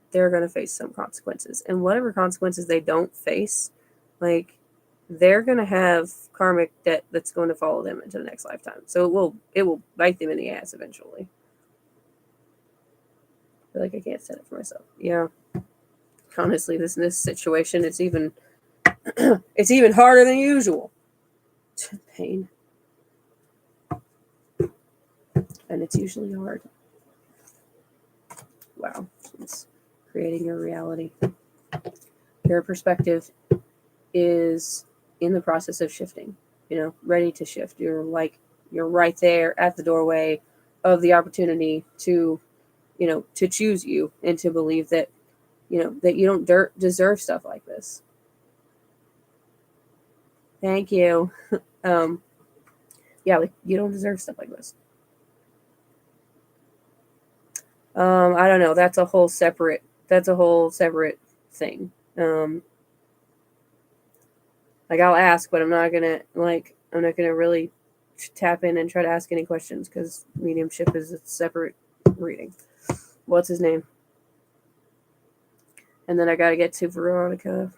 They're going to face some consequences, and whatever consequences they don't face, they're going to have karmic debt that's going to follow them into the next lifetime. So it will bite them in the ass eventually. I feel like I can't stand up for myself. Yeah. Honestly, this situation, it's even It's even harder than usual. Pain. And it's usually hard. Wow. It's creating your reality. Your perspective is in the process of shifting, ready to shift. You're right there at the doorway of the opportunity to, to choose you and to believe that, that you don't deserve stuff like this. Thank you. Yeah, you don't deserve stuff like this. I don't know. That's a whole separate thing. I'll ask, but I'm not gonna really tap in and try to ask any questions because mediumship is a separate reading. What's his name? And then I gotta get to Veronica.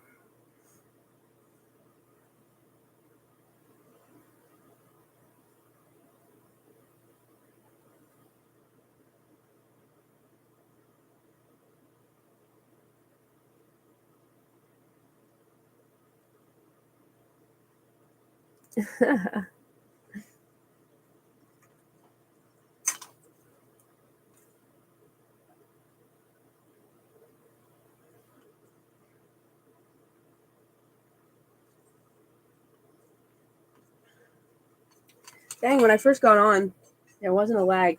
Dang, when I first got on, there wasn't a lag.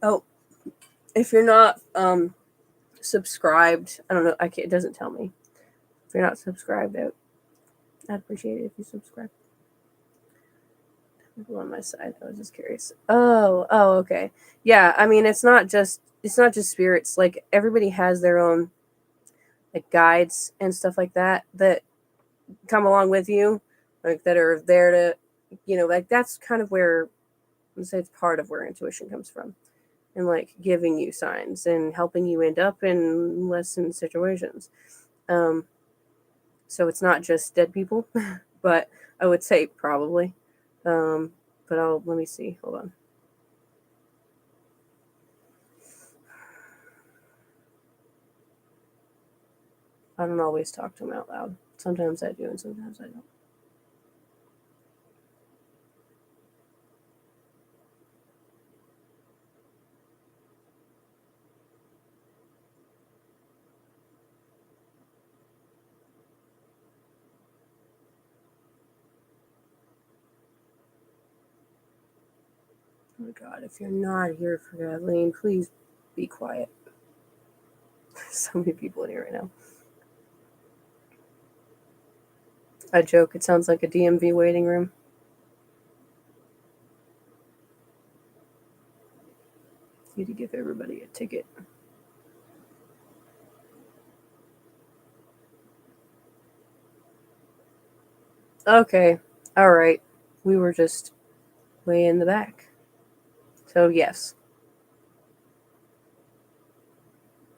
Oh, if you're not subscribed, I don't know. It doesn't tell me. If you're not subscribed, I'd appreciate it if you subscribe. On my side, I was just curious. Oh, okay. Yeah, I mean, it's not just spirits. Like everybody has their own like guides and stuff like that come along with you, like that are there to, like that's kind of where I'd say it's part of where intuition comes from, and like giving you signs and helping you end up in lesson situations. So it's not just dead people, but I would say probably. But let me see. Hold on. I don't always talk to them out loud. Sometimes I do, and sometimes I don't. Oh my God, if you're not here for Kathleen, please be quiet. There's so many people in here right now. I joke, it sounds like a DMV waiting room. Need to give everybody a ticket. Okay, all right. We were just way in the back. So, yes.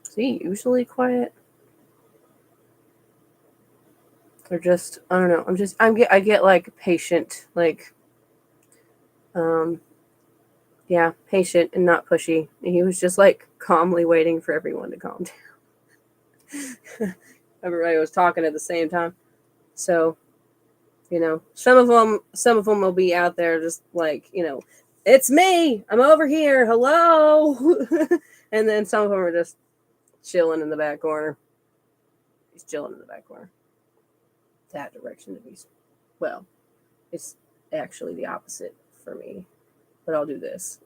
See, usually quiet. They're just, I don't know. I get like patient, like, yeah, patient and not pushy. And he was just like calmly waiting for everyone to calm down. Everybody was talking at the same time. So, some of them will be out there just like, it's me. I'm over here. Hello. And then some of them are just chilling in the back corner. He's chilling in the back corner. That direction to be. Well, it's actually the opposite for me. But I'll do this.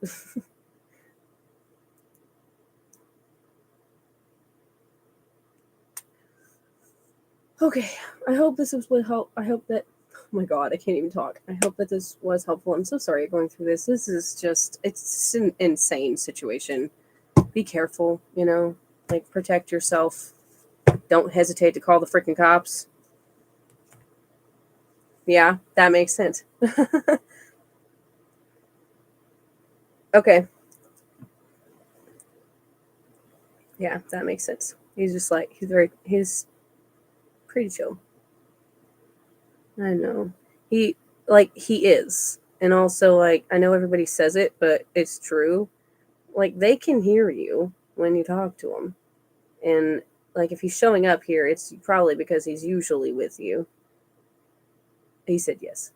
Okay. I hope this was what help. I hope that. Oh my God, I can't even talk. I hope that this was helpful. I'm so sorry you're going through this. This is just, it's an insane situation. Be careful, like protect yourself. Don't hesitate to call the freaking cops. Yeah, that makes sense. Okay. Yeah, that makes sense. He's just like, he's pretty chill. I know. He is. And also like I know everybody says it, but it's true. Like they can hear you when you talk to them. And like if he's showing up here, it's probably because he's usually with you. He said yes.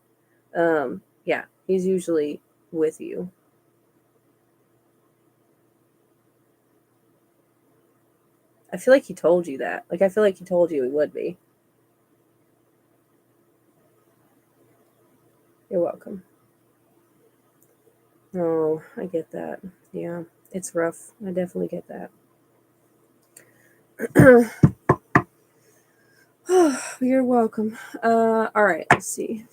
Yeah, he's usually with you. I feel like he told you that. Like, I feel like he told you he would be. You're welcome. Oh, I get that. Yeah, it's rough. I definitely get that. You're welcome. All right, let's see.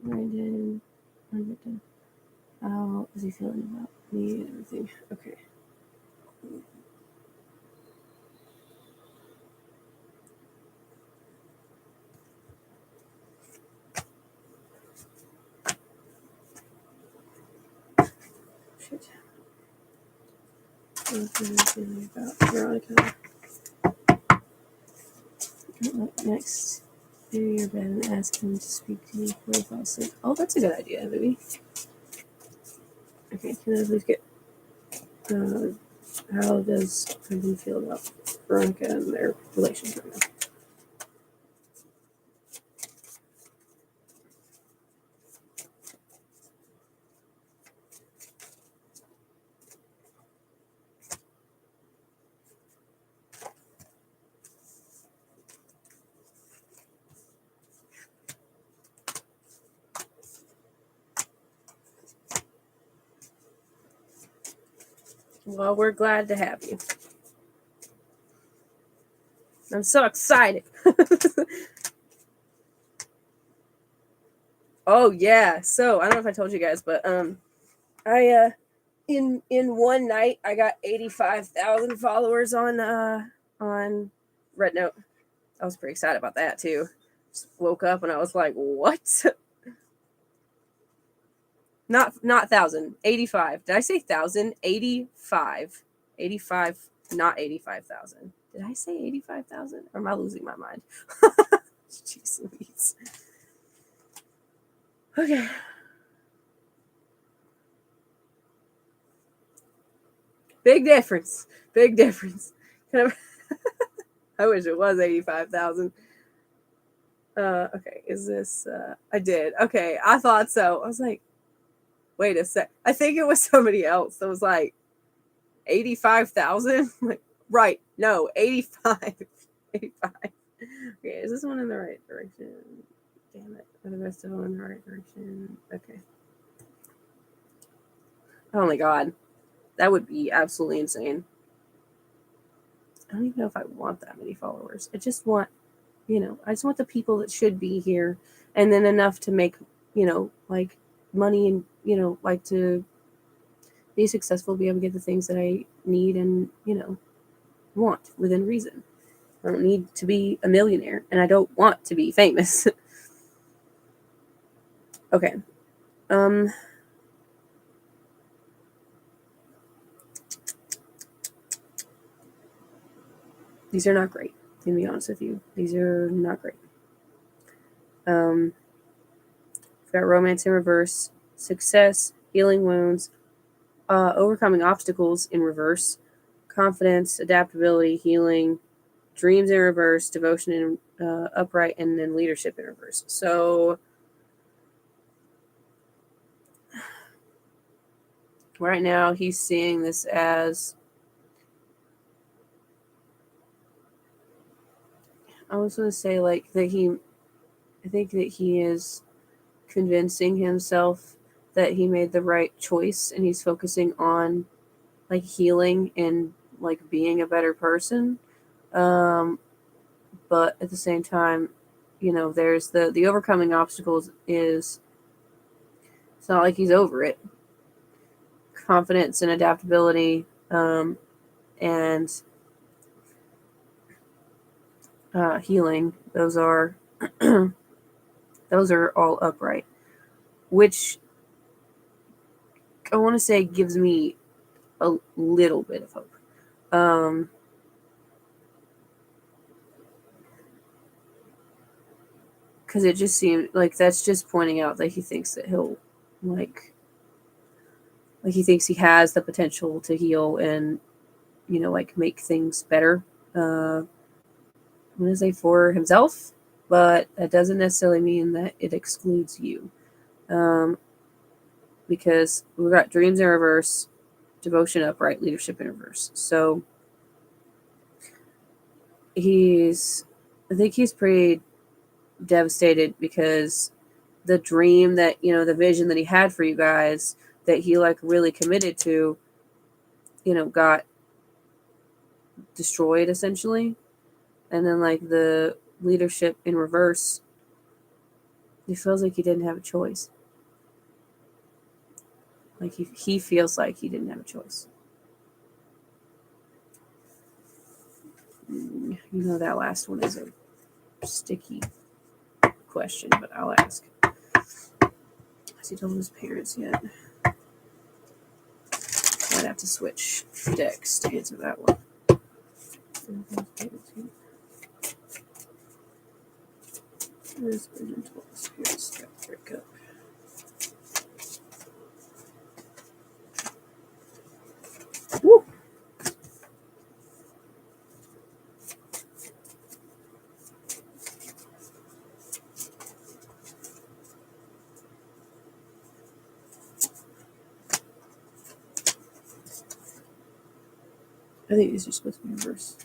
Brandon, how is he feeling about me and everything? Okay. Shit. What is he feeling about Veronica? Next, maybe your bed and ask him to speak to me before he falls asleep. Oh, that's a good idea, maybe. Okay, can I please get how does Brendan feel about Veronica and their relationship right now? Well, we're glad to have you. I'm so excited. Oh yeah. So I don't know if I told you guys, but I in one night I got 85,000 followers on Red Note. I was pretty excited about that too. Just woke up and I was like, what? Not thousand, 85. Did I say thousand? 85. 85, not 85,000. Did I say 85,000? Or am I losing my mind? Jeez Louise. Okay. Big difference. Big difference. I wish it was 85,000. Okay, is this I did. Okay, I thought so. I was like, wait a sec. I think it was somebody else that was like 85,000. Like, right. No, 85. 85. Okay, is this one in the right direction? Damn it. Are the rest of them in the right direction? Okay. Oh my god. That would be absolutely insane. I don't even know if I want that many followers. I just want, I just want the people that should be here, and then enough to make, like money and, like to be successful, be able to get the things that I need and, want within reason. I don't need to be a millionaire, and I don't want to be famous. Okay. These are not great. To be honest with you, these are not great. We've got romance in reverse, success, healing wounds, overcoming obstacles in reverse, confidence, adaptability, healing, dreams in reverse, devotion in upright, and then leadership in reverse. So right now he's seeing this as, I was going to say like that I think that he is convincing himself that he made the right choice, and he's focusing on like healing and like being a better person. But at the same time, there's the overcoming obstacles is, it's not like he's over it. Confidence and adaptability, and healing, those are those are all upright, which I want to say gives me a little bit of hope. Because it just seemed like that's just pointing out that he thinks that he'll like he thinks he has the potential to heal and like make things better. I'm going to say for himself, but that doesn't necessarily mean that it excludes you. Because we've got dreams in reverse, devotion upright, leadership in reverse. So I think he's pretty devastated because the dream that, the vision that he had for you guys that he like really committed to, got destroyed essentially. And then like the leadership in reverse, he feels like he didn't have a choice. Like he feels like he didn't have a choice. That last one is a sticky question, but I'll ask. Has he told his parents yet? I'd have to switch decks to answer that one. His vision told his parents to break up. Woo! I think these are supposed to be reverse.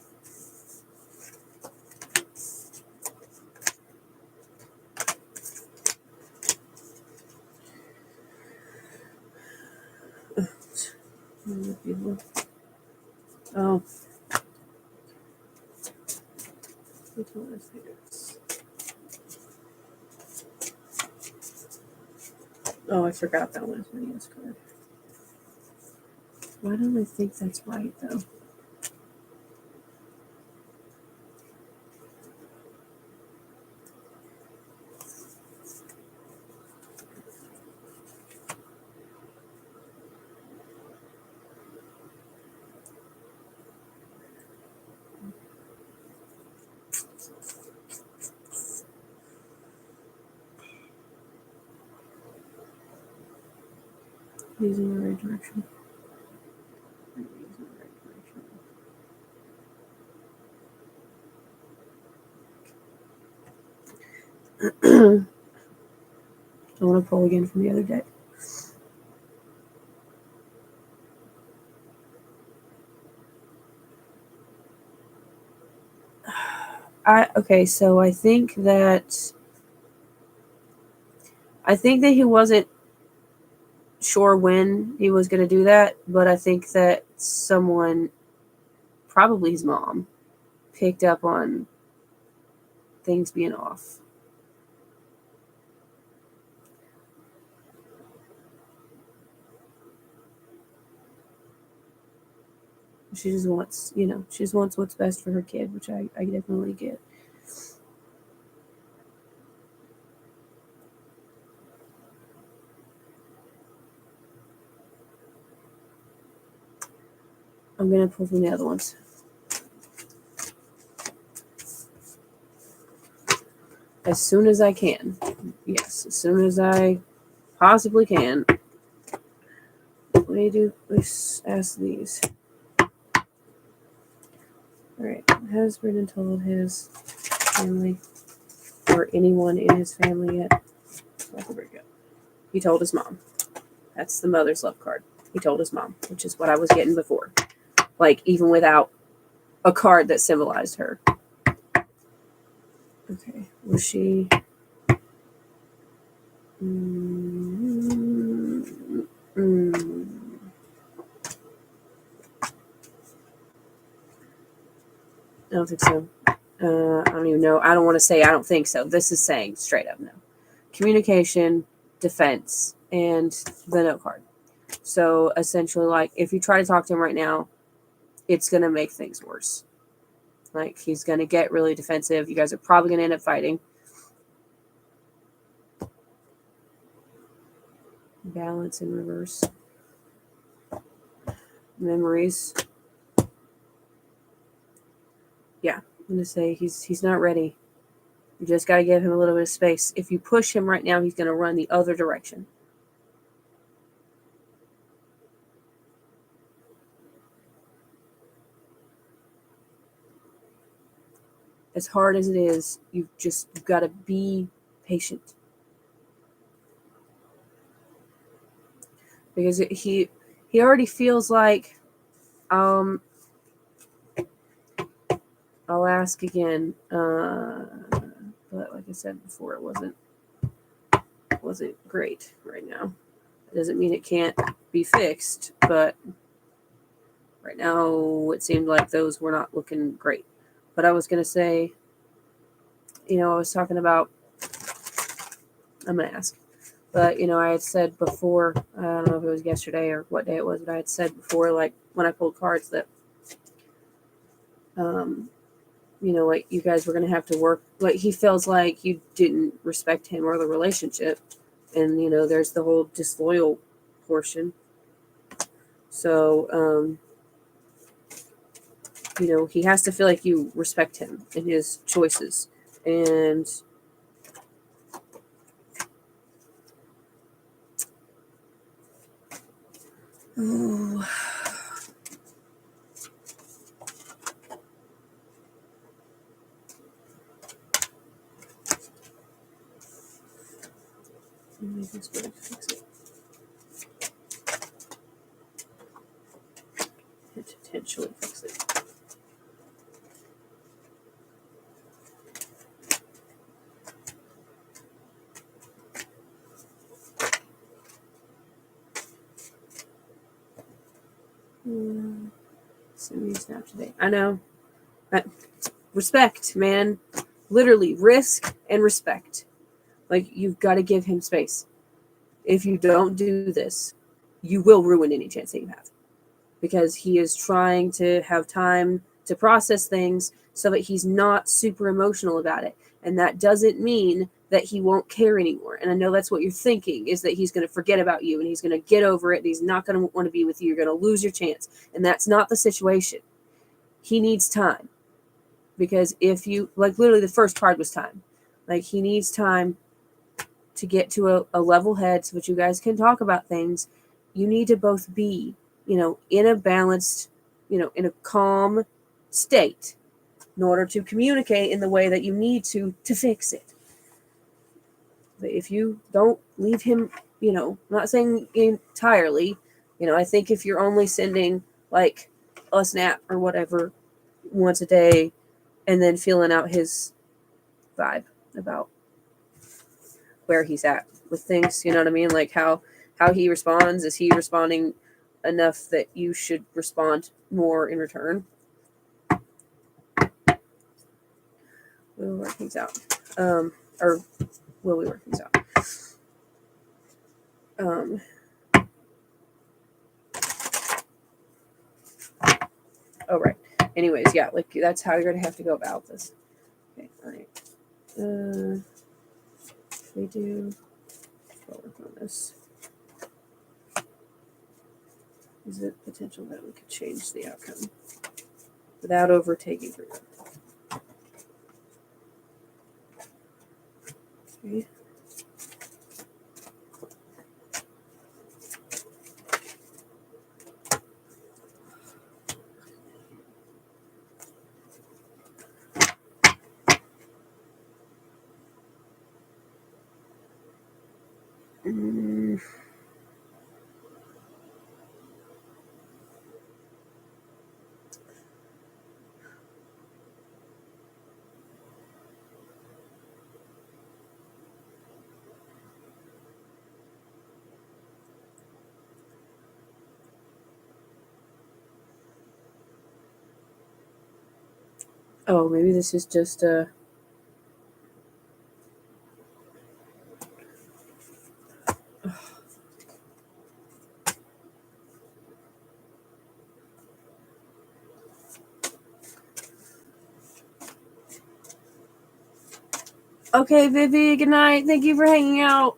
Oh. Oh, I forgot that one is my yes card. Why don't I think that's right, though? He's in the right direction. I want to pull again from the other deck. So I think that he wasn't sure when he was going to do that, but I think that someone, probably his mom, picked up on things being off. She just wants, what's best for her kid, which I definitely get. I'm going to pull from the other ones. As soon as I can. Yes, as soon as I possibly can. Let's ask these. Alright, has Brendan told his family or anyone in his family yet? He told his mom. That's the mother's love card. He told his mom, which is what I was getting before. Like, even without a card that symbolized her. Okay, was she... I don't think so. I don't even know. I don't want to say I don't think so. This is saying straight up no. Communication, defense, and the no card. So essentially, like, if you try to talk to him right now, it's going to make things worse. Like, he's going to get really defensive. You guys are probably going to end up fighting. Balance in reverse. Memories. Yeah, I'm going to say he's not ready. You just got to give him a little bit of space. If you push him right now, he's going to run the other direction. as hard as it is, you've got to be patient. Because he already feels like, I'll ask again, but like I said before, it wasn't great right now. It doesn't mean it can't be fixed, but right now it seemed like those were not looking great. But I was going to say, I was talking about, I'm going to ask, but I had said before, I don't know if it was yesterday or what day it was, but I had said before, like when I pulled cards, that like you guys were going to have to work, like he feels like you didn't respect him or the relationship, and there's the whole disloyal portion. So he has to feel like you respect him and his choices. And oh, maybe this will fix it. Potentially fix it. Send me a snap today. I know. Respect, man. Literally, risk and respect. Like, you've got to give him space. If you don't do this, you will ruin any chance that you have. Because he is trying to have time to process things so that he's not super emotional about it. And that doesn't mean that he won't care anymore. And I know that's what you're thinking, is that he's going to forget about you and he's going to get over it and he's not going to want to be with you. You're going to lose your chance. And that's not the situation. He needs time. Because if you, like, literally the first card was time. Like, he needs time to get to a level head so that you guys can talk about things. You need to both be, in a balanced, in a calm state in order to communicate in the way that you need to fix it. But if you don't leave him, I'm not saying entirely, I think if you're only sending like a snap or whatever once a day and then feeling out his vibe about where he's at with things, you know what I mean? Like how he responds. Is he responding enough that you should respond more in return? We'll work things out. Or will we work things out? Oh, right. Anyways, yeah, like that's how you're gonna have to go about this. Okay, all right. We do. I'll work on this. Is it potential that we could change the outcome without overtaking her? Okay. Oh, maybe this is just Okay, Vivi, good night. Thank you for hanging out.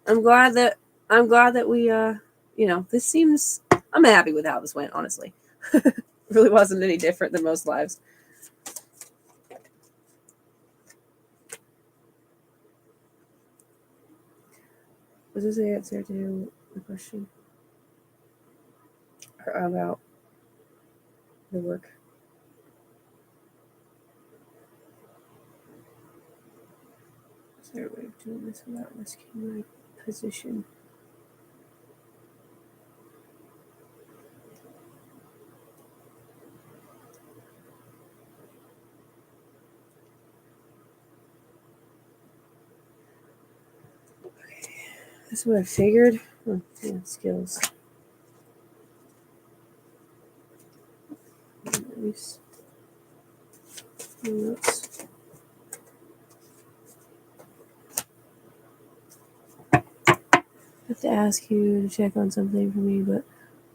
I'm glad that we this seems, I'm happy with how this went, honestly. Really wasn't any different than most lives. Was this the answer to the question? Or about the work? better way of doing this without risking my position? Okay, that's what I figured. Oh, yeah, skills. Nice. Notes. I have to ask you to check on something for me, but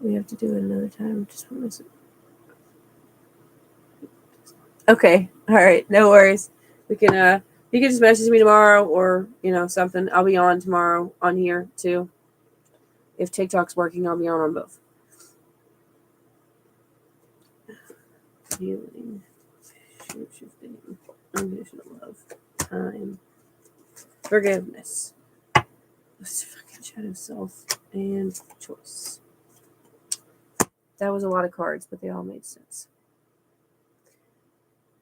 we have to do it another time. Just want to. Okay. All right. No worries. We can. You can just message me tomorrow, or something. I'll be on tomorrow on here too. If TikTok's working, I'll be on both. Healing, shifting, unconditional love, time, forgiveness. This fucking shadow self and choice. That was a lot of cards, but they all made sense.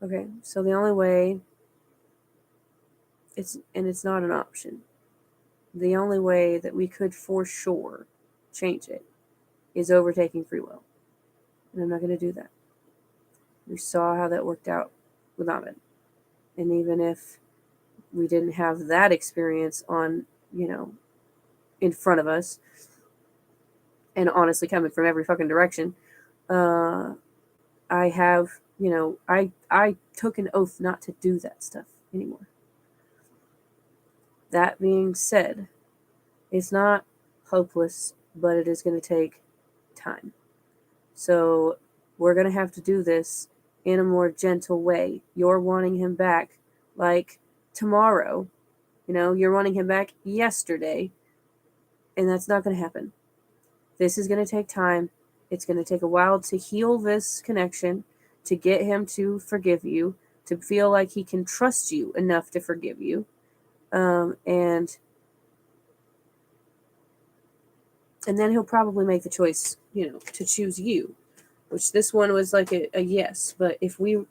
Okay, so the only way it's not an option. The only way that we could for sure change it is overtaking free will. And I'm not going to do that. We saw how that worked out with Ahmed. And even if we didn't have that experience on, in front of us, and honestly coming from every fucking direction, I have, I took an oath not to do that stuff anymore. That being said, it's not hopeless, but it is going to take time. So we're going to have to do this in a more gentle way. You're wanting him back like tomorrow. You're wanting him back yesterday, and that's not going to happen. This is going to take time. It's going to take a while to heal this connection, to get him to forgive you, to feel like he can trust you enough to forgive you. And then he'll probably make the choice, to choose you, which this one was like a yes. But if we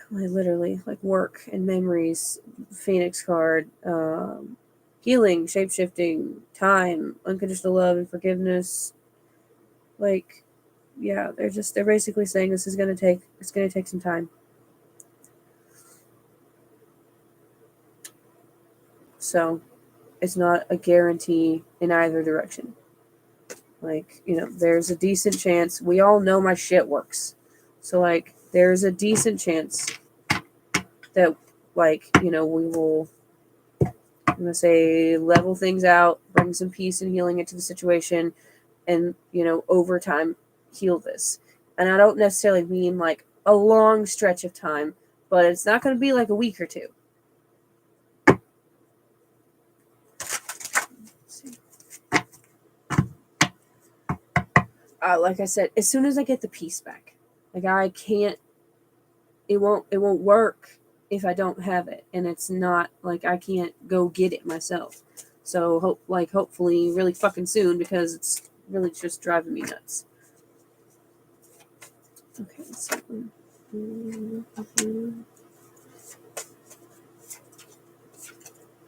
literally like work and memories, Phoenix card, healing, shape-shifting, time, unconditional love and forgiveness, like, yeah, they're basically saying it's going to take some time. So it's not a guarantee in either direction. Like, there's a decent chance. We all know my shit works. So, like, there's a decent chance that, like, we will, I'm going to say, level things out, bring some peace and healing into the situation, and, over time, heal this. And I don't necessarily mean, like, a long stretch of time, but it's not going to be, like, a week or two. Like I said, as soon as I get the peace back, like I can't, it won't work if I don't have it, and it's not like I can't go get it myself. So hopefully really fucking soon, because it's really just driving me nuts. Okay, so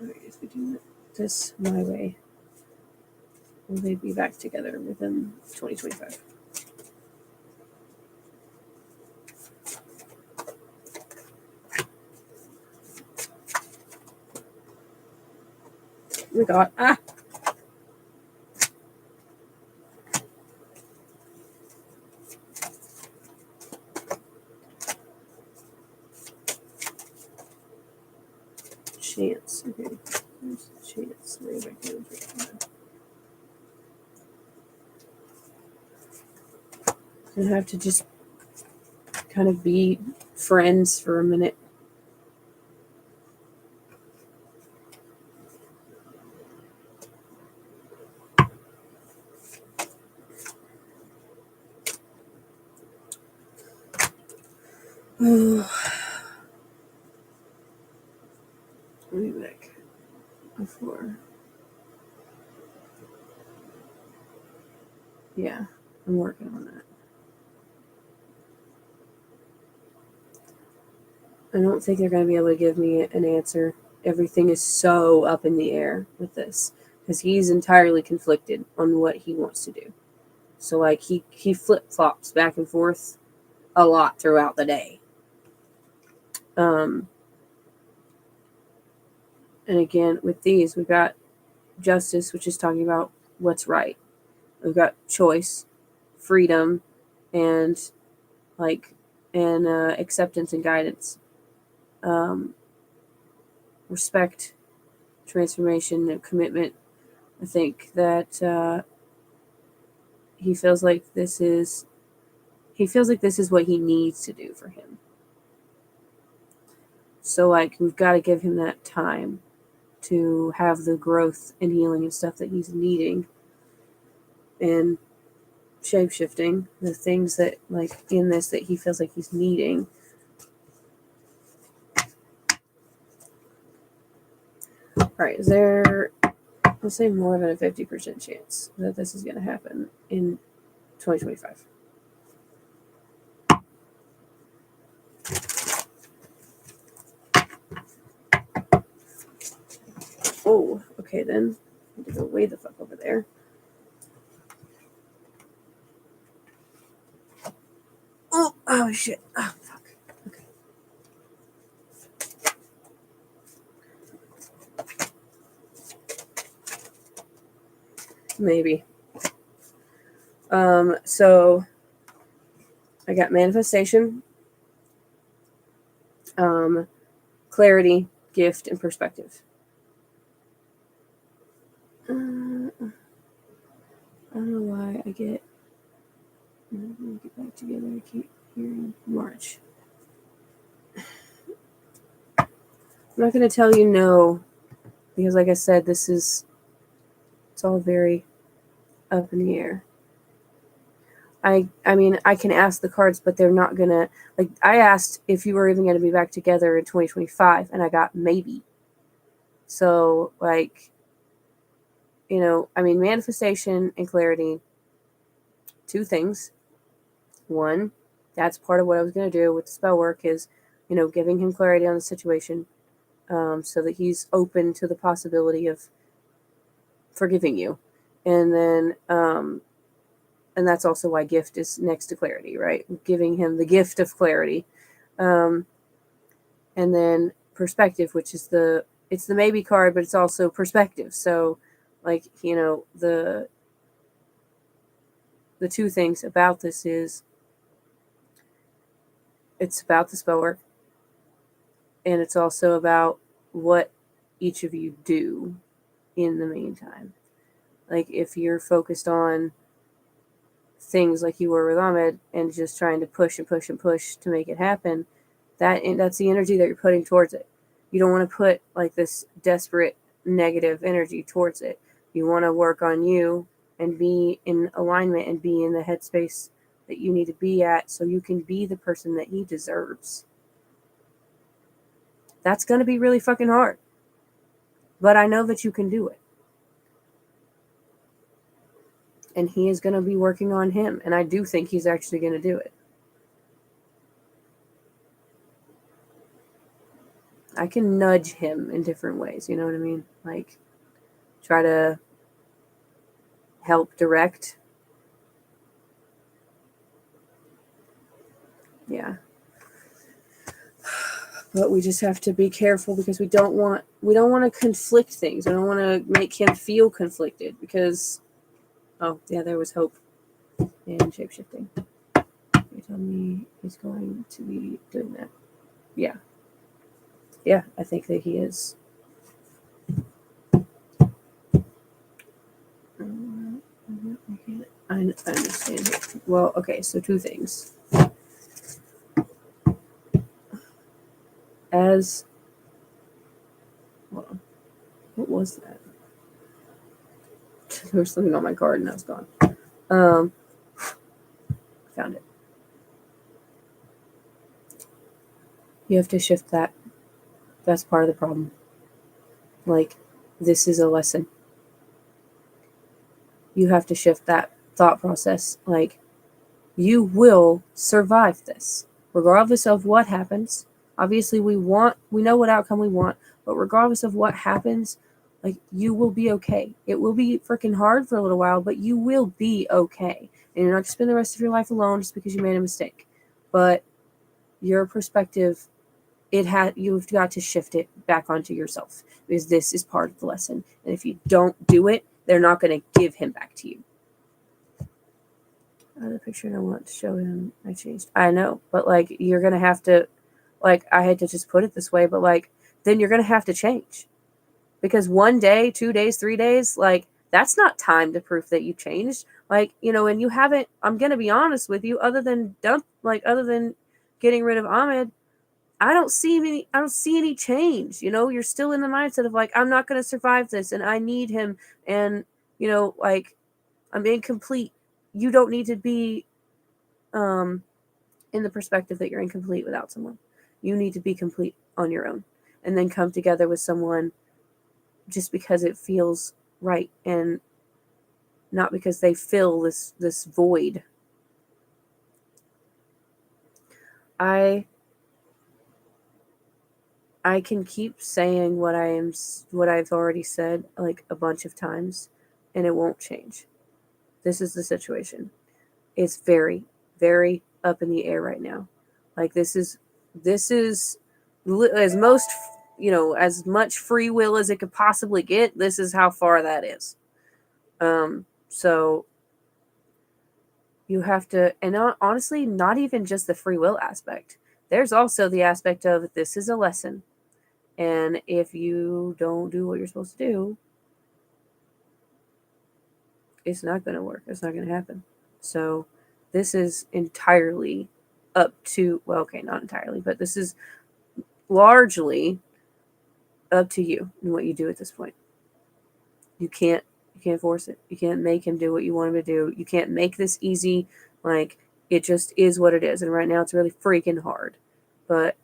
alright, if we do this my way, will they be back together within 2025? Oh my god. Chance. Okay. There's the chance. I have to just kind of be friends for a minute. Oh. Let me back before. Yeah, I'm working on that. I don't think they're going to be able to give me an answer. Everything is so up in the air with this because he's entirely conflicted on what he wants to do. So like he flip-flops back and forth a lot throughout the day. And again, with these, we've got justice, which is talking about what's right. We've got choice, freedom, and acceptance and guidance. Respect, transformation, and commitment. I think that he feels like this is what he needs to do for him. So like we've got to give him that time to have the growth and healing and stuff that he's needing, and shape-shifting the things that like in this that he feels like he's needing. All right, is there, let's say, more than a 50% chance that this is going to happen in 2025? Oh, okay then. I need to go way the fuck over there. Oh shit. Oh, fuck. Okay. Maybe. So I got manifestation, clarity, gift, and perspective. I don't know why I get. Let me get back together. I keep hearing March. I'm not going to tell you no, because like I said, it's all very up in the air. I mean, I can ask the cards, but they're not going to, like, I asked if you were even going to be back together in 2025, and I got maybe. So, like, you know, I mean, manifestation and clarity, two things. One, that's part of what I was going to do with the spell work is, you know, giving him clarity on the situation, so that he's open to the possibility of forgiving you. And then, and that's also why gift is next to clarity, right? Giving him the gift of clarity. And then perspective, which is it's the maybe card, but it's also perspective. So, like, you know, the two things about this is it's about the spell work, and it's also about what each of you do in the meantime. Like, if you're focused on things like you were with Ahmed and just trying to push and push and push to make it happen, that's the energy that you're putting towards it. You don't want to put like this desperate negative energy towards it. You want to work on you and be in alignment and be in the headspace that you need to be at so you can be the person that he deserves. That's going to be really fucking hard. But I know that you can do it. And he is going to be working on him. And I do think he's actually going to do it. I can nudge him in different ways. You know what I mean? Like, try to help direct. Yeah. But we just have to be careful because we don't want to conflict things. I don't want to make him feel conflicted because, oh yeah, there was hope in shapeshifting. You tell me he's going to be doing that. Yeah. Yeah, I think that he is. I understand it. Well, okay, so two things. Hold on. What was that? There was something on my card and now it's gone. Found it. You have to shift that. That's part of the problem. Like, this is a lesson. You have to shift that thought process. Like, you will survive this. Regardless of what happens, Obviously, we know what outcome we want, but regardless of what happens, like, you will be okay. It will be freaking hard for a little while, but you will be okay. And you're not going to spend the rest of your life alone just because you made a mistake. But your perspective, you've got to shift it back onto yourself, because this is part of the lesson. And if you don't do it, they're not going to give him back to you. The picture I want to show him, I changed. I know, but like, you're going to have to, like, I had to just put it this way, but like, then you're going to have to change. Because 1 day, 2 days, 3 days, like, that's not time to prove that you changed. Like, and you haven't, I'm going to be honest with you, other than getting rid of Ahmed, I don't see any change. You're still in the mindset of like, I'm not going to survive this and I need him. And, like, I'm incomplete. You don't need to be, in the perspective that you're incomplete without someone. You need to be complete on your own and then come together with someone just because it feels right and not because they fill this void. I can keep saying what I've already said like a bunch of times, and it won't change. This is the situation. It's very, very up in the air right now. Like, this is as as much free will as it could possibly get. This is how far that is. So you have to, and honestly, not even just the free will aspect. There's also the aspect of, this is a lesson. And if you don't do what you're supposed to do, it's not going to work. It's not going to happen. So this is entirely up to, well, okay, not entirely, but this is largely up to you and what you do at this point. You can't force it. You can't make him do what you want him to do. You can't make this easy. Like, it just is what it is. And right now it's really freaking hard. But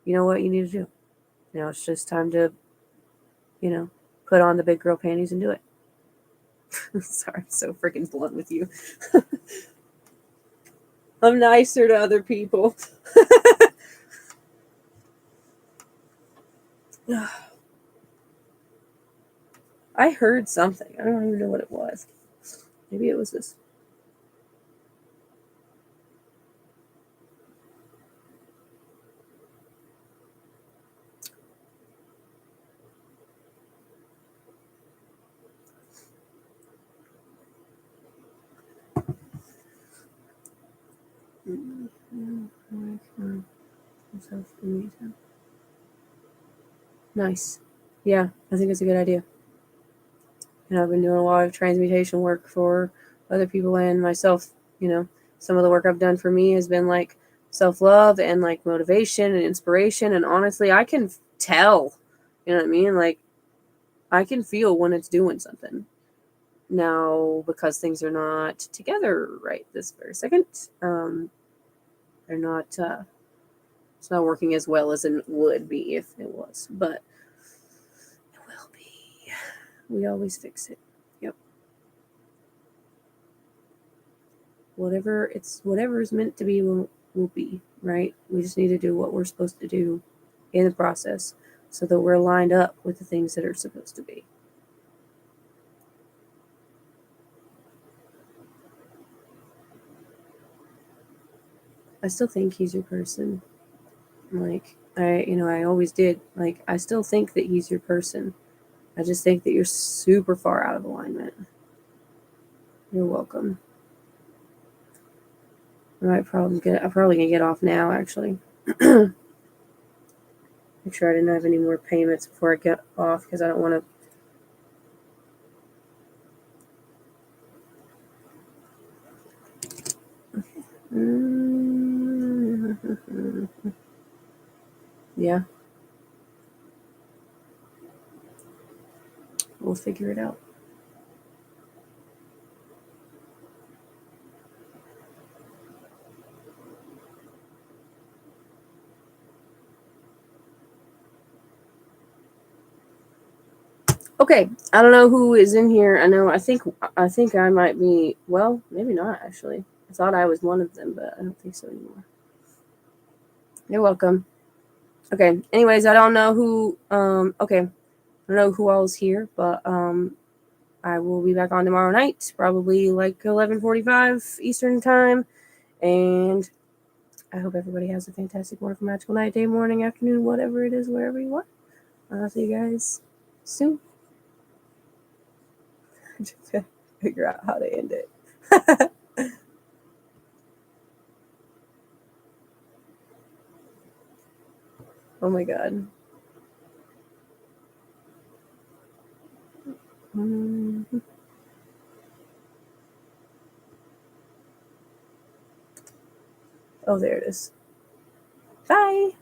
you know what you need to do? Now it's just time to, put on the big girl panties and do it. Sorry, I'm so freaking blunt with you. I'm nicer to other people. I heard something. I don't even know what it was. Maybe it was this. Nice. Yeah, I think it's a good idea. And I've been doing a lot of transmutation work for other people and myself. Some of the work I've done for me has been like self-love and like motivation and inspiration. And honestly, I can tell, you know what I mean? Like, I can feel when it's doing something. Now, because things are not together right this very second, they're not, it's not working as well as it would be if it was, but it will be. We always fix it. Yep. Whatever is meant to be will be, right? We just need to do what we're supposed to do in the process so that we're lined up with the things that are supposed to be. I still think he's your person. Like, I always did. Like, I still think that he's your person. I just think that you're super far out of alignment. You're welcome. I'm probably gonna get off now, actually. Make sure I didn't have any more payments before I get off, because I don't want to. Yeah. We'll figure it out. Okay, I don't know who is in here. I think I might be, well, maybe not actually. I thought I was one of them, but I don't think so anymore. You're welcome. Okay. Anyways, I don't know who. Okay. I don't know who all's here, but I will be back on tomorrow night, probably like 11:45 Eastern time, and I hope everybody has a fantastic, wonderful, magical night, day, morning, afternoon, whatever it is, wherever you are. I'll see you guys soon. Figure out how to end it. Oh my god. Mm-hmm. Oh, there it is. Bye.